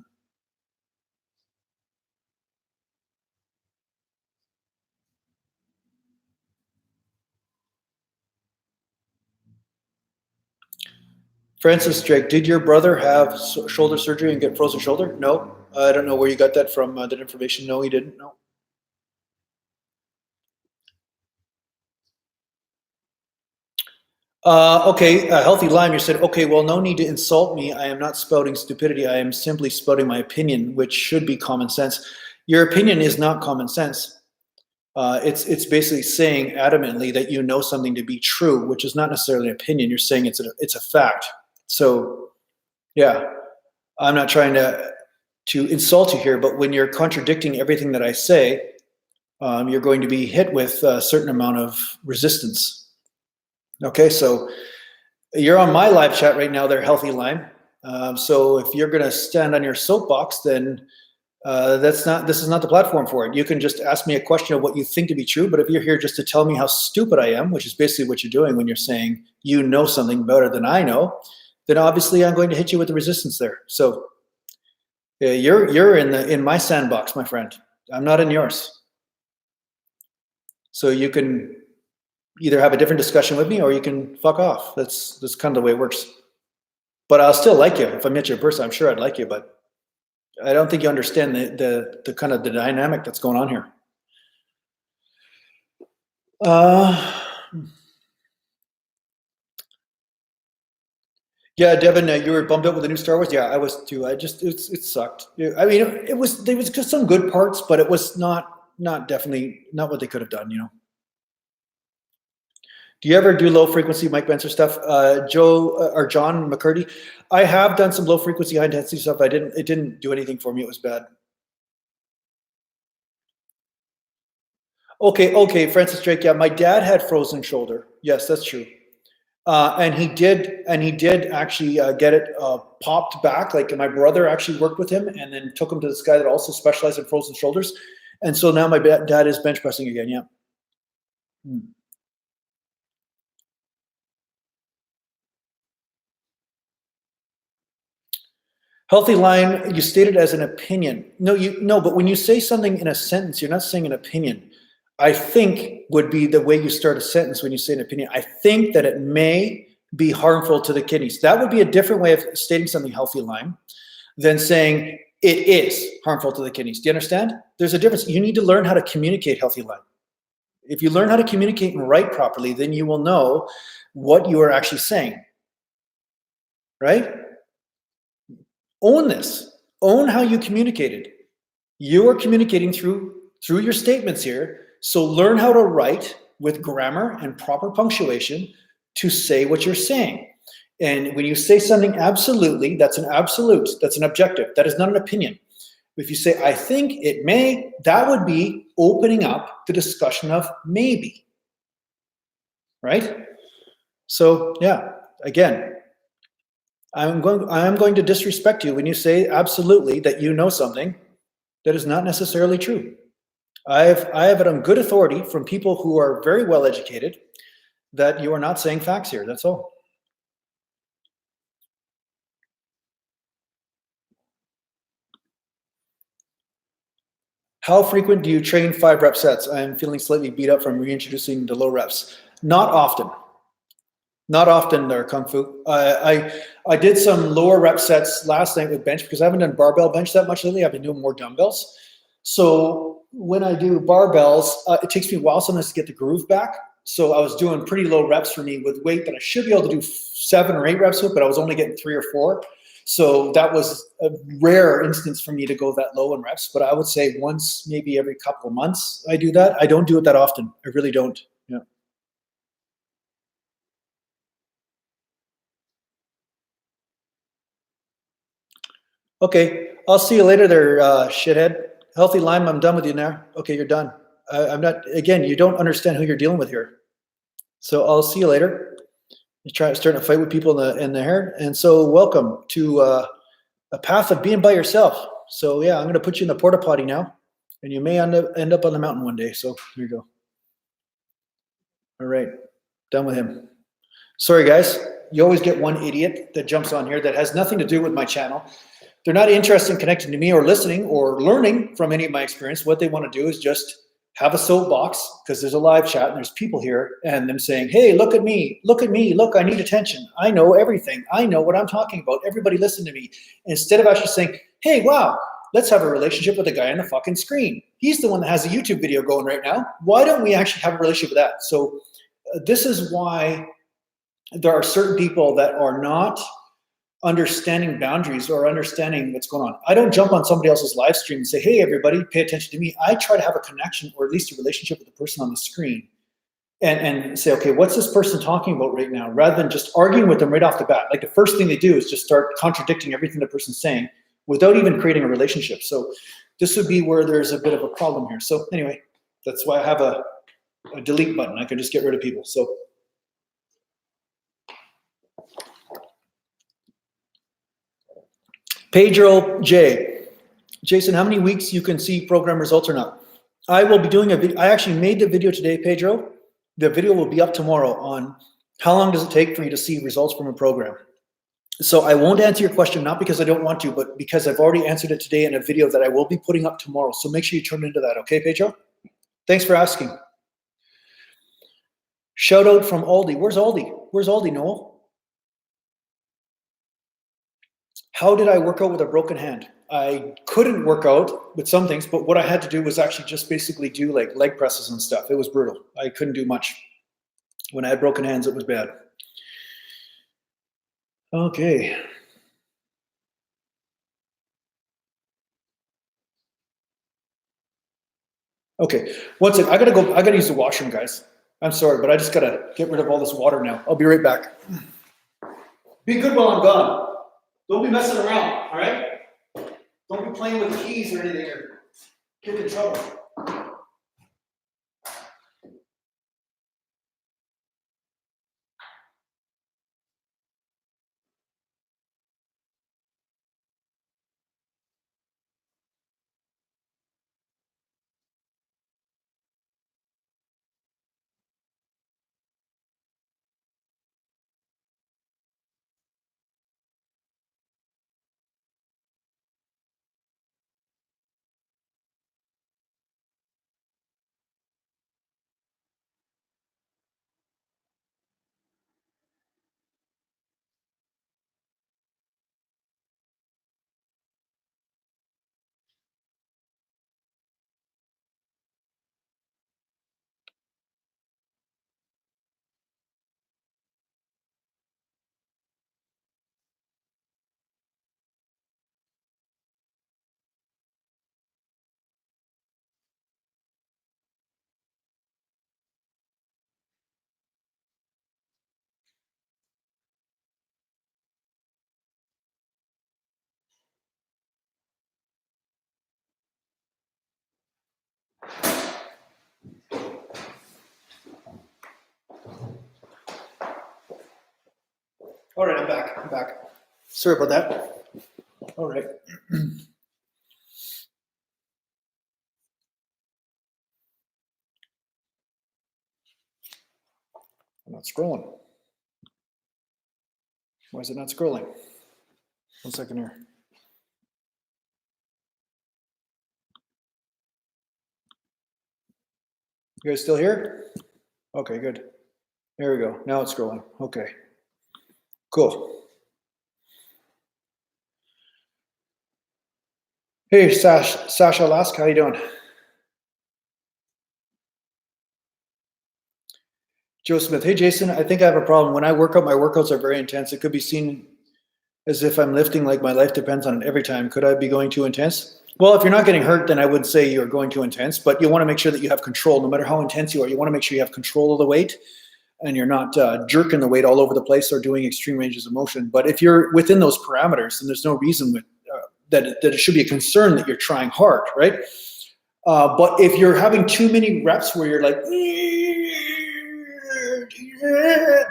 Francis Drake, did your brother have shoulder surgery and get frozen shoulder? No. I don't know where you got that from, that information. No, he didn't. No. Okay, Healthy Lime, you said, okay, well, no need to insult me. I am not spouting stupidity. I am simply spouting my opinion, which should be common sense. Your opinion is not common sense. It's basically saying adamantly that you know something to be true, which is not necessarily an opinion. You're saying it's a fact. So, yeah, I'm not trying to insult you here, but when you're contradicting everything that I say, you're going to be hit with a certain amount of resistance. Okay, so You're on my live chat right now there, Healthy Lime. So if you're going to stand on your soapbox, then this is not the platform for it. You can just ask me a question of what you think to be true, but if you're here just to tell me how stupid I am, which is basically what you're doing when you're saying you know something better than I know, then obviously I'm going to hit you with the resistance there. So you're in my sandbox, my friend. I'm not in yours. So you can either have a different discussion with me or you can fuck off. That's kind of the way it works. But I'll still like you. If I met you in person, I'm sure I'd like you, but I don't think you understand the kind of the dynamic that's going on here. Yeah, Devin, you were bummed out with the new Star Wars. Yeah, I was too. It sucked. I mean, there was just some good parts, but it was not definitely not what they could have done. You know. Do you ever do low frequency Mike Benzer stuff, Joe or John McCurdy? I have done some low frequency, high intensity stuff. It didn't do anything for me. It was bad. Okay, Francis Drake. Yeah, my dad had frozen shoulder. Yes, that's true. And he did actually get it popped back. Like my brother actually worked with him and then took him to this guy that also specialized in frozen shoulders. And so now my dad is bench pressing again. Yeah. Hmm. Healthy line, you state it as an opinion. No, but when you say something in a sentence, you're not saying an opinion. I think would be the way you start a sentence when you say an opinion. I think that it may be harmful to the kidneys. That would be a different way of stating something, healthy line, than saying it is harmful to the kidneys. Do you understand? There's a difference. You need to learn how to communicate, healthy line. If you learn how to communicate and write properly, then you will know what you are actually saying. Right? Own this. Own how you communicated. You are communicating through your statements here. So learn how to write with grammar and proper punctuation to say what you're saying. And when you say something absolutely, that's an absolute. That's an objective. That is not an opinion. If you say, I think it may, that would be opening up the discussion of maybe. Right? So yeah, again, I'm going to disrespect you when you say absolutely that you know something that is not necessarily true. I have it on good authority from people who are very well educated that you are not saying facts here. That's all. How frequent do you train 5-rep sets? I'm feeling slightly beat up from reintroducing the low reps. Not often. Not often there, Kung Fu. I did some lower rep sets last night with bench because I haven't done barbell bench that much lately. I've been doing more dumbbells. So when I do barbells, it takes me a while sometimes to get the groove back. So I was doing pretty low reps for me with weight that I should be able to do 7 or 8 reps with, but I was only getting 3 or 4. So that was a rare instance for me to go that low in reps. But I would say once, maybe every couple of months, I do that. I don't do it that often. I really don't. Yeah. Okay, I'll see you later there, shithead. Healthy Lime, I'm done with you now. Okay, you're done. I'm not, again, you don't understand who you're dealing with here. So I'll see you later. You're starting to fight with people in the hair. And so welcome to a path of being by yourself. So yeah, I'm going to put you in the porta potty now. And you may end up on the mountain one day. So here you go. All right, done with him. Sorry, guys. You always get one idiot that jumps on here that has nothing to do with my channel. They're not interested in connecting to me or listening or learning from any of my experience. What they want to do is just have a soapbox because there's a live chat and there's people here and them saying, hey, look at me, look, I need attention. I know everything. I know what I'm talking about. Everybody listen to me. Instead of actually saying, hey, wow, let's have a relationship with the guy on the fucking screen. He's the one that has a YouTube video going right now. Why don't we actually have a relationship with that? So this is why there are certain people that are not understanding boundaries or understanding what's going on. I don't jump on somebody else's live stream and say, hey, everybody, pay attention to me. I try to have a connection or at least a relationship with the person on the screen and say, okay, what's this person talking about right now? Rather than just arguing with them right off the bat. Like the first thing they do is just start contradicting everything the person's saying without even creating a relationship. So this would be where there's a bit of a problem here. So anyway, that's why I have a delete button. I can just get rid of people. So Pedro J. Jason, how many weeks you can see program results or not? I will be doing a video. I actually made the video today, Pedro. The video will be up tomorrow on how long does it take for you to see results from a program. So I won't answer your question, not because I don't want to, but because I've already answered it today in a video that I will be putting up tomorrow. So make sure you turn into that, okay, Pedro? Thanks for asking. Shout out from Aldi. Where's Aldi? Where's Aldi, Noel? How did I work out with a broken hand? I couldn't work out with some things, but what I had to do was actually just basically do like leg presses and stuff. It was brutal. I couldn't do much. When I had broken hands, it was bad. Okay. Okay, one second. I gotta use the washroom, guys. I'm sorry, but I just gotta get rid of all this water now. I'll be right back. Be good while I'm gone. Don't be messing around, all right? Don't be playing with the keys or anything or get in trouble. All right, I'm back. I'm back. Sorry about that. All right. I'm not scrolling. Why is it not scrolling? 1 second here. You guys still here? Okay, good. There we go. Now it's scrolling. Okay. Cool. Hey, Sasha Lask, how you doing? Joe Smith. Hey, Jason, I think I have a problem. When I work out, my workouts are very intense. It could be seen as if I'm lifting like my life depends on it every time. Could I be going too intense? Well, if you're not getting hurt, then I would say you're going too intense, but you want to make sure that you have control. No matter how intense you are, you want to make sure you have control of the weight and you're not jerking the weight all over the place or doing extreme ranges of motion. But if you're within those parameters, then there's no reason that it should be a concern that you're trying hard, right? But if you're having too many reps where you're like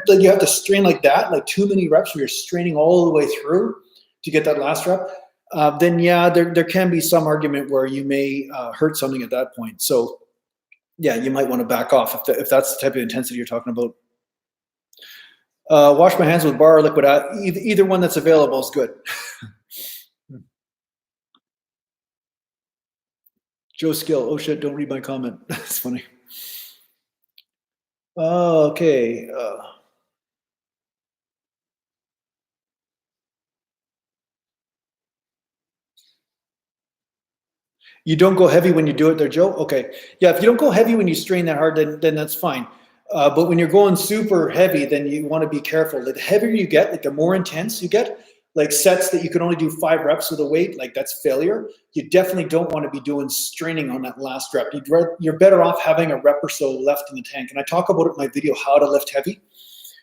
you have to strain like that, like too many reps where you're straining all the way through to get that last rep, then yeah, there can be some argument where you may hurt something at that point. So yeah, you might want to back off if that's the type of intensity you're talking about. Wash my hands with bar or liquid. Either one that's available is good. Joe Skill. Oh shit! Don't read my comment. That's funny. Okay. You don't go heavy when you do it there, Joe? Okay. Yeah, if you don't go heavy when you strain that hard, then that's fine. But when you're going super heavy, then you want to be careful. The heavier you get, like the more intense you get, like sets that you can only do 5 reps with a weight, like that's failure. You definitely don't want to be doing straining on that last rep. You're better off having a rep or so left in the tank. And I talk about it in my video, how to lift heavy.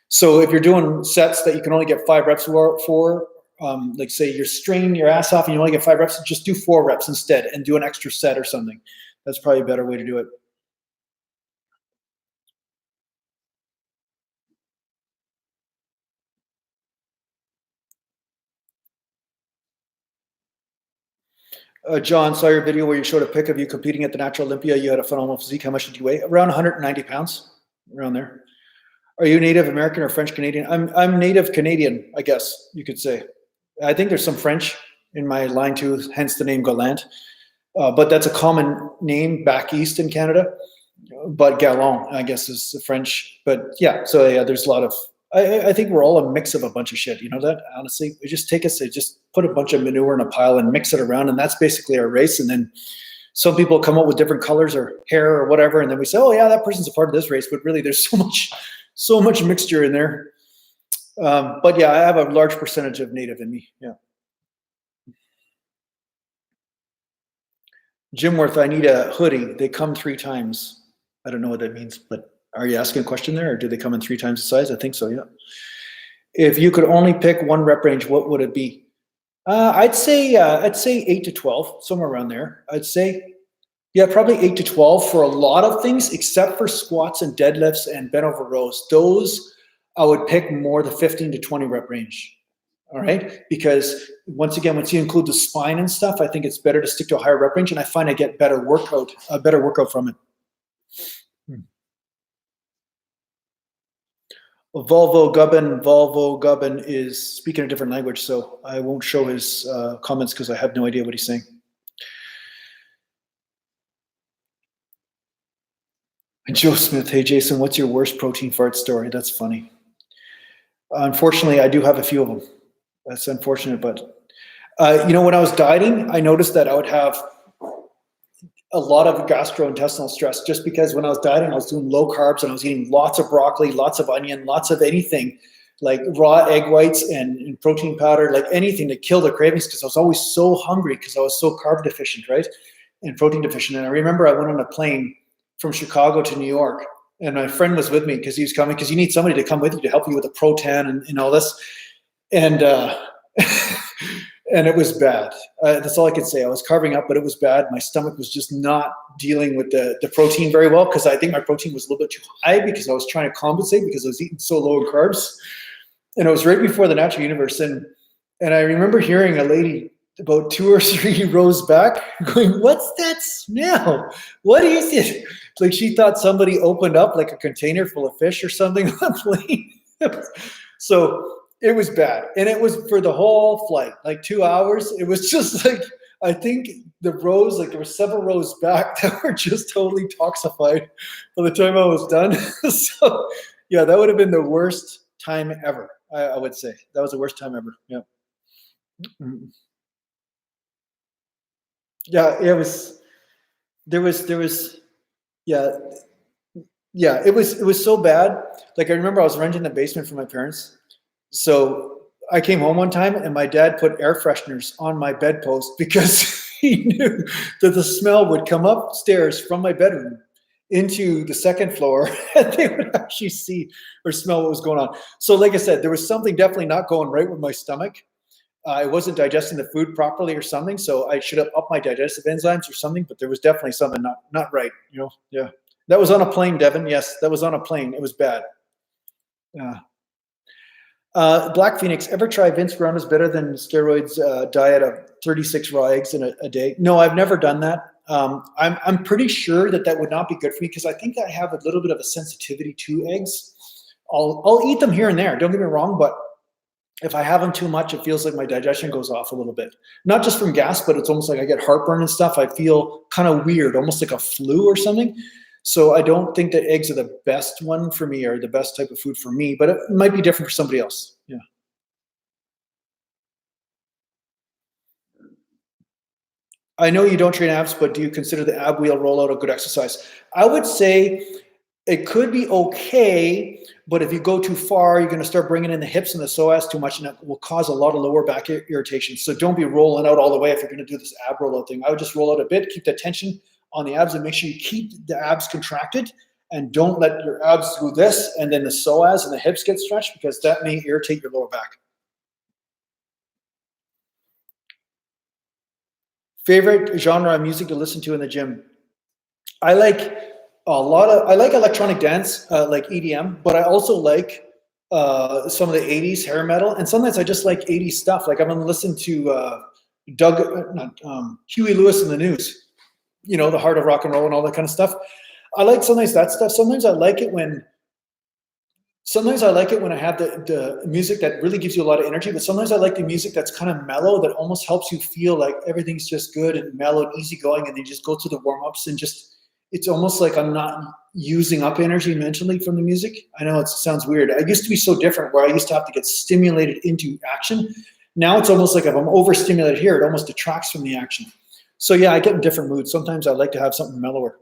So if you're doing sets that you can only get 5 reps for, like say you're straining your ass off and you only get 5 reps, just do 4 reps instead and do an extra set or something. That's probably a better way to do it. John, saw your video where you showed a pic of you competing at the Natural Olympia. You had a phenomenal physique. How much did you weigh? Around 190 pounds, around there. Are you Native American or French Canadian? I'm Native Canadian, I guess you could say. I think there's some French in my line too, hence the name Gallant. But that's a common name back east in Canada. But Gallant, I guess, is the French. But yeah, so yeah, there's a lot of. I think we're all a mix of a bunch of shit. You know that? Honestly, we just just put a bunch of manure in a pile and mix it around, and that's basically our race. And then some people come up with different colors or hair or whatever, and then we say, oh yeah, that person's a part of this race. But really, there's so much mixture in there. But yeah, I have a large percentage of Native in me. Yeah. Jimworth, I need a hoodie. They come 3 times. I don't know what that means, but are you asking a question there, or do they come in 3 times the size? I think so, yeah. If you could only pick one rep range, what would it be? I'd say 8 to 12, somewhere around there. I'd say, yeah, probably 8 to 12 for a lot of things, except for squats and deadlifts and bent over rows. Those I would pick more the 15 to 20 rep range. All right, because once again, once you include the spine and stuff, I think it's better to stick to a higher rep range, and I find I get a better workout from it. Volvo Gubbin is speaking a different language, so I won't show his comments because I have no idea what he's saying. Joe Smith, hey Jason, what's your worst protein fart story? That's funny. Unfortunately, I do have a few of them. That's unfortunate, but you know, when I was dieting, I noticed that I would have a lot of gastrointestinal stress just because when I was dieting, I was doing low carbs and I was eating lots of broccoli, lots of onion, lots of anything like raw egg whites and protein powder, like anything to kill the cravings because I was always so hungry because I was so carb deficient, right? And protein deficient. And I remember I went on a plane from Chicago to New York and my friend was with me because he was coming because you need somebody to come with you to help you with the Pro-Tan and all this. And and it was bad. That's all I could say. I was carving up, but it was bad. My stomach was just not dealing with the protein very well because I think my protein was a little bit too high because I was trying to compensate because I was eating so low in carbs. And it was right before the Natural Universe. And I remember hearing a lady about 2 or 3 rows back going, what's that smell? What is it? Like she thought somebody opened up like a container full of fish or something on the plane. So it was bad. And it was for the whole flight, like 2 hours. It was just like, I think the rows, like there were several rows back that were just totally toxified by the time I was done. So yeah, that would have been the worst time ever. I would say that was the worst time ever. Yeah. Yeah, it was, there was, yeah, it was so bad. Like I remember I was renting the basement for my parents. So I came home one time and my dad put air fresheners on my bedpost because he knew that the smell would come upstairs from my bedroom into the second floor and they would actually see or smell what was going on. So like I said, there was something definitely not going right with my stomach. I wasn't digesting the food properly or something. So I should have upped my digestive enzymes or something, but there was definitely something not right, you know? Yeah. That was on a plane, Devin. Yes, that was on a plane. It was bad. Yeah. Black Phoenix, ever try Vince Guarano's better than steroids diet of 36 raw eggs in a day? No, I've never done that. I'm pretty sure that would not be good for me because I think I have a little bit of a sensitivity to eggs. I'll eat them here and there, don't get me wrong, but if I have them too much, it feels like my digestion goes off a little bit. Not just from gas, but it's almost like I get heartburn and stuff. I feel kind of weird, almost like a flu or something. So I don't think that eggs are the best one for me or the best type of food for me, but it might be different for somebody else. Yeah. I know you don't train abs, but do you consider the ab wheel rollout a good exercise? I would say it could be okay, but if you go too far, you're going to start bringing in the hips and the psoas too much, and it will cause a lot of lower back irritation. So don't be rolling out all the way if you're going to do this ab rollout thing. I would just roll out a bit, keep the tension on the abs and make sure you keep the abs contracted and don't let your abs do this and then the psoas and the hips get stretched because that may irritate your lower back. Favorite genre of music to listen to in the gym? I like electronic dance, like EDM, but I also like some of the 80s hair metal, and sometimes I just like 80s stuff. Like I'm gonna listen to Huey Lewis and the News, the heart of rock and roll and all that kind of stuff. I like sometimes that stuff. Sometimes I like it when I have the music that really gives you a lot of energy, but sometimes I like the music that's kind of mellow, that almost helps you feel like everything's just good and mellow and easygoing, and then just go through the warm-ups and just, it's almost like I'm not using up energy mentally from the music. I know it sounds weird. I used to be so different, where I used to have to get stimulated into action. Now it's almost like if I'm overstimulated here, it almost detracts from the action. So yeah, I get in different moods. Sometimes I like to have something mellower.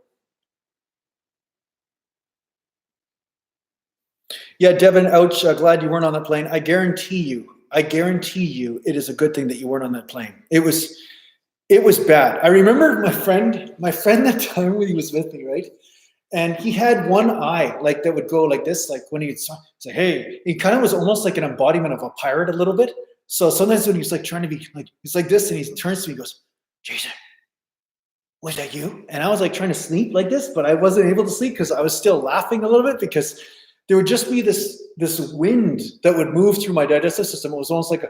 Yeah, Devin, ouch, glad you weren't on that plane. I guarantee you, it is a good thing that you weren't on that plane. It was bad. I remember my friend that time when he was with me, right? And he had one eye like that would go like this, like when he'd say, hey, he kind of was almost like an embodiment of a pirate a little bit. So sometimes when he's like trying to be like, he's like this, and he turns to me and goes, Jason, was that you? And I was like trying to sleep like this, but I wasn't able to sleep because I was still laughing a little bit, because there would just be this wind that would move through my digestive system. It was almost like a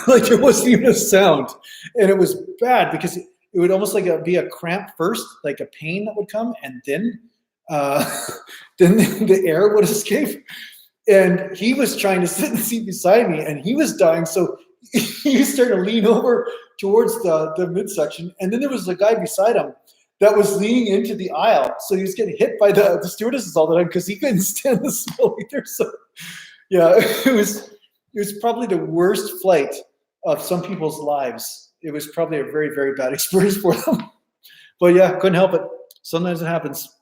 like it wasn't even a sound, and it was bad because it would almost like be a cramp first, like a pain that would come, and then then the air would escape. And he was trying to sit in the seat beside me, and he was dying. So he started to lean over towards the midsection, and then there was a guy beside him that was leaning into the aisle. So he was getting hit by the stewardesses all the time because he couldn't stand the smell either. So yeah, it was probably the worst flight of some people's lives. It was probably a very, very bad experience for them. But yeah, couldn't help it. Sometimes it happens.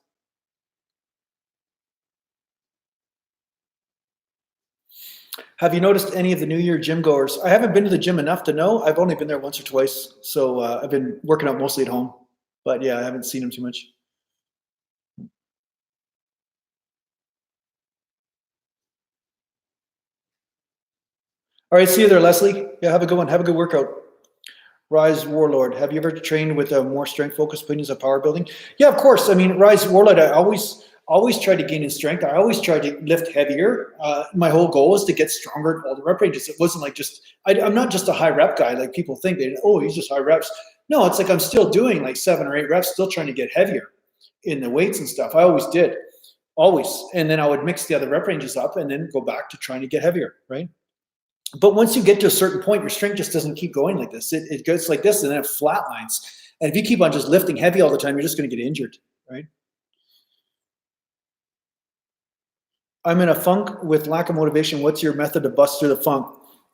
Have you noticed any of the New Year gym goers? I haven't been to the gym enough to know. I've only been there once or twice. So I've been working out mostly at home. But yeah, I haven't seen them too much. All right, see you there, Leslie. Yeah, have a good one. Have a good workout. Rise Warlord, have you ever trained with a more strength focused opinions of power building? Yeah, of course. I mean, Rise Warlord, I always tried to gain in strength. I always tried to lift heavier. My whole goal is to get stronger at all the rep ranges. It wasn't like I'm not just a high rep guy like people think. He's just high reps. No, it's like I'm still doing like 7 or 8 reps, still trying to get heavier in the weights and stuff. I always did, always. And then I would mix the other rep ranges up and then go back to trying to get heavier, right? But once you get to a certain point, your strength just doesn't keep going like this. It goes like this, and then it flatlines. And if you keep on just lifting heavy all the time, you're just going to get injured, right? I'm in a funk with lack of motivation. What's your method to bust through the funk?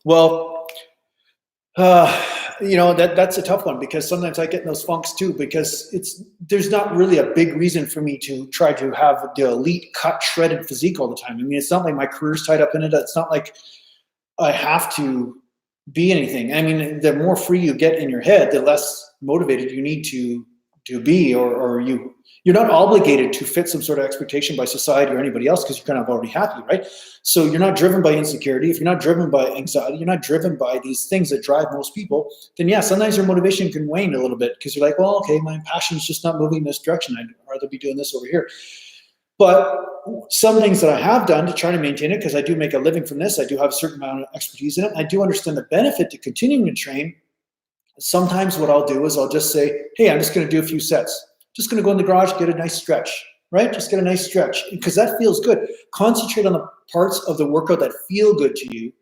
Well, that's a tough one, because sometimes I get in those funks too, because there's not really a big reason for me to try to have the elite cut shredded physique all the time. I mean, it's not like my career's tied up in it. It's not like I have to be anything. I mean, the more free you get in your head, the less motivated you need to be, or you're not obligated to fit some sort of expectation by society or anybody else, because you're kind of already happy, right? So you're not driven by insecurity. If you're not driven by anxiety, you're not driven by these things that drive most people, then yeah, sometimes your motivation can wane a little bit, because you're like, well, okay, my passion's just not moving in this direction. I'd rather be doing this over here. But some things that I have done to try to maintain it, because I do make a living from this, I do have a certain amount of expertise in it. I do understand the benefit to continuing to train. Sometimes what I'll do is I'll just say, hey, I'm just going to do a few sets. Just going to go in the garage, get a nice stretch, right? Just get a nice stretch, because that feels good. Concentrate on the parts of the workout that feel good to you.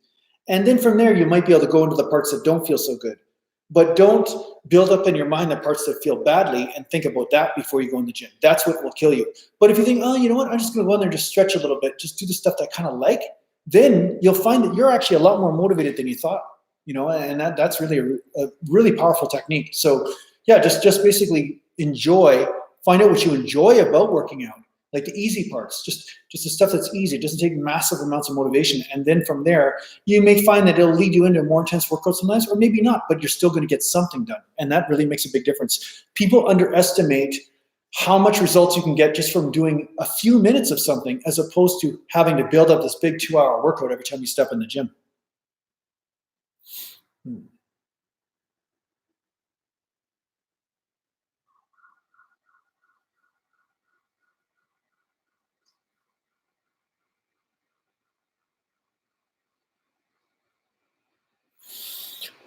And then from there, you might be able to go into the parts that don't feel so good. But don't build up in your mind the parts that feel badly and think about that before you go in the gym. That's what will kill you. But if you think, oh, you know what, I'm just going to go in there and just stretch a little bit, just do the stuff that I kind of like, then you'll find that you're actually a lot more motivated than you thought, and that's really a really powerful technique. So yeah, just basically find out what you enjoy about working out, like the easy parts, just the stuff that's easy. It doesn't take massive amounts of motivation. And then from there, you may find that it'll lead you into a more intense workout sometimes, or maybe not, but you're still going to get something done. And that really makes a big difference. People underestimate how much results you can get just from doing a few minutes of something, as opposed to having to build up this big 2-hour workout every time you step in the gym.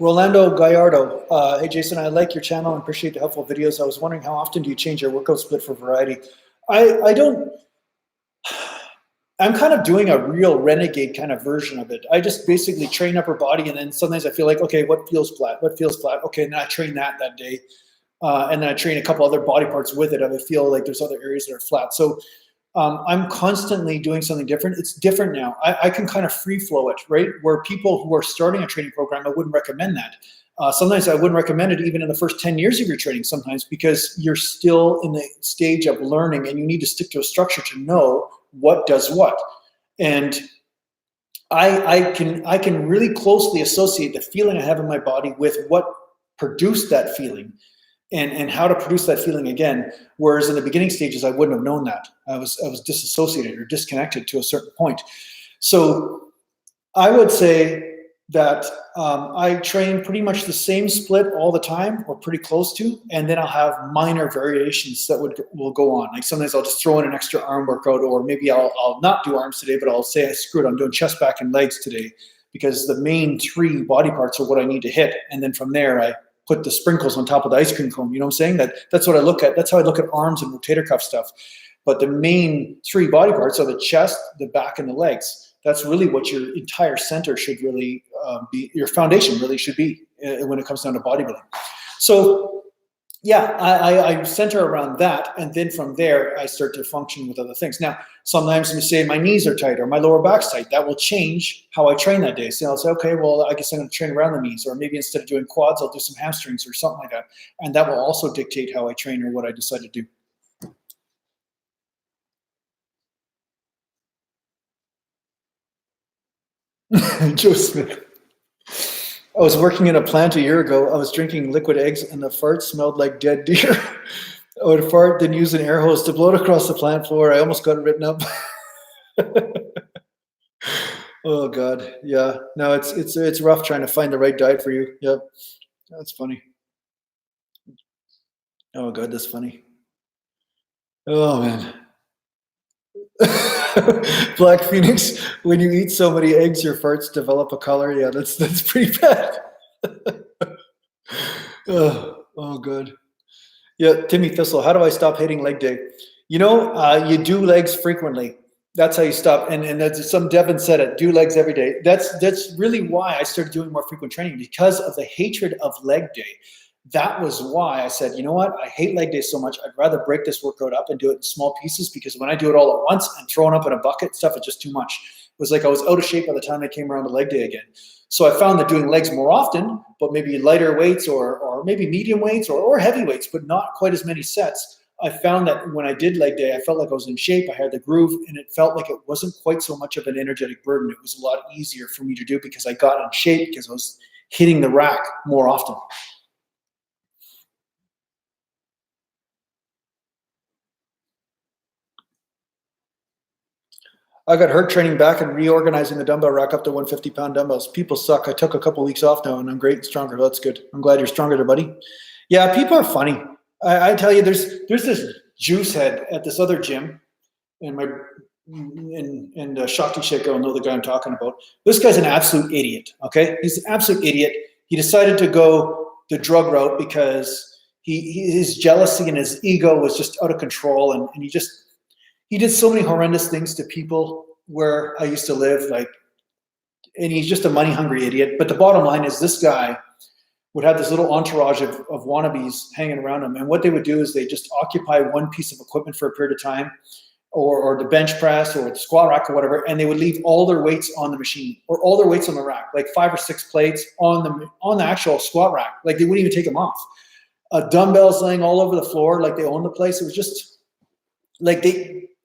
Rolando Gallardo. Hey, Jason, I like your channel and appreciate the helpful videos. I was wondering how often do you change your workout split for variety? I don't, I'm kind of doing a real renegade kind of version of it. I just basically train upper body, and then sometimes I feel like, okay, what feels flat? What feels flat? Okay, and then I train that day. And then I train a couple other body parts with it. I feel like there's other areas that are flat. So I'm constantly doing something different. It's different now. I can kind of free flow it, right? Where people who are starting a training program, I wouldn't recommend that. Sometimes I wouldn't recommend it even in the first 10 years of your training sometimes, because you're still in the stage of learning and you need to stick to a structure to know what does what. And I can really closely associate the feeling I have in my body with what produced that feeling. And how to produce that feeling again. Whereas in the beginning stages, I wouldn't have known that. I was disassociated or disconnected to a certain point. So I would say that I train pretty much the same split all the time, or pretty close to, and then I'll have minor variations that will go on. Like sometimes I'll just throw in an extra arm workout, or maybe I'll not do arms today, but I'll say, screw it, I'm doing chest, back, and legs today, because the main 3 body parts are what I need to hit. And then from there, I put the sprinkles on top of the ice cream cone. You know what I'm saying? That's what I look at. That's how I look at arms and rotator cuff stuff. But the main 3 body parts are the chest, the back, and the legs. That's really what your entire center should really be, your foundation really should be when it comes down to bodybuilding. So yeah, I center around that, and then from there, I start to function with other things. Now, sometimes, say my knees are tight or my lower back's tight. That will change how I train that day. So I'll say, okay, well, I guess I'm going to train around the knees, or maybe instead of doing quads, I'll do some hamstrings or something like that. And that will also dictate how I train or what I decide to do. Joe Smith. I was working in a plant a year ago. I was drinking liquid eggs, and the fart smelled like dead deer. I would fart, then use an air hose to blow it across the plant floor. I almost got it written up. Oh God, yeah. No, it's rough trying to find the right diet for you. Yep, that's funny. Oh God, that's funny. Oh man. Black Phoenix. When you eat so many eggs, your farts develop a color. Yeah, that's pretty bad. Oh good. Yeah, Timmy Thistle. How do I stop hating leg day? You do legs frequently. That's how you stop. And that's, some Devin said it. Do legs every day. That's really why I started doing more frequent training, because of the hatred of leg day. That was why I said, you know what? I hate leg day so much. I'd rather break this workout up and do it in small pieces, because when I do it all at once and throwing up in a bucket, stuff is just too much. It was like I was out of shape by the time I came around to leg day again. So I found that doing legs more often, but maybe lighter weights, or maybe medium weights, or heavy weights, but not quite as many sets. I found that when I did leg day, I felt like I was in shape. I had the groove, and it felt like it wasn't quite so much of an energetic burden. It was a lot easier for me to do because I got in shape, because I was hitting the rack more often. I got hurt training back and reorganizing the dumbbell rack up to 150-pound dumbbells. People suck. I took a couple weeks off now, and I'm great and stronger. That's good. I'm glad you're stronger there, buddy. Yeah, people are funny. I tell you, there's this juice head at this other gym, and Shakti Shekhar will know the guy I'm talking about. This guy's an absolute idiot. Okay, he's an absolute idiot. He decided to go the drug route because his jealousy and his ego was just out of control, and he did so many horrendous things to people where I used to live, and he's just a money hungry idiot. But the bottom line is, this guy would have this little entourage of wannabes hanging around him. And what they would do is they just occupy one piece of equipment for a period of time, or the bench press or the squat rack or whatever. And they would leave all their weights on the machine, or all their weights on the rack, like 5 or 6 plates on the actual squat rack. Like they wouldn't even take them off. Dumbbells laying all over the floor, like they own the place. It was just like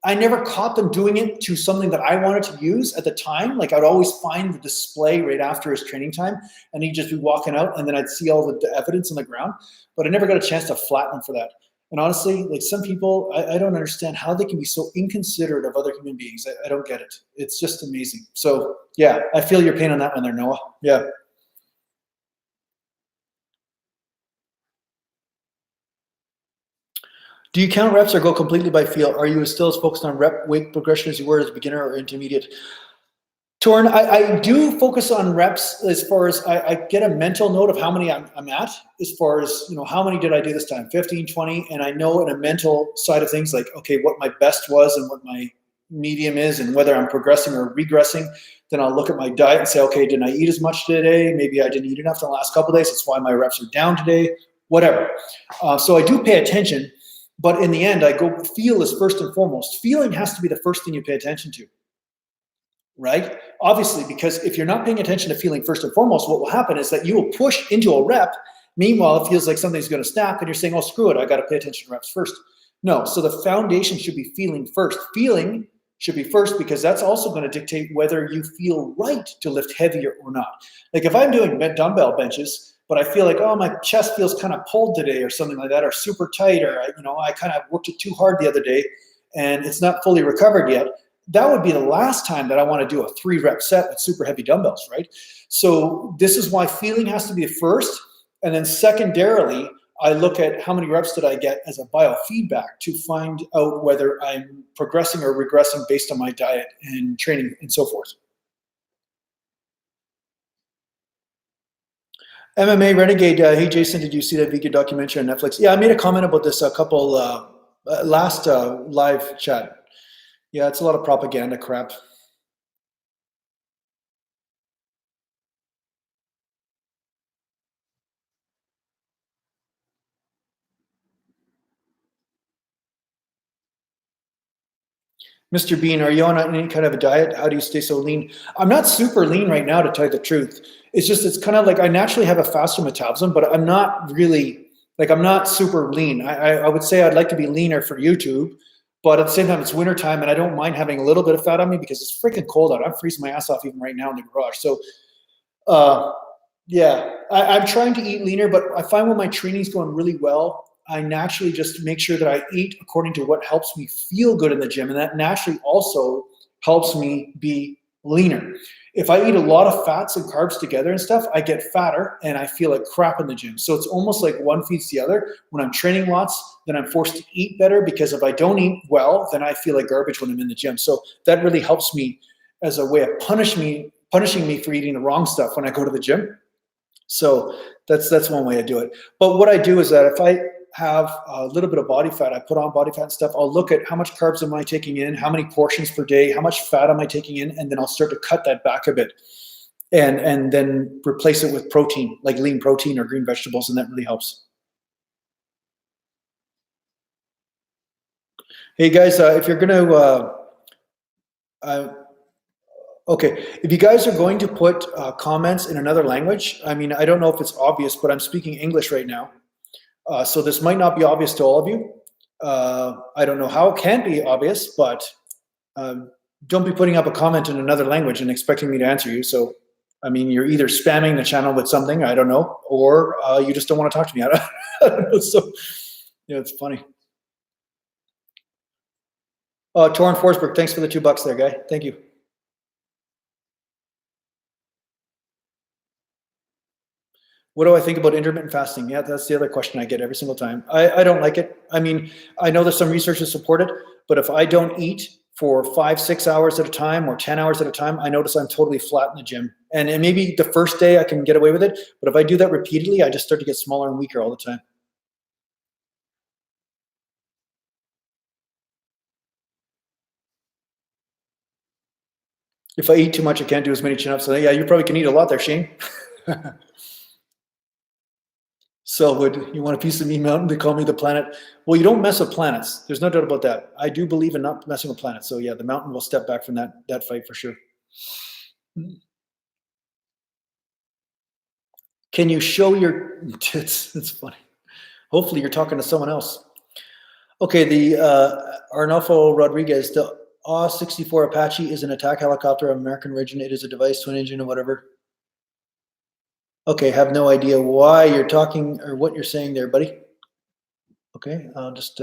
I never caught them doing it to something that I wanted to use at the time. Like I'd always find the display right after his training time, and he'd just be walking out, and then I'd see all the evidence on the ground, but I never got a chance to flatten him for that. And honestly, like some people, I don't understand how they can be so inconsiderate of other human beings. I don't get it. It's just amazing. So yeah, I feel your pain on that one there, Noah. Yeah. Do you count reps or go completely by feel? Are you still as focused on rep weight progression as you were as a beginner or intermediate? Torn, I do focus on reps as far as I get a mental note of how many I'm at, as far as, how many did I do this time? 15, 20. And I know in a mental side of things, like, okay, what my best was and what my medium is and whether I'm progressing or regressing. Then I'll look at my diet and say, okay, didn't I eat as much today? Maybe I didn't eat enough in the last couple of days. That's why my reps are down today, whatever. So I do pay attention, but in the end, I go feel is first and foremost. Feeling has to be the first thing you pay attention to, right? Obviously, because if you're not paying attention to feeling first and foremost, what will happen is that you will push into a rep. Meanwhile, it feels like something's going to snap, and you're saying, oh, screw it, I got to pay attention to reps first. No, so the foundation should be feeling first. Feeling should be first because that's also going to dictate whether you feel right to lift heavier or not. Like if I'm doing dumbbell benches, but I feel like, oh, my chest feels kind of pulled today or something like that, or super tight, or I kind of worked it too hard the other day and it's not fully recovered yet. That would be the last time that I want to do a 3-rep set with super heavy dumbbells, right? So this is why feeling has to be first. And then secondarily, I look at how many reps did I get as a biofeedback to find out whether I'm progressing or regressing based on my diet and training and so forth. MMA Renegade, hey Jason, did you see that vegan documentary on Netflix? Yeah, I made a comment about this a couple last live chat. Yeah, it's a lot of propaganda crap. Mr. Bean, are you on any kind of a diet? How do you stay so lean? I'm not super lean right now, to tell you the truth. It's kind of like I naturally have a faster metabolism, but I'm not really, like, I'm not super lean. I would say I'd like to be leaner for YouTube, but at the same time, it's wintertime and I don't mind having a little bit of fat on me because it's freaking cold out. I'm freezing my ass off even right now in the garage. So, uh, yeah, I'm trying to eat leaner, but I find when my training's going really well, I naturally just make sure that I eat according to what helps me feel good in the gym. And that naturally also helps me be leaner. If I eat a lot of fats and carbs together and stuff, I get fatter and I feel like crap in the gym. So it's almost like one feeds the other. When I'm training lots, then I'm forced to eat better because if I don't eat well, then I feel like garbage when I'm in the gym. So that really helps me as a way of punishing me for eating the wrong stuff when I go to the gym. So that's one way to do it. But what I do is that if I have a little bit of body fat, I put on body fat and stuff. I'll look at how much carbs am I taking in, how many portions per day, how much fat am I taking in, and then I'll start to cut that back a bit, and then replace it with protein, like lean protein or green vegetables, and that really helps. Hey guys, if you're gonna uh, okay, if you guys are going to put comments in another language, I mean, I don't know if it's obvious, but I'm speaking English right now. So this might not be obvious to all of you. I don't know how it can be obvious, but don't be putting up a comment in another language and expecting me to answer you. So, I mean, you're either spamming the channel with something, I don't know, or you just don't want to talk to me. I don't know. So, yeah, it's funny. Torrin Forsberg, thanks for the $2 there, guy. Thank you. What do I think about intermittent fasting? Yeah, that's the other question I get every single time. I don't like it. I mean, I know there's some research to support it, but if I don't eat for 5, 6 hours at a time or 10 hours at a time, I notice I'm totally flat in the gym. And maybe the first day I can get away with it, but if I do that repeatedly, I just start to get smaller and weaker all the time. If I eat too much, I can't do as many chin-ups. So yeah, you probably can eat a lot there, Shane. Selwood, you want a piece of me, Mountain? They call me the planet. Well, you don't mess with planets. There's no doubt about that. I do believe in not messing with planets. So yeah, the Mountain will step back from that fight for sure. Can you show your tits? It's funny. Hopefully you're talking to someone else. Okay, the Arnulfo Rodriguez, the AW-64 Apache is an attack helicopter of American origin. It is a device, twin engine, or whatever. Okay, have no idea why you're talking or what you're saying there, buddy. Okay, I'll just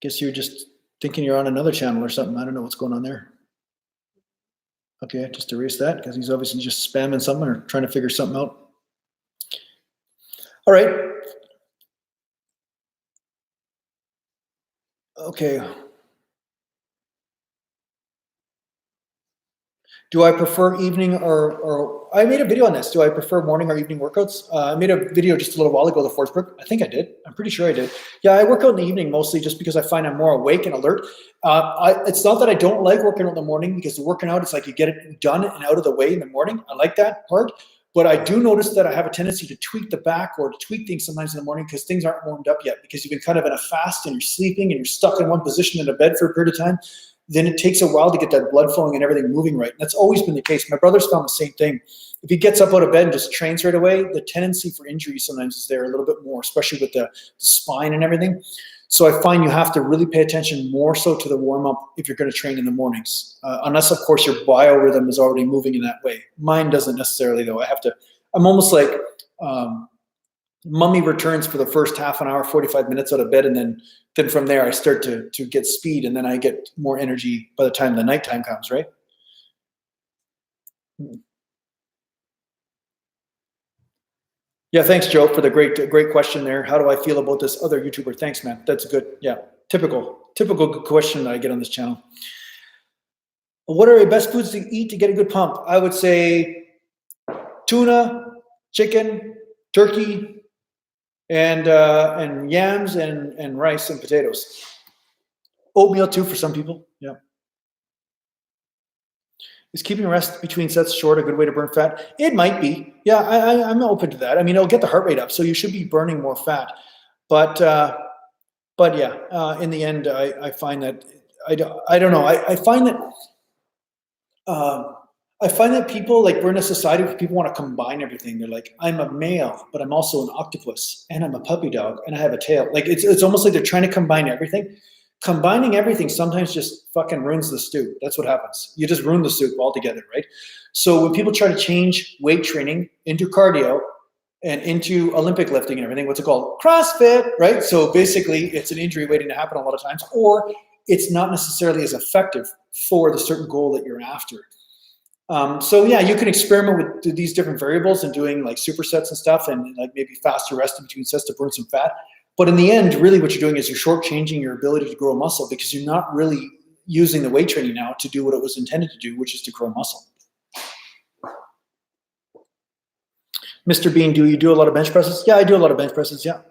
guess you're just thinking you're on another channel or something. I don't know what's going on there. Okay, just erase that because he's obviously just spamming something or trying to figure something out. All right. Okay. Do I prefer evening or I made a video on this. Do I prefer morning or evening workouts? I made a video just a little while ago, the Forsberg. I think I did. I'm pretty sure I did. Yeah, I work out in the evening mostly just because I find I'm more awake and alert. It's not that I don't like working out in the morning, because the working out, it's like you get it done and out of the way in the morning. I like that part. But I do notice that I have a tendency to tweak the back or to tweak things sometimes in the morning because things aren't warmed up yet, because you've been kind of in a fast and you're sleeping and you're stuck in one position in a bed for a period of time. Then it takes a while to get that blood flowing and everything moving right. And that's always been the case. My brother's found the same thing. If he gets up out of bed and just trains right away, the tendency for injury sometimes is there a little bit more, especially with the spine and everything. So I find you have to really pay attention more so to the warm-up if you're going to train in the mornings, unless, of course, your biorhythm is already moving in that way. Mine doesn't necessarily, though. I'm almost like mummy returns for the first half an hour, 45 minutes out of bed, and then from there I start to get speed, and then I get more energy by the time the nighttime comes, right? Yeah, thanks, Joe, for the great question there. How do I feel about this other YouTuber? Thanks, man. That's good. Yeah, typical good question that I get on this channel. What are the best foods to eat to get a good pump? I would say tuna, chicken, turkey, and yams and rice and potatoes. Oatmeal too for some people. Yeah. Is keeping rest between sets short a good way to burn fat? It might be. Yeah, I'm open to that. I mean, it'll get the heart rate up, so you should be burning more fat. But yeah, in the end, I find that I don't know. I find that people, like, we're in a society where people want to combine everything. They're like, I'm a male, but I'm also an octopus, and I'm a puppy dog, and I have a tail. Like, it's almost like they're trying to combine everything. Combining everything sometimes just fucking ruins the stew. That's what happens. You just ruin the soup altogether, right? So when people try to change weight training into cardio and into Olympic lifting and everything, what's it called? CrossFit, right? So basically it's an injury waiting to happen a lot of times, or it's not necessarily as effective for the certain goal that you're after. So yeah, you can experiment with these different variables and doing like supersets and stuff, and like maybe faster rest in between sets to burn some fat. But in the end, really what you're doing is you're shortchanging your ability to grow muscle, because you're not really using the weight training now to do what it was intended to do, which is to grow muscle. Mr. Bean, do you do a lot of bench presses? Yeah, I do a lot of bench presses, yeah.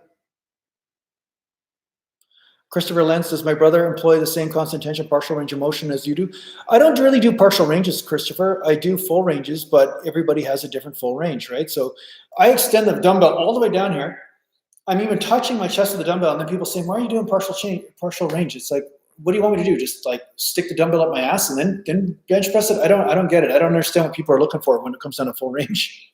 Christopher Lenz, does my brother employ the same constant tension partial range of motion as you do? I don't really do partial ranges, Christopher. I do full ranges, but everybody has a different full range, right? So I extend the dumbbell all the way down here. I'm even touching my chest with the dumbbell, and then people say, why are you doing partial range? It's like, what do you want me to do? Just like stick the dumbbell up my ass and then bench press it? I don't get it. I don't understand what people are looking for when it comes down to full range.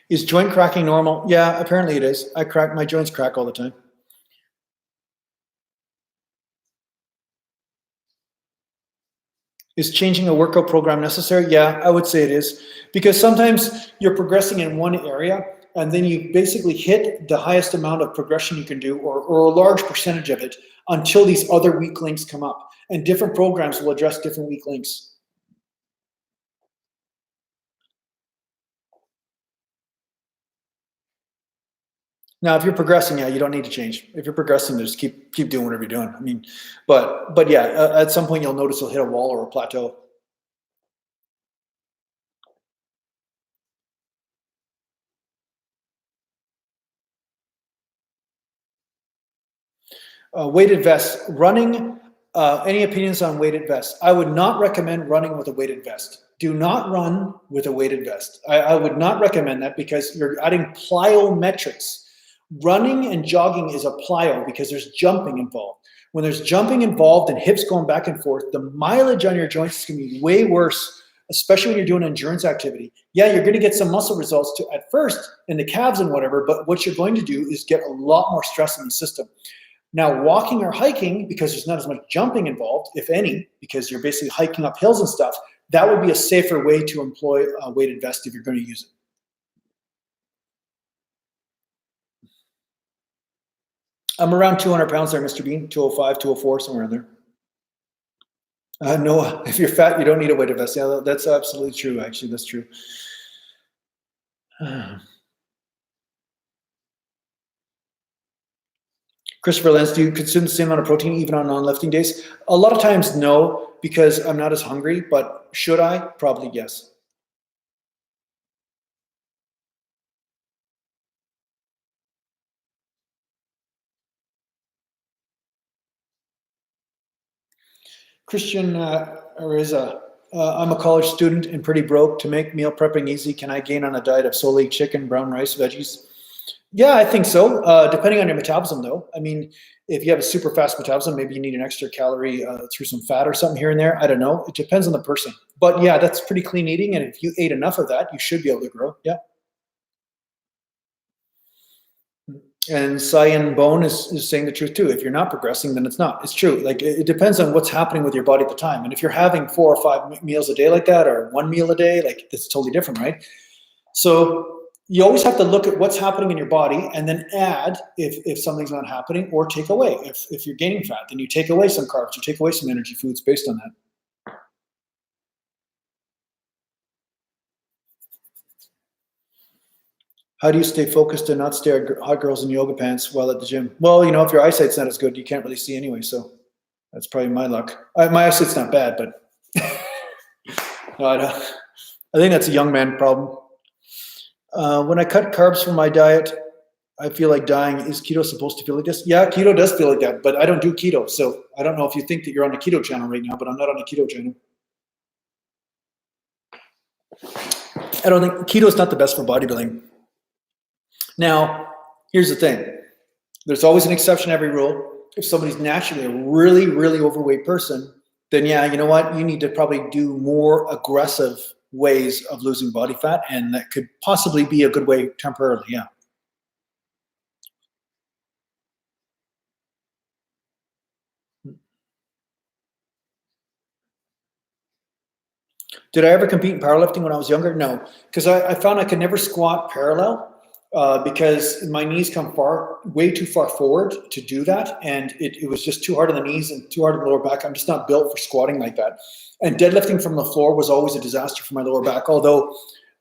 Is joint cracking normal? Yeah, apparently it is. My joints crack all the time. Is changing a workout program necessary? Yeah, I would say it is, because sometimes you're progressing in one area and then you basically hit the highest amount of progression you can do, or a large percentage of it, until these other weak links come up, and different programs will address different weak links. Now, if you're progressing, yeah, you don't need to change. If you're progressing, just keep doing whatever you're doing. I mean, but yeah, at some point you'll notice you'll hit a wall or a plateau. Weighted vest, running. Any opinions on weighted vest? I would not recommend running with a weighted vest. Do not run with a weighted vest. I would not recommend that, because you're adding plyometrics. Running and jogging is a plyo because there's jumping involved. When there's jumping involved and hips going back and forth, the mileage on your joints is going to be way worse, especially when you're doing endurance activity. Yeah, you're going to get some muscle results at first in the calves and whatever, but what you're going to do is get a lot more stress in the system. Now, walking or hiking, because there's not as much jumping involved, if any, because you're basically hiking up hills and stuff, that would be a safer way to employ a weighted vest if you're going to use it. I'm around 200 pounds there, Mr. Bean, 205, 204, somewhere in there. No, if you're fat, you don't need a weighted vest. Yeah, that's absolutely true, actually. That's true. Christopher Lenz, do you consume the same amount of protein even on non-lifting days? A lot of times, no, because I'm not as hungry, but should I? Probably yes. Christian Ariza, I'm a college student and pretty broke. To make meal prepping easy, can I gain on a diet of solely chicken, brown rice, veggies? Yeah, I think so. Depending on your metabolism, though. I mean, if you have a super fast metabolism, maybe you need an extra calorie through some fat or something here and there. I don't know. It depends on the person. But yeah, that's pretty clean eating. And if you ate enough of that, you should be able to grow. Yeah. And Cyan Bone is saying the truth too. If you're not progressing, then it's not. It's true. Like it depends on what's happening with your body at the time. And if you're having 4 or 5 meals a day like that, or 1 meal a day, like it's totally different, right? So you always have to look at what's happening in your body and then add if something's not happening, or take away. If you're gaining fat, then you take away some carbs, you take away some energy foods based on that. How do you stay focused and not stare at hot girls in yoga pants while at the gym? Well, if your eyesight's not as good, you can't really see anyway. So that's probably my luck. My eyesight's not bad, but no, I think that's a young man problem. When I cut carbs from my diet, I feel like dying. Is keto supposed to feel like this? Yeah, keto does feel like that, but I don't do keto. So I don't know if you think that you're on a keto channel right now, but I'm not on a keto channel. I don't think keto is not the best for bodybuilding. Now, here's the thing. There's always an exception to every rule. If somebody's naturally a really, really overweight person, then yeah, you know what? You need to probably do more aggressive ways of losing body fat, and that could possibly be a good way temporarily, yeah. Did I ever compete in powerlifting when I was younger? No, because I found I could never squat parallel because my knees come way too far forward to do that, and it was just too hard on the knees and too hard on the lower back. I'm just not built for squatting like that. And deadlifting from the floor was always a disaster for my lower back, although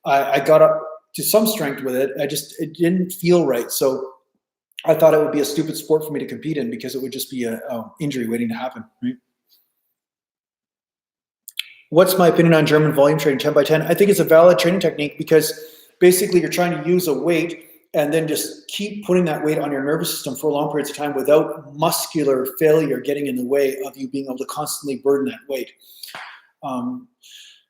I got up to some strength with it. It didn't feel right. So I thought it would be a stupid sport for me to compete in because it would just be an injury waiting to happen, right? What's my opinion on German volume training, 10 by 10? I think it's a valid training technique because basically you're trying to use a weight and then just keep putting that weight on your nervous system for long periods of time without muscular failure getting in the way of you being able to constantly burden that weight.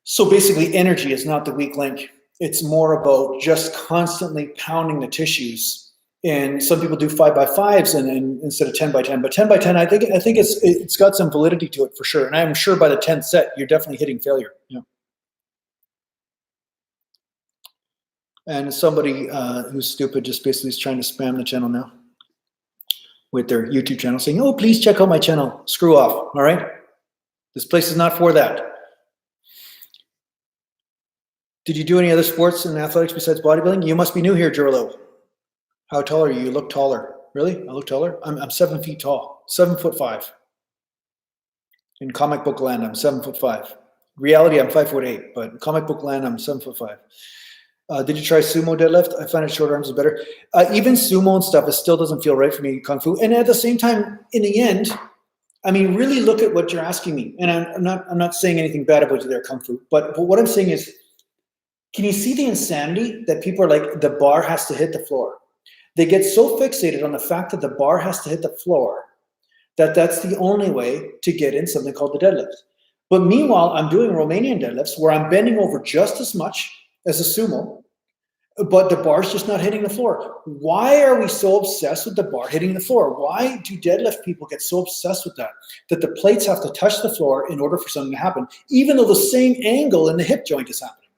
So basically energy is not the weak link. It's more about just constantly pounding the tissues. And some people do 5 by 5s and instead of 10 by 10. But 10 by 10, I think it's got some validity to it for sure. And I'm sure by the 10th set, you're definitely hitting failure. Yeah. And somebody who's stupid just basically is trying to spam the channel now with their YouTube channel saying, oh, please check out my channel. Screw off, all right? This place is not for that. Did you do any other sports and athletics besides bodybuilding? You must be new here, Jorlo. How tall are you? You look taller. Really? I look taller? I'm 7 feet tall, 7'5". In comic book land, I'm 7'5". Reality, I'm 5'8", but in comic book land, I'm 7'5". Did you try sumo deadlift? I find it short arms is better. Even sumo and stuff, it still doesn't feel right for me, kung fu. And at the same time, in the end, I mean, really look at what you're asking me. And I'm not saying anything bad about their kung fu, but what I'm saying is, can you see the insanity that people are like, the bar has to hit the floor? They get so fixated on the fact that the bar has to hit the floor that that's the only way to get in something called the deadlift. But meanwhile, I'm doing Romanian deadlifts where I'm bending over just as much as a sumo, but the bar's just not hitting the floor. Why are we so obsessed with the bar hitting the floor? Why do deadlift people get so obsessed with that the plates have to touch the floor in order for something to happen, even though the same angle in the hip joint is happening?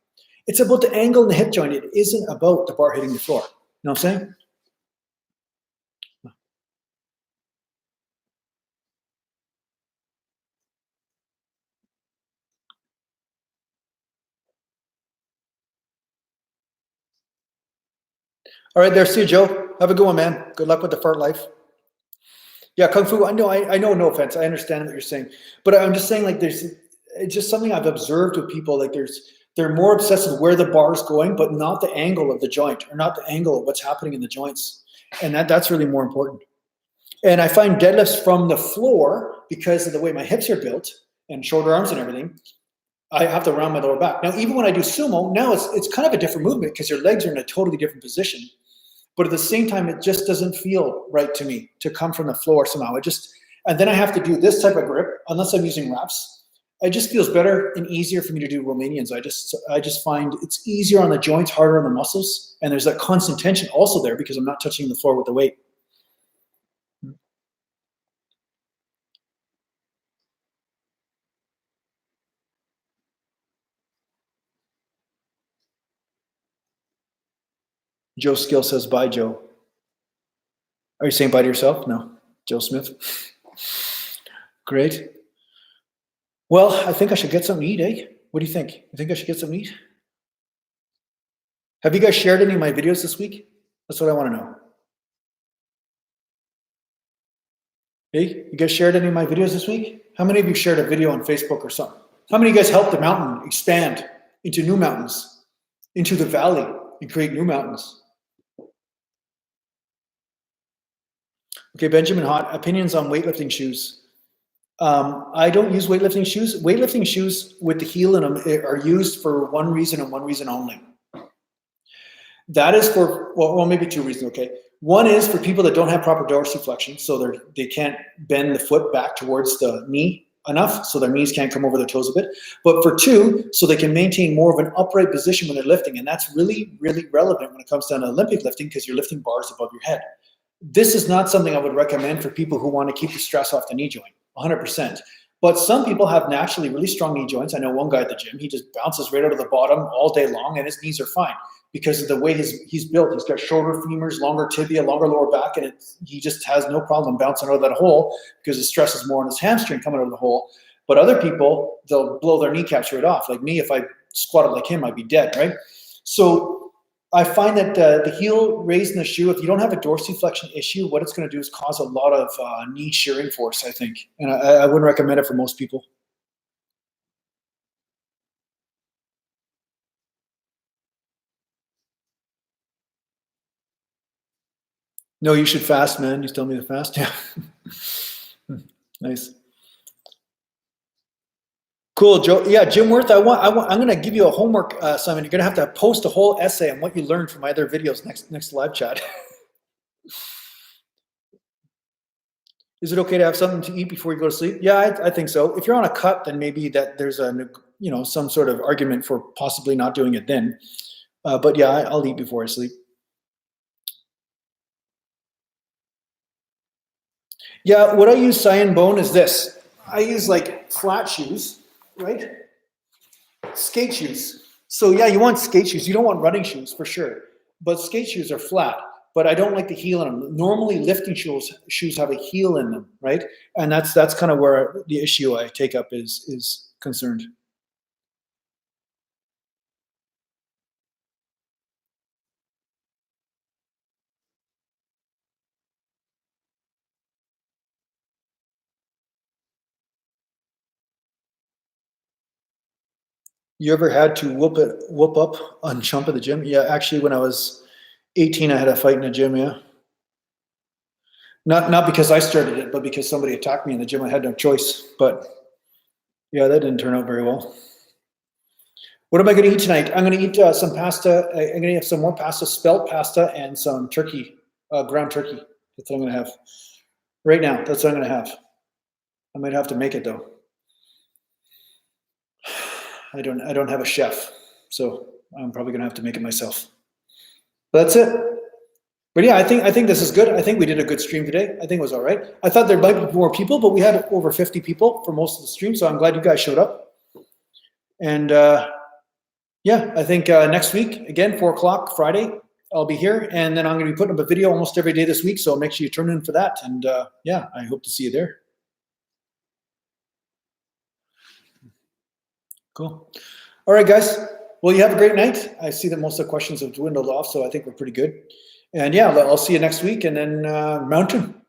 It's about the angle in the hip joint. It isn't about the bar hitting the floor. You know what I'm saying? All right, there. See you, Joe. Have a good one, man. Good luck with the fart life. Yeah, kung fu. I know. No offense. I understand what you're saying, but I'm just saying, like, it's just something I've observed with people. Like, they're more obsessed with where the bar is going, but not the angle of the joint, or not the angle of what's happening in the joints, and that's really more important. And I find deadlifts from the floor, because of the way my hips are built and shoulder arms and everything, I have to round my lower back. Now, even when I do sumo, now it's kind of a different movement because your legs are in a totally different position. But at the same time, it just doesn't feel right to me to come from the floor somehow. And then I have to do this type of grip, unless I'm using wraps. It just feels better and easier for me to do Romanians. I just find it's easier on the joints, harder on the muscles. And there's that constant tension also there because I'm not touching the floor with the weight. Joe Skill says, bye, Joe. Are you saying bye to yourself? No. Joe Smith. Great. Well, I think I should get something to eat, eh? What do you think? You think I should get something to eat? Have you guys shared any of my videos this week? That's what I want to know. Hey, you guys shared any of my videos this week? How many of you shared a video on Facebook or something? How many of you guys helped the mountain expand into new mountains, into the valley, and create new mountains? Okay, Benjamin Hott, opinions on weightlifting shoes. I don't use weightlifting shoes. Weightlifting shoes with the heel in them are used for one reason and one reason only. That is for, well, maybe two reasons, okay. One is for people that don't have proper dorsiflexion, so they can't bend the foot back towards the knee enough, so their knees can't come over their toes a bit. But for two, so they can maintain more of an upright position when they're lifting, and that's really, really relevant when it comes down to Olympic lifting because you're lifting bars above your head. This is not something I would recommend for people who want to keep the stress off the knee joint, 100%. But some people have naturally really strong knee joints. I know one guy at the gym, he just bounces right out of the bottom all day long and his knees are fine because of the way he's built. He's got shorter femurs, longer tibia, longer lower back, and he just has no problem bouncing out of that hole because the stress is more on his hamstring coming out of the hole. But other people, they'll blow their kneecaps right off. Like me, if I squatted like him, I'd be dead, right? So I find that the heel raised in the shoe, if you don't have a dorsiflexion issue, what it's going to do is cause a lot of knee shearing force, I think. And I wouldn't recommend it for most people. No, you should fast, man. You tell me to fast? Yeah. Nice. Cool, Joe. Yeah, Jim Worth, I'm going to give you a homework assignment. You're going to have to post a whole essay on what you learned from my other videos next live chat. Is it okay to have something to eat before you go to sleep? Yeah, I think so. If you're on a cut, then maybe that there's some sort of argument for possibly not doing it then. But yeah, I'll eat before I sleep. Yeah, what I use cyan bone is this. I use like flat shoes, right? Skate shoes. So yeah, you want skate shoes. You don't want running shoes for sure. But skate shoes are flat. But I don't like the heel in them. Normally, lifting shoes have a heel in them, right? And that's kind of where the issue I take up is concerned. You ever had to whoop up on jump at the gym? Yeah, actually, when I was 18, I had a fight in the gym. Yeah, not because I started it, but because somebody attacked me in the gym. I had no choice. But yeah, that didn't turn out very well. What am I going to eat tonight? I'm going to eat some pasta. I'm going to have some more pasta, spelt pasta, and some turkey, ground turkey. That's what I'm going to have right now. That's what I'm going to have. I might have to make it though. I don't have a chef, so I'm probably going to have to make it myself. That's it. But yeah, I think this is good. I think we did a good stream today. I think it was all right. I thought there might be more people, but we had over 50 people for most of the stream, so I'm glad you guys showed up. And yeah, I think next week, again, 4 o'clock Friday, I'll be here, and then I'm going to be putting up a video almost every day this week, so make sure you turn in for that. And yeah, I hope to see you there. Cool. All right, guys. Well, you have a great night. I see that most of the questions have dwindled off, so I think we're pretty good. And yeah, I'll see you next week, and then mountain.